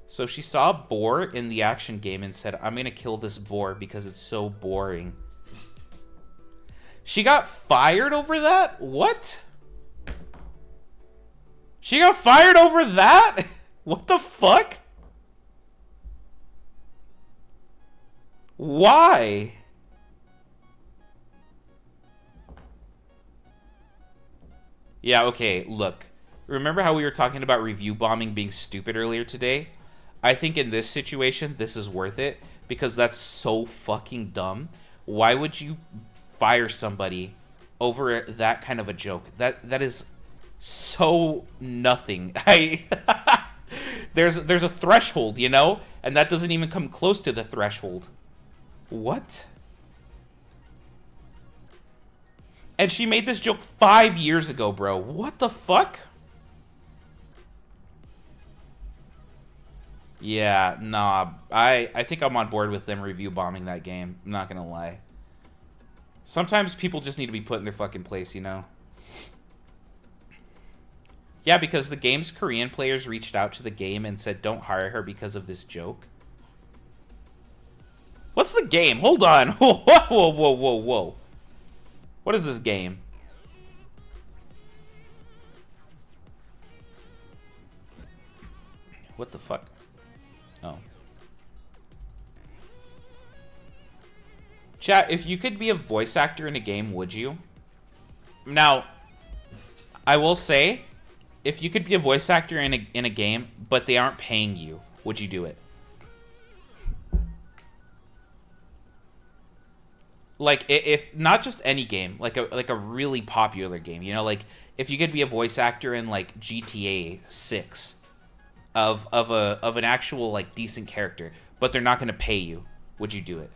So she saw a boar in the action game and said, I'm going to kill this boar because it's so boring. She got fired over that? What? She got fired over that? What the fuck? Why? Yeah, okay, look. Remember how we were talking about review bombing being stupid earlier today? I think in this situation, this is worth it because that's so fucking dumb. Why would you fire somebody over that kind of a joke? That is so nothing. There's a threshold, you know? And that doesn't even come close to the threshold. What? And she made this joke 5 years ago, bro. What the fuck? Yeah, nah. I think I'm on board with them review bombing that game. I'm not gonna lie. Sometimes people just need to be put in their fucking place, you know? Yeah, because the game's Korean players reached out to the game and said don't hire her because of this joke. What's the game? Hold on. Whoa, whoa, whoa, whoa, whoa. What is this game? What the fuck? Oh. Chat, if you could be a voice actor in a game, would you? Now, I will say, if you could be a voice actor in a game, but they aren't paying you, would you do it? Like, if not just any game, like a really popular game, you know, like if you could be a voice actor in like GTA 6 of an actual like decent character, but they're not going to pay you, would you do it?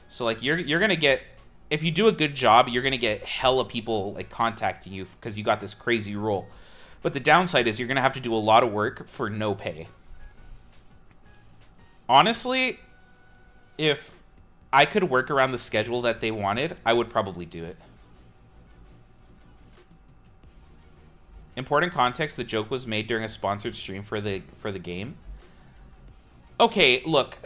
So like you're going to get, if you do a good job, you're going to get hella people like contacting you because you got this crazy role. But the downside is you're going to have to do a lot of work for no pay. Honestly, if I could work around the schedule that they wanted, I would probably do it. Important context, the joke was made during a sponsored stream for the game. Okay, look.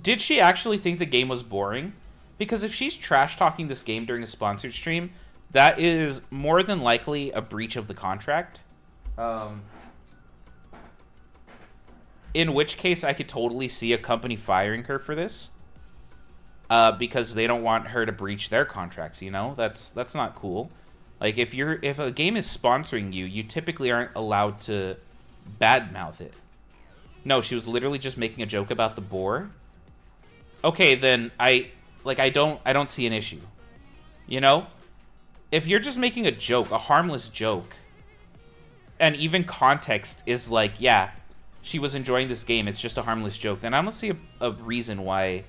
Did she actually think the game was boring? Because if she's trash-talking this game during a sponsored stream, that is more than likely a breach of the contract. In which case, I could totally see a company firing her for this. Because they don't want her to breach their contracts, you know? That's not cool. Like, if a game is sponsoring you, you typically aren't allowed to badmouth it. No, she was literally just making a joke about the boar. Okay, then I don't see an issue. You know? If you're just making a joke, a harmless joke, and even context is like, yeah, she was enjoying this game, it's just a harmless joke, then I don't see a reason why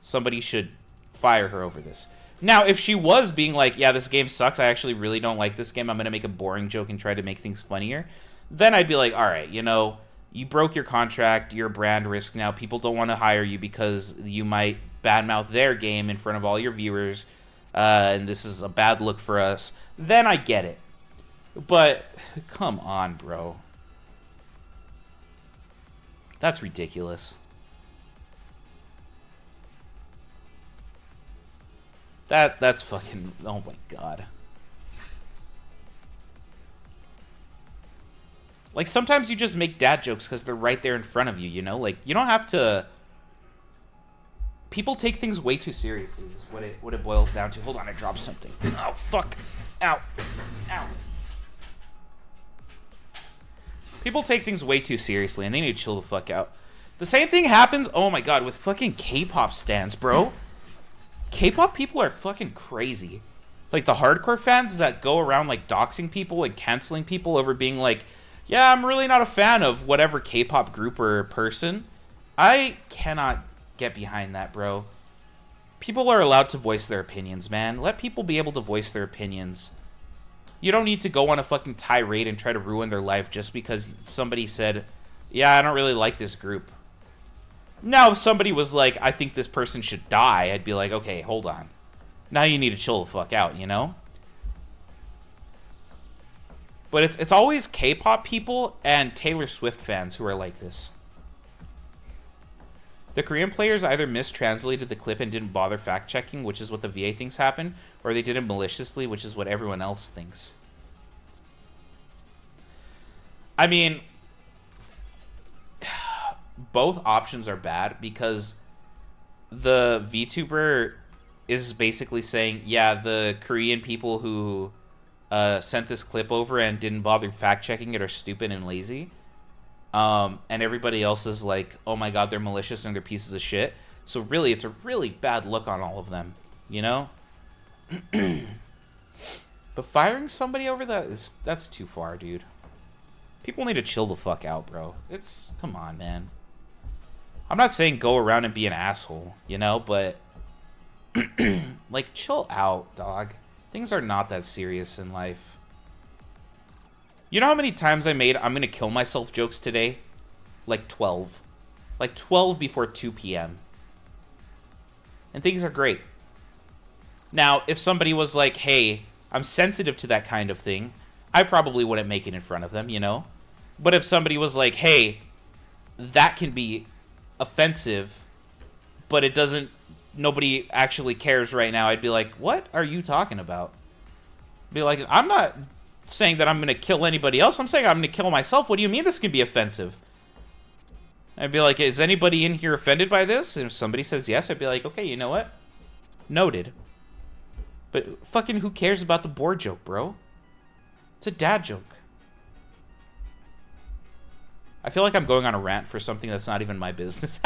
somebody should fire her over this. Now, if she was being like, yeah, this game sucks, I actually really don't like this game, I'm going to make a boring joke and try to make things funnier, then I'd be like, all right, you know, you broke your contract, you're a brand risk now, people don't want to hire you because you might badmouth their game in front of all your viewers, and this is a bad look for us, then I get it. But, come on, bro. That's ridiculous. That's fucking, oh my god. Like, sometimes you just make dad jokes because they're right there in front of you, you know? Like, you don't have to... People take things way too seriously, is what it boils down to. Hold on, I dropped something. Oh, fuck. Ow. Ow. People take things way too seriously, and they need to chill the fuck out. The same thing happens, oh my god, with fucking K-pop stans, bro. K-pop people are fucking crazy. Like, the hardcore fans that go around, like, doxing people and canceling people over being like, yeah, I'm really not a fan of whatever K-pop group or person. I cannot get behind that, bro. People are allowed to voice their opinions, man. Let people be able to voice their opinions. You don't need to go on a fucking tirade and try to ruin their life just because somebody said, yeah, I don't really like this group. Now, if somebody was like, I think this person should die, I'd be like, okay, hold on. Now you need to chill the fuck out, you know? But it's always K-pop people and Taylor Swift fans who are like this. The Korean players either mistranslated the clip and didn't bother fact-checking, which is what the VA thinks happened, or they did it maliciously, which is what everyone else thinks. I mean, both options are bad because the VTuber is basically saying, yeah, the Korean people who sent this clip over and didn't bother fact-checking it are stupid and lazy. And everybody else is like, oh my god, they're malicious and they're pieces of shit. So really, it's a really bad look on all of them, you know? But firing somebody over that's too far, dude. People need to chill the fuck out, bro. Come on, man. I'm not saying go around and be an asshole, you know, but like, chill out, dog. Things are not that serious in life. You know how many times I made I'm gonna kill myself jokes today? Like 12. Like 12 before 2 p.m. And things are great. Now, if somebody was like, hey, I'm sensitive to that kind of thing, I probably wouldn't make it in front of them, you know? But if somebody was like, hey, that can be offensive, but it doesn't, nobody actually cares right now, I'd be like, what are you talking about? Be like, I'm not saying that I'm going to kill anybody else. I'm saying I'm going to kill myself. What do you mean this can be offensive? I'd be like, is anybody in here offended by this? And if somebody says yes, I'd be like, okay, you know what? Noted. But fucking who cares about the board joke, bro? It's a dad joke. I feel like I'm going on a rant for something that's not even my business.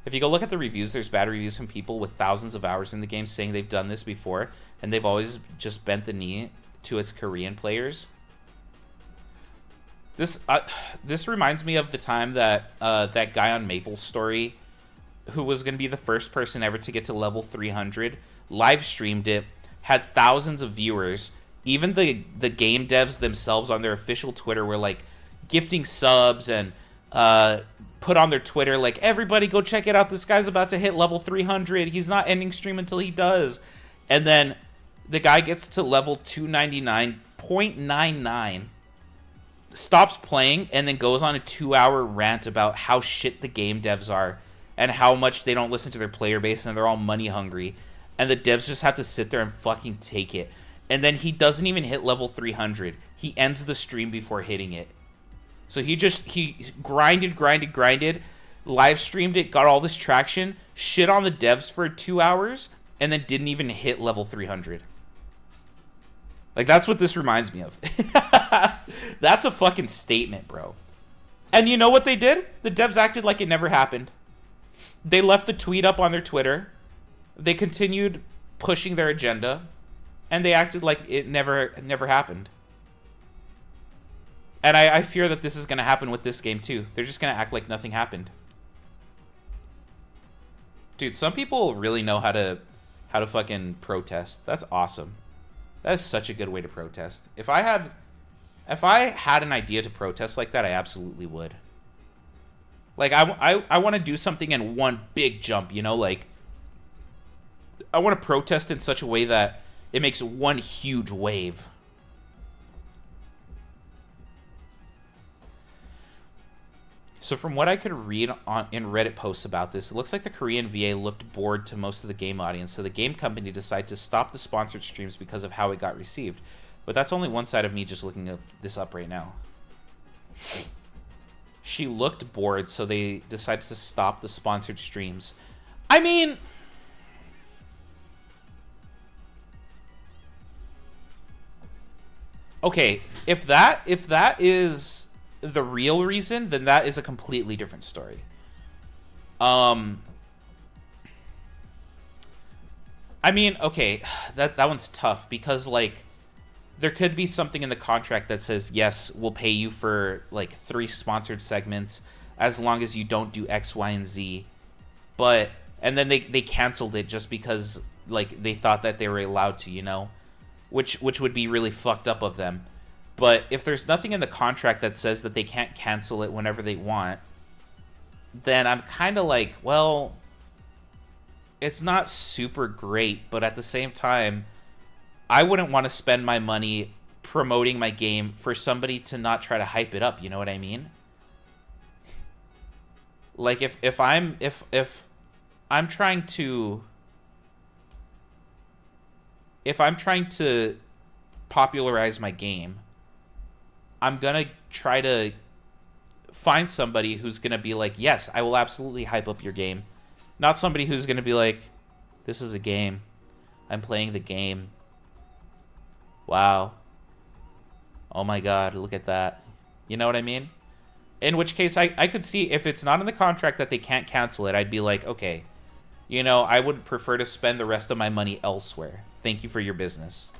If you go look at the reviews, there's bad reviews from people with thousands of hours in the game saying they've done this before, and they've always just bent the knee to its Korean players. This reminds me of the time that that guy on Maple's story, who was going to be the first person ever to get to level 300, live streamed it, had thousands of viewers. Even the game devs themselves on their official Twitter were like gifting subs and put on their Twitter like, everybody go check it out, this guy's about to hit level 300, he's not ending stream until he does. And then the guy gets to level 299.99, stops playing, and then goes on a 2-hour rant about how shit the game devs are and how much they don't listen to their player base and they're all money hungry, and the devs just have to sit there and fucking take it. And then he doesn't even hit level 300. He ends the stream before hitting it. So he grinded, live streamed it, got all this traction, shit on the devs for 2 hours, and then didn't even hit level 300. Like, that's what this reminds me of. That's a fucking statement, bro. And you know what they did? The devs acted like it never happened. They left the tweet up on their Twitter. They continued pushing their agenda, and they acted like it never happened. And I fear that this is going to happen with this game, too. They're just going to act like nothing happened. Dude, some people really know how to fucking protest. That's awesome. That is such a good way to protest. If I had an idea to protest like that, I absolutely would. Like, I want to do something in one big jump, you know? Like, I want to protest in such a way that it makes one huge wave. So from what I could read in Reddit posts about this, it looks like the Korean VA looked bored to most of the game audience, so the game company decided to stop the sponsored streams because of how it got received. But that's only one side of me just looking this up right now. She looked bored, so they decided to stop the sponsored streams. I mean, okay, if that is the real reason, then that is a completely different story. I mean, okay, that one's tough because, like, there could be something in the contract that says, yes, we'll pay you for, like, 3 sponsored segments as long as you don't do X, Y, and Z. But, and then they canceled it just because, like, they thought that they were allowed to, you know? Which would be really fucked up of them. But if there's nothing in the contract that says that they can't cancel it whenever they want, then I'm kind of like, well, it's not super great, but at the same time, I wouldn't want to spend my money promoting my game for somebody to not try to hype it up, you know what I mean? Like, if I'm trying to popularize my game, I'm gonna try to find somebody who's gonna be like, yes, I will absolutely hype up your game. Not somebody who's gonna be like, this is a game. I'm playing the game. Wow. Oh my god, look at that. You know what I mean? In which case, I could see if it's not in the contract that they can't cancel it, I'd be like, okay, you know, I would prefer to spend the rest of my money elsewhere. Thank you for your business.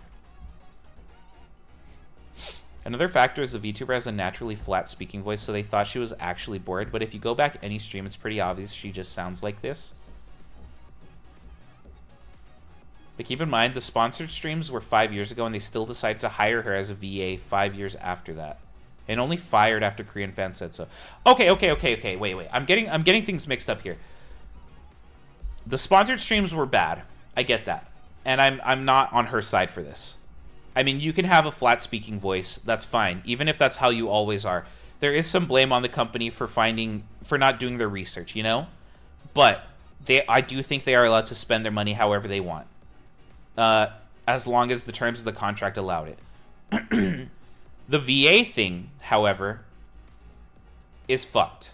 Another factor is the VTuber has a naturally flat speaking voice, so they thought she was actually bored, but if you go back any stream, it's pretty obvious she just sounds like this. But keep in mind, the sponsored streams were 5 years ago, and they still decided to hire her as a VA 5 years after that. And only fired after Korean fans said so. Okay, wait. I'm getting things mixed up here. The sponsored streams were bad. I get that. And I'm not on her side for this. I mean, you can have a flat speaking voice, that's fine, even if that's how you always are. There is some blame on the company for not doing their research, you know? But I do think they are allowed to spend their money however they want. As long as the terms of the contract allowed it. The VA thing, however, is fucked.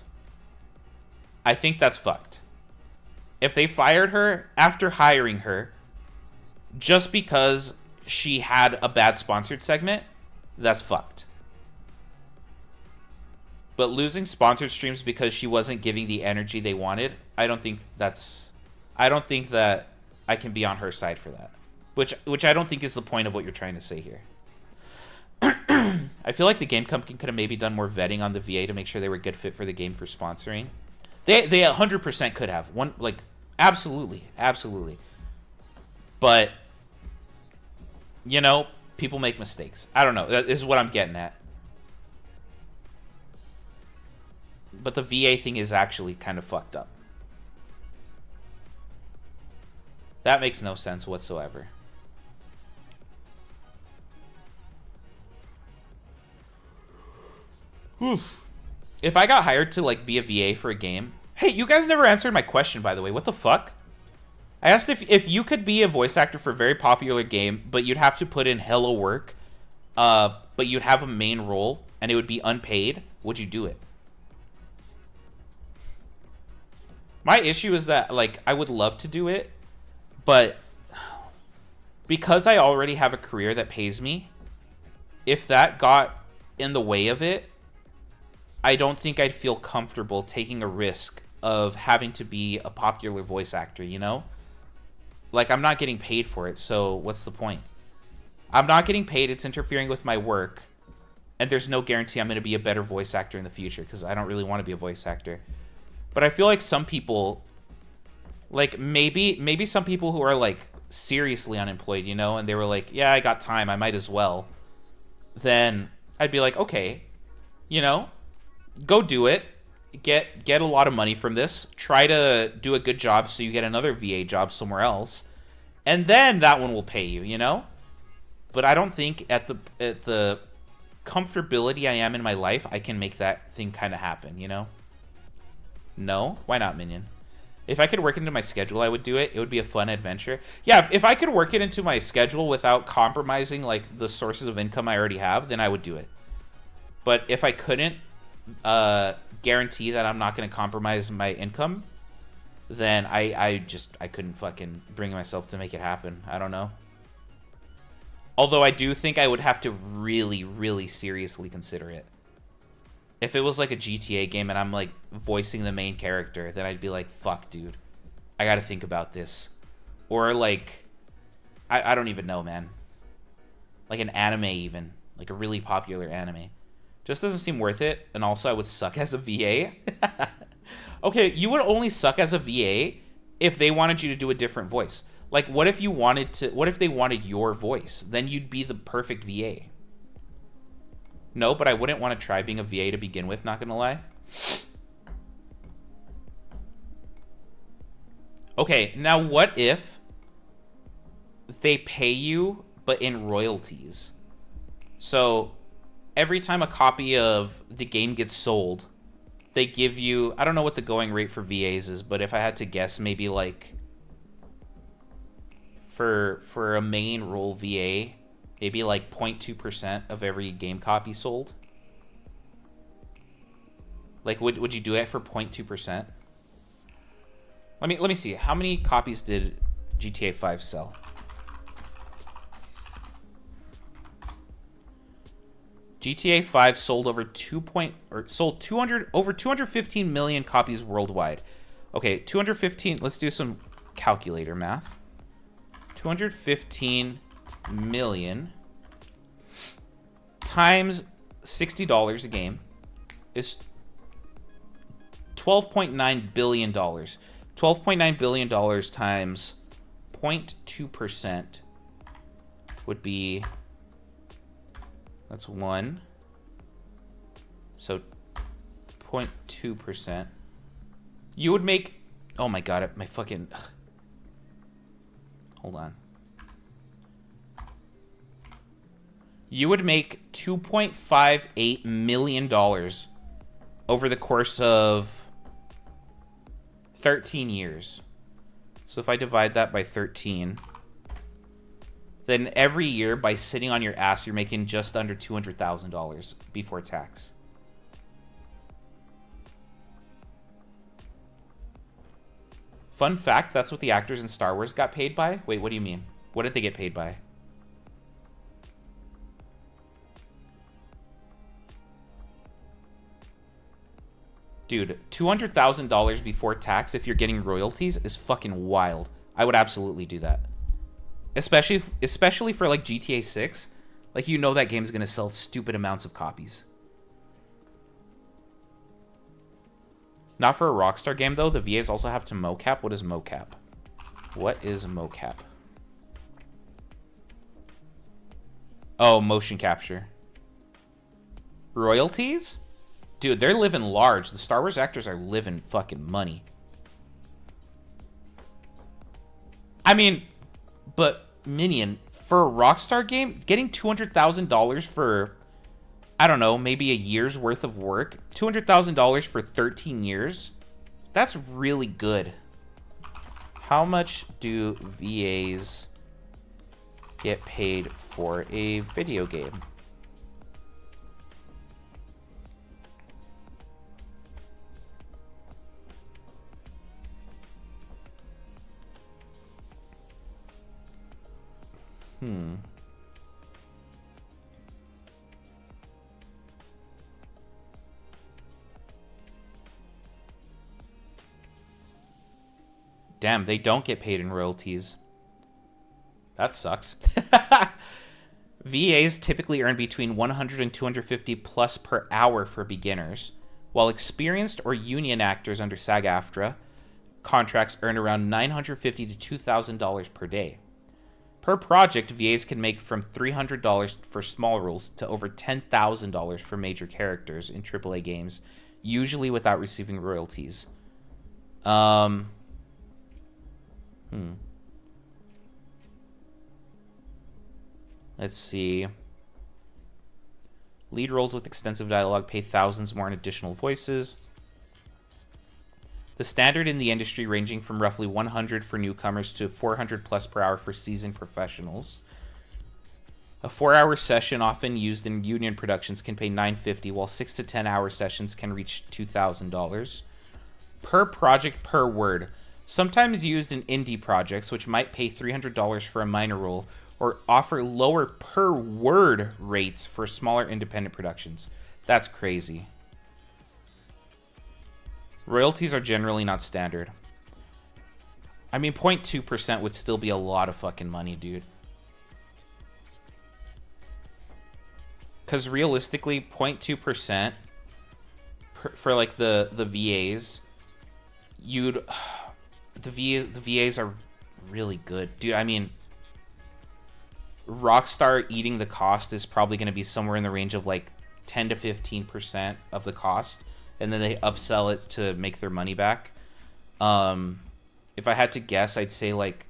I think that's fucked. If they fired her after hiring her just because she had a bad sponsored segment, that's fucked. But losing sponsored streams because she wasn't giving the energy they wanted, I don't think that I can be on her side for that. Which I don't think is the point of what you're trying to say here. I feel like the game company could have maybe done more vetting on the VA to make sure they were a good fit for the game for sponsoring. They 100% could have. Absolutely. But, you know, people make mistakes. I don't know. This is what I'm getting at. But the VA thing is actually kind of fucked up. That makes no sense whatsoever. Oof. If I got hired to, like, be a VA for a game... Hey, you guys never answered my question, by the way. What the fuck? I asked if you could be a voice actor for a very popular game, but you'd have to put in hella work, but you'd have a main role, and it would be unpaid, would you do it? My issue is that, like, I would love to do it, but because I already have a career that pays me, if that got in the way of it, I don't think I'd feel comfortable taking a risk of having to be a popular voice actor, you know? Like, I'm not getting paid for it, so what's the point? I'm not getting paid, it's interfering with my work, and there's no guarantee I'm going to be a better voice actor in the future, because I don't really want to be a voice actor. But I feel like some people, like, maybe some people who are, like, seriously unemployed, you know, and they were like, yeah, I got time, I might as well. Then I'd be like, okay, you know, go do it. Get a lot of money from this. Try to do a good job so you get another VA job somewhere else. And then that one will pay you, you know? But I don't think at the comfortability I am in my life, I can make that thing kind of happen, you know? No? Why not, Minion? If I could work it into my schedule, I would do it. It would be a fun adventure. Yeah, if I could work it into my schedule without compromising, like, the sources of income I already have, then I would do it. But if I couldn't guarantee that I'm not going to compromise my income, then I couldn't fucking bring myself to make it happen. I don't know. Although I do think I would have to really, really seriously consider it. If it was like a GTA game and I'm like voicing the main character, then I'd be like, fuck, dude. I got to think about this. Or like, I don't even know, man. Like an anime even. Like a really popular anime. Just doesn't seem worth it. And also I would suck as a VA. Okay, you would only suck as a VA if they wanted you to do a different voice. Like, what if they wanted your voice? Then you'd be the perfect VA. No, but I wouldn't want to try being a VA to begin with, not gonna lie. Okay, now what if they pay you, but in royalties? So every time a copy of the game gets sold, they give you, I don't know what the going rate for VAs is, but if I had to guess, maybe like for a main role VA, maybe like 0.2% of every game copy sold. Like, would you do it for 0.2%? Let me see. How many copies did GTA 5 sell? GTA 5 sold over 215 million copies worldwide. Okay, 215. Let's do some calculator math. 215 million times $60 a game is $12.9 billion. $12.9 billion times 0.2% would be, that's 1. So 0.2%. You would make, oh my god, my fucking, hold on. You would make $2.58 million over the course of 13 years. So if I divide that by 13, then every year by sitting on your ass, you're making just under $200,000 before tax. Fun fact, that's what the actors in Star Wars got paid by? Wait, what do you mean? What did they get paid by? Dude, $200,000 before tax if you're getting royalties is fucking wild. I would absolutely do that. Especially for like GTA 6. Like, you know that game's gonna sell stupid amounts of copies. Not for a Rockstar game, though. The VAs also have to mocap. What is mocap? What is mocap? Oh, motion capture. Royalties? Dude, they're living large. The Star Wars actors are living fucking money. I mean, but Minion, for a Rockstar game, getting $200,000 for, I don't know, maybe a year's worth of work, $200,000 for 13 years, that's really good. How much do VAs get paid for a video game? Damn, they don't get paid in royalties. That sucks. VAs typically earn between 100 and 250 plus per hour for beginners, while experienced or union actors under SAG-AFTRA contracts earn around $950 to $2,000 per day. Per project, VAs can make from $300 for small roles to over $10,000 for major characters in AAA games, usually without receiving royalties. Let's see. Lead roles with extensive dialogue pay thousands more in additional voices. The standard in the industry ranging from roughly 100 for newcomers to 400 plus per hour for seasoned professionals. A 4-hour session often used in union productions can pay $950, while 6 to 10-hour sessions can reach $2,000. Per project per word. Sometimes used in indie projects, which might pay $300 for a minor role, or offer lower per word rates for smaller independent productions. That's crazy. Royalties are generally not standard. I mean, 0.2% would still be a lot of fucking money, dude. Because realistically, 0.2% for like the VAs, the VAs are really good, dude. I mean, Rockstar eating the cost is probably going to be somewhere in the range of like 10 to 15% of the cost, and then they upsell it to make their money back. If I had to guess, I'd say like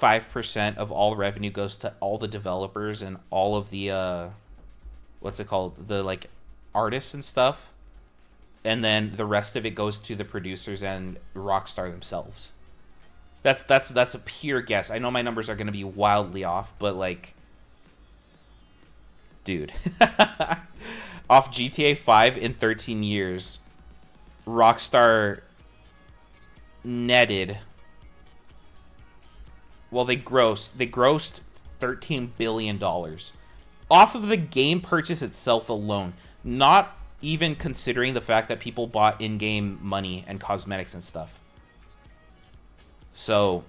5% of all revenue goes to all the developers and all of the what's it called, the like artists and stuff, and then the rest of it goes to the producers and Rockstar themselves. That's a pure guess. I know my numbers are going to be wildly off, but like, dude. Off GTA 5 in 13 years, Rockstar netted, well, they grossed $13 billion off of the game purchase itself alone, not even considering the fact that people bought in-game money and cosmetics and stuff. So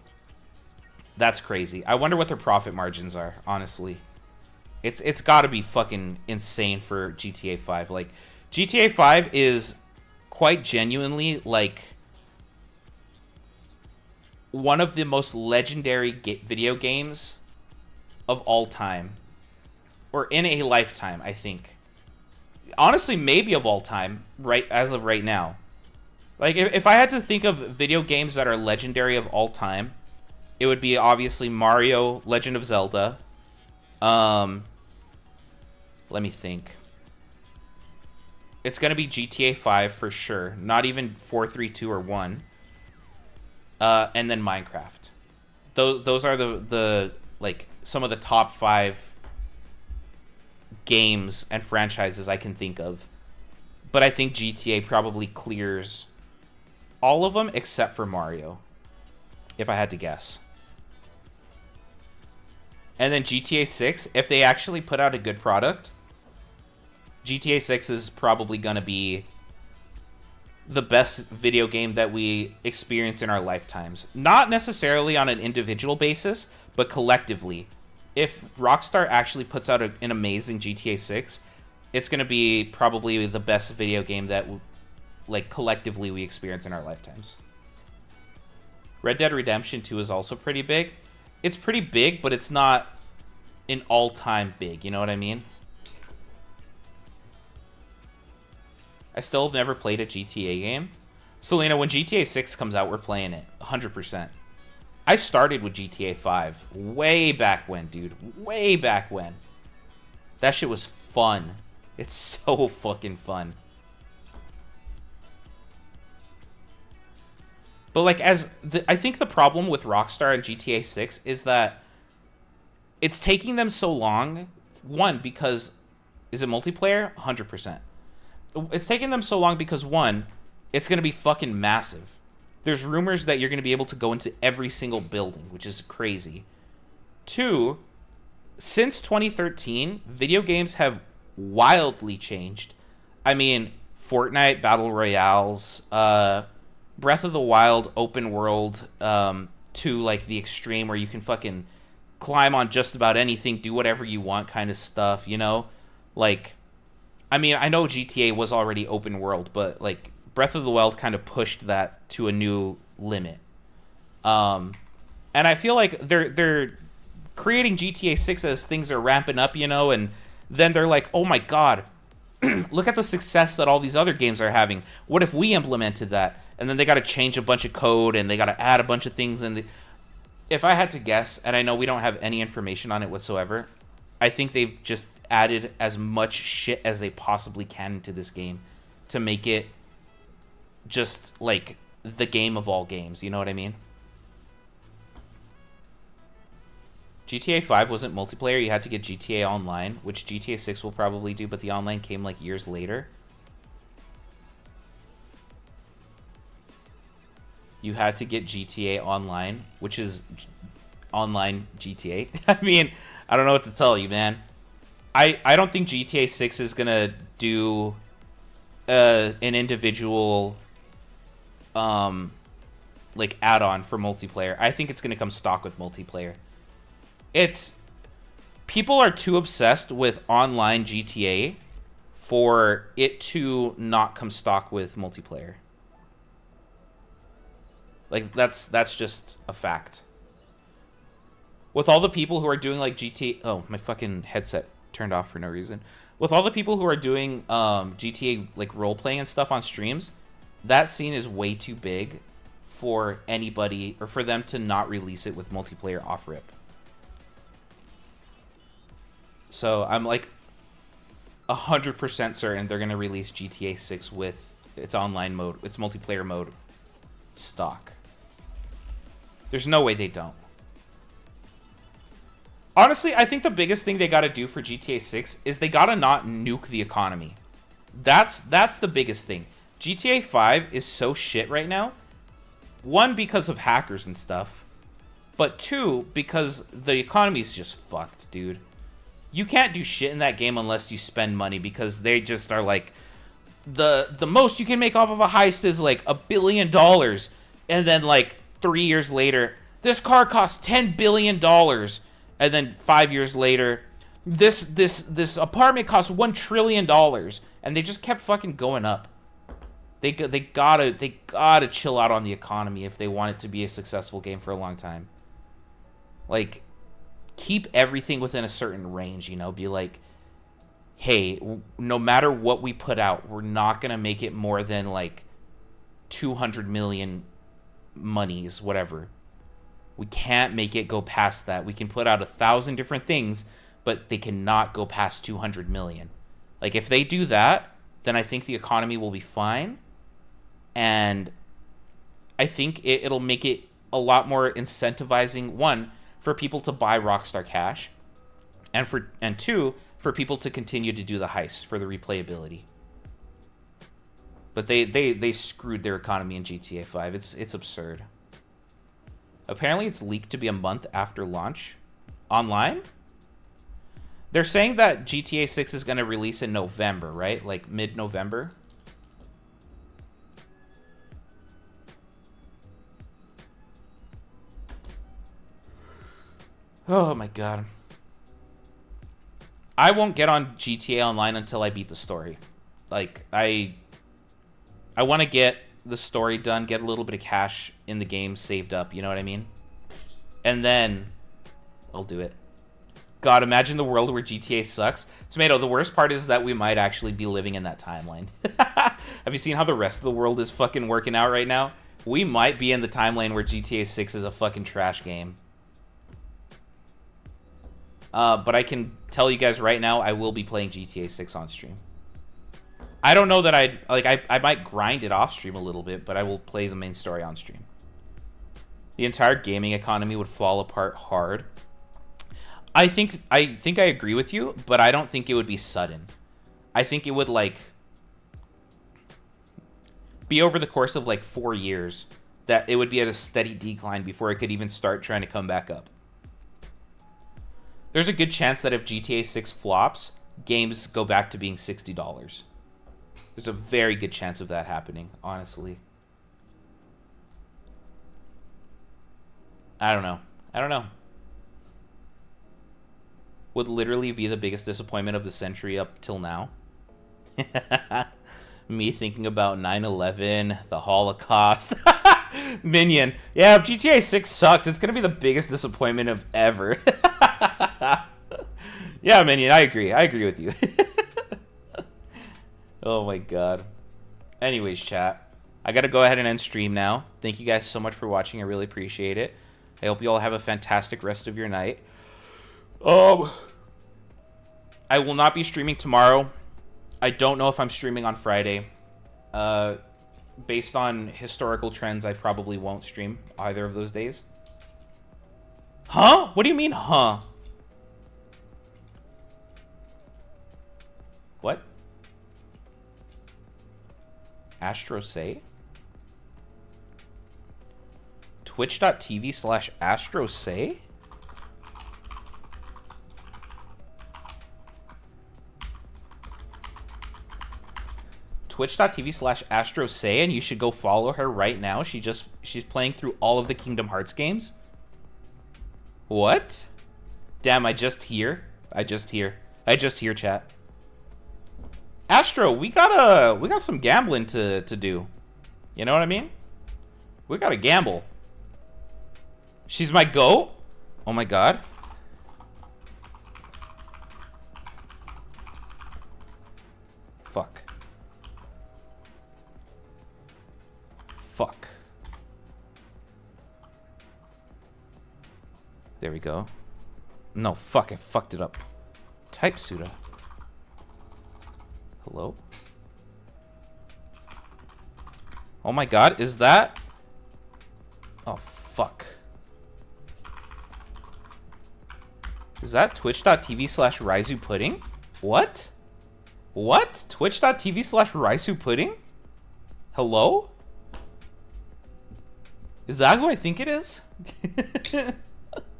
that's crazy. I wonder what their profit margins are, honestly. It's got to be fucking insane for GTA 5. Like, GTA 5 is quite genuinely like one of the most legendary video games of all time, or in a lifetime, I think. Honestly, maybe of all time, right as of right now. Like, if I had to think of video games that are legendary of all time, it would be obviously Mario, Legend of Zelda. Let me think. It's gonna be GTA 5 for sure. Not even 4, 3, 2, or 1. And then Minecraft. Those are the like some of the top 5 games and franchises I can think of. But I think GTA probably clears all of them except for Mario, if I had to guess. And then GTA 6, if they actually put out a good product, GTA 6 is probably going to be the best video game that we experience in our lifetimes. Not necessarily on an individual basis, but collectively. If Rockstar actually puts out an amazing GTA 6, it's going to be probably the best video game that like collectively we experience in our lifetimes. Red Dead Redemption 2 is also pretty big. It's pretty big, but it's not an all-time big, you know what I mean? I still have never played a GTA game. Selena, when GTA 6 comes out, we're playing it 100%. I started with GTA 5 way back when, dude. Way back when. That shit was fun. It's so fucking fun. But like, I think the problem with Rockstar and GTA 6 is that it's taking them so long. One, because is it multiplayer? 100%. It's taking them so long because one, it's going to be fucking massive. There's rumors that you're going to be able to go into every single building, which is crazy. Two, since 2013, video games have wildly changed. I mean, Fortnite Battle Royales, Breath of the Wild open world to like the extreme where you can fucking climb on just about anything, do whatever you want kind of stuff, you know? Like, I mean, I know GTA was already open world, but like Breath of the Wild kind of pushed that to a new limit. And I feel like they're creating GTA 6 as things are ramping up, you know, and then they're like, oh my god, look at the success that all these other games are having. What if we implemented that? And then they got to change a bunch of code and they got to add a bunch of things. And if I had to guess, and I know we don't have any information on it whatsoever, I think they've just added as much shit as they possibly can into this game to make it just like the game of all games. You know what I mean? GTA 5 wasn't multiplayer. You had to get GTA Online, which GTA 6 will probably do, but the online came like years later. You had to get GTA Online, which is online GTA. I mean, I don't know what to tell you, man. I don't think GTA 6 is going to do an individual like add-on for multiplayer. I think it's going to come stock with multiplayer. People are too obsessed with online GTA for it to not come stock with multiplayer. Like that's just a fact. With all the people who are doing like GTA, oh, my fucking headset turned off for no reason. With all the people who are doing GTA like role playing and stuff on streams, that scene is way too big for anybody or for them to not release it with multiplayer off rip. So I'm like 100% certain they're gonna release GTA 6 with its online mode, its multiplayer mode stock. There's no way they don't. Honestly, I think the biggest thing they gotta do for GTA 6 is they gotta not nuke the economy. That's the biggest thing. GTA 5 is so shit right now. One, because of hackers and stuff. But two, because the economy is just fucked, dude. You can't do shit in that game unless you spend money because they just are like, the most you can make off of a heist is like $1 billion. And then like 3 years later, this car costs $10 billion. And then 5 years later, this apartment costs $1 trillion. And they just kept fucking going up. They gotta chill out on the economy if they want it to be a successful game for a long time. Like, keep everything within a certain range, you know? Be like, hey, no matter what we put out, we're not going to make it more than, like, 200 million monies, whatever. We can't make it go past that. We can put out 1,000 different things, but they cannot go past 200 million. Like, if they do that, then I think the economy will be fine. And I think it'll make it a lot more incentivizing, one, for people to buy Rockstar Cash, and two, for people to continue to do the heist for the replayability. But they screwed their economy in GTA 5. It's absurd. Apparently, it's leaked to be a month after launch. Online? They're saying that GTA 6 is going to release in November, right? Like mid-November. Oh my god. I won't get on GTA Online until I beat the story. Like, I want to get the story done, get a little bit of cash in the game saved up, you know what I mean? And then I'll do it. God, imagine the world where GTA sucks. Tomato, the worst part is that we might actually be living in that timeline. Have you seen how the rest of the world is fucking working out right now? We might be in the timeline where GTA 6 is a fucking trash game. But I can tell you guys right now, I will be playing GTA 6 on stream. I don't know that I might grind it off stream a little bit, but I will play the main story on stream. The entire gaming economy would fall apart hard. I think I agree with you, but I don't think it would be sudden. I think it would like be over the course of like 4 years that it would be at a steady decline before it could even start trying to come back up. There's a good chance that if GTA 6 flops, games go back to being $60. There's a very good chance of that happening, honestly. I don't know. Would literally be the biggest disappointment of the century up till now. Me thinking about 9/11, the Holocaust. Minion. Yeah, if GTA 6 sucks, it's going to be the biggest disappointment of ever. Yeah, Minion, I agree. I agree with you. Oh my god. Anyways, chat. I got to go ahead and end stream now. Thank you guys so much for watching. I really appreciate it. I hope you all have a fantastic rest of your night. I will not be streaming tomorrow. I don't know if I'm streaming on Friday. Based on historical trends, I probably won't stream either of those days. Huh? What do you mean, huh? What? Astro say? Twitch.tv/Astro say? Twitch.tv/Astro say, and you should go follow her right now. She's playing through all of the Kingdom Hearts games. What? Damn, I just hear, chat. Astro, we got some gambling to do. You know what I mean? We gotta gamble. She's my GOAT? Oh my god. Fuck. Fuck. There we go. No, fuck, I fucked it up. Type Suda. Hello? Oh my god, is that? Oh, fuck. Is that twitch.tv/Raizu Pudding? What? What? Twitch.tv/Raizu Pudding? Hello? Is that who I think it is?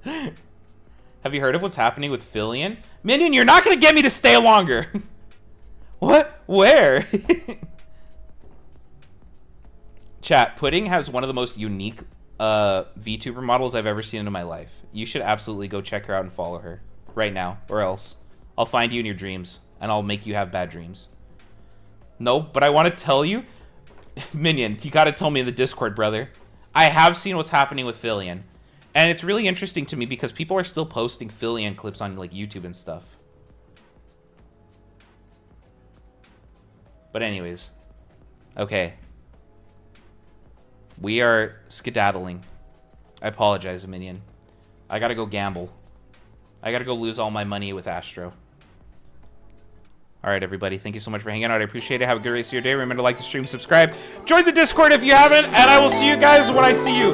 Have you heard of what's happening with Fillion? Minion, you're not gonna get me to stay longer! What? Where? Chat, Pudding has one of the most unique VTuber models I've ever seen in my life. You should absolutely go check her out and follow her. Right now. Or else I'll find you in your dreams. And I'll make you have bad dreams. No, but I want to tell you... Minion, you gotta tell me in the Discord, brother. I have seen what's happening with Fillion. And it's really interesting to me because people are still posting Fillion clips on like YouTube and stuff. But anyways. Okay. We are skedaddling. I apologize, Minion. I gotta go gamble. I gotta go lose all my money with Astro. Alright, everybody. Thank you so much for hanging out. I appreciate it. Have a good rest of your day. Remember to like the stream, subscribe. Join the Discord if you haven't. And I will see you guys when I see you.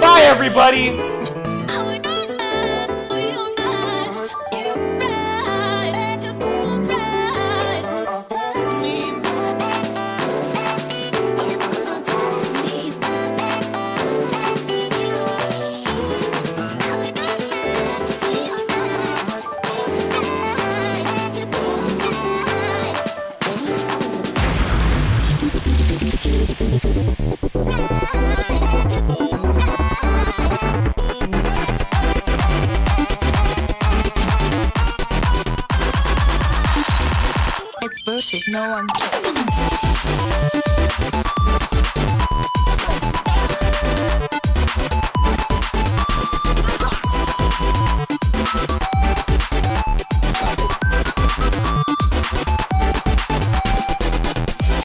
Bye, everybody. It's bullshit. No one.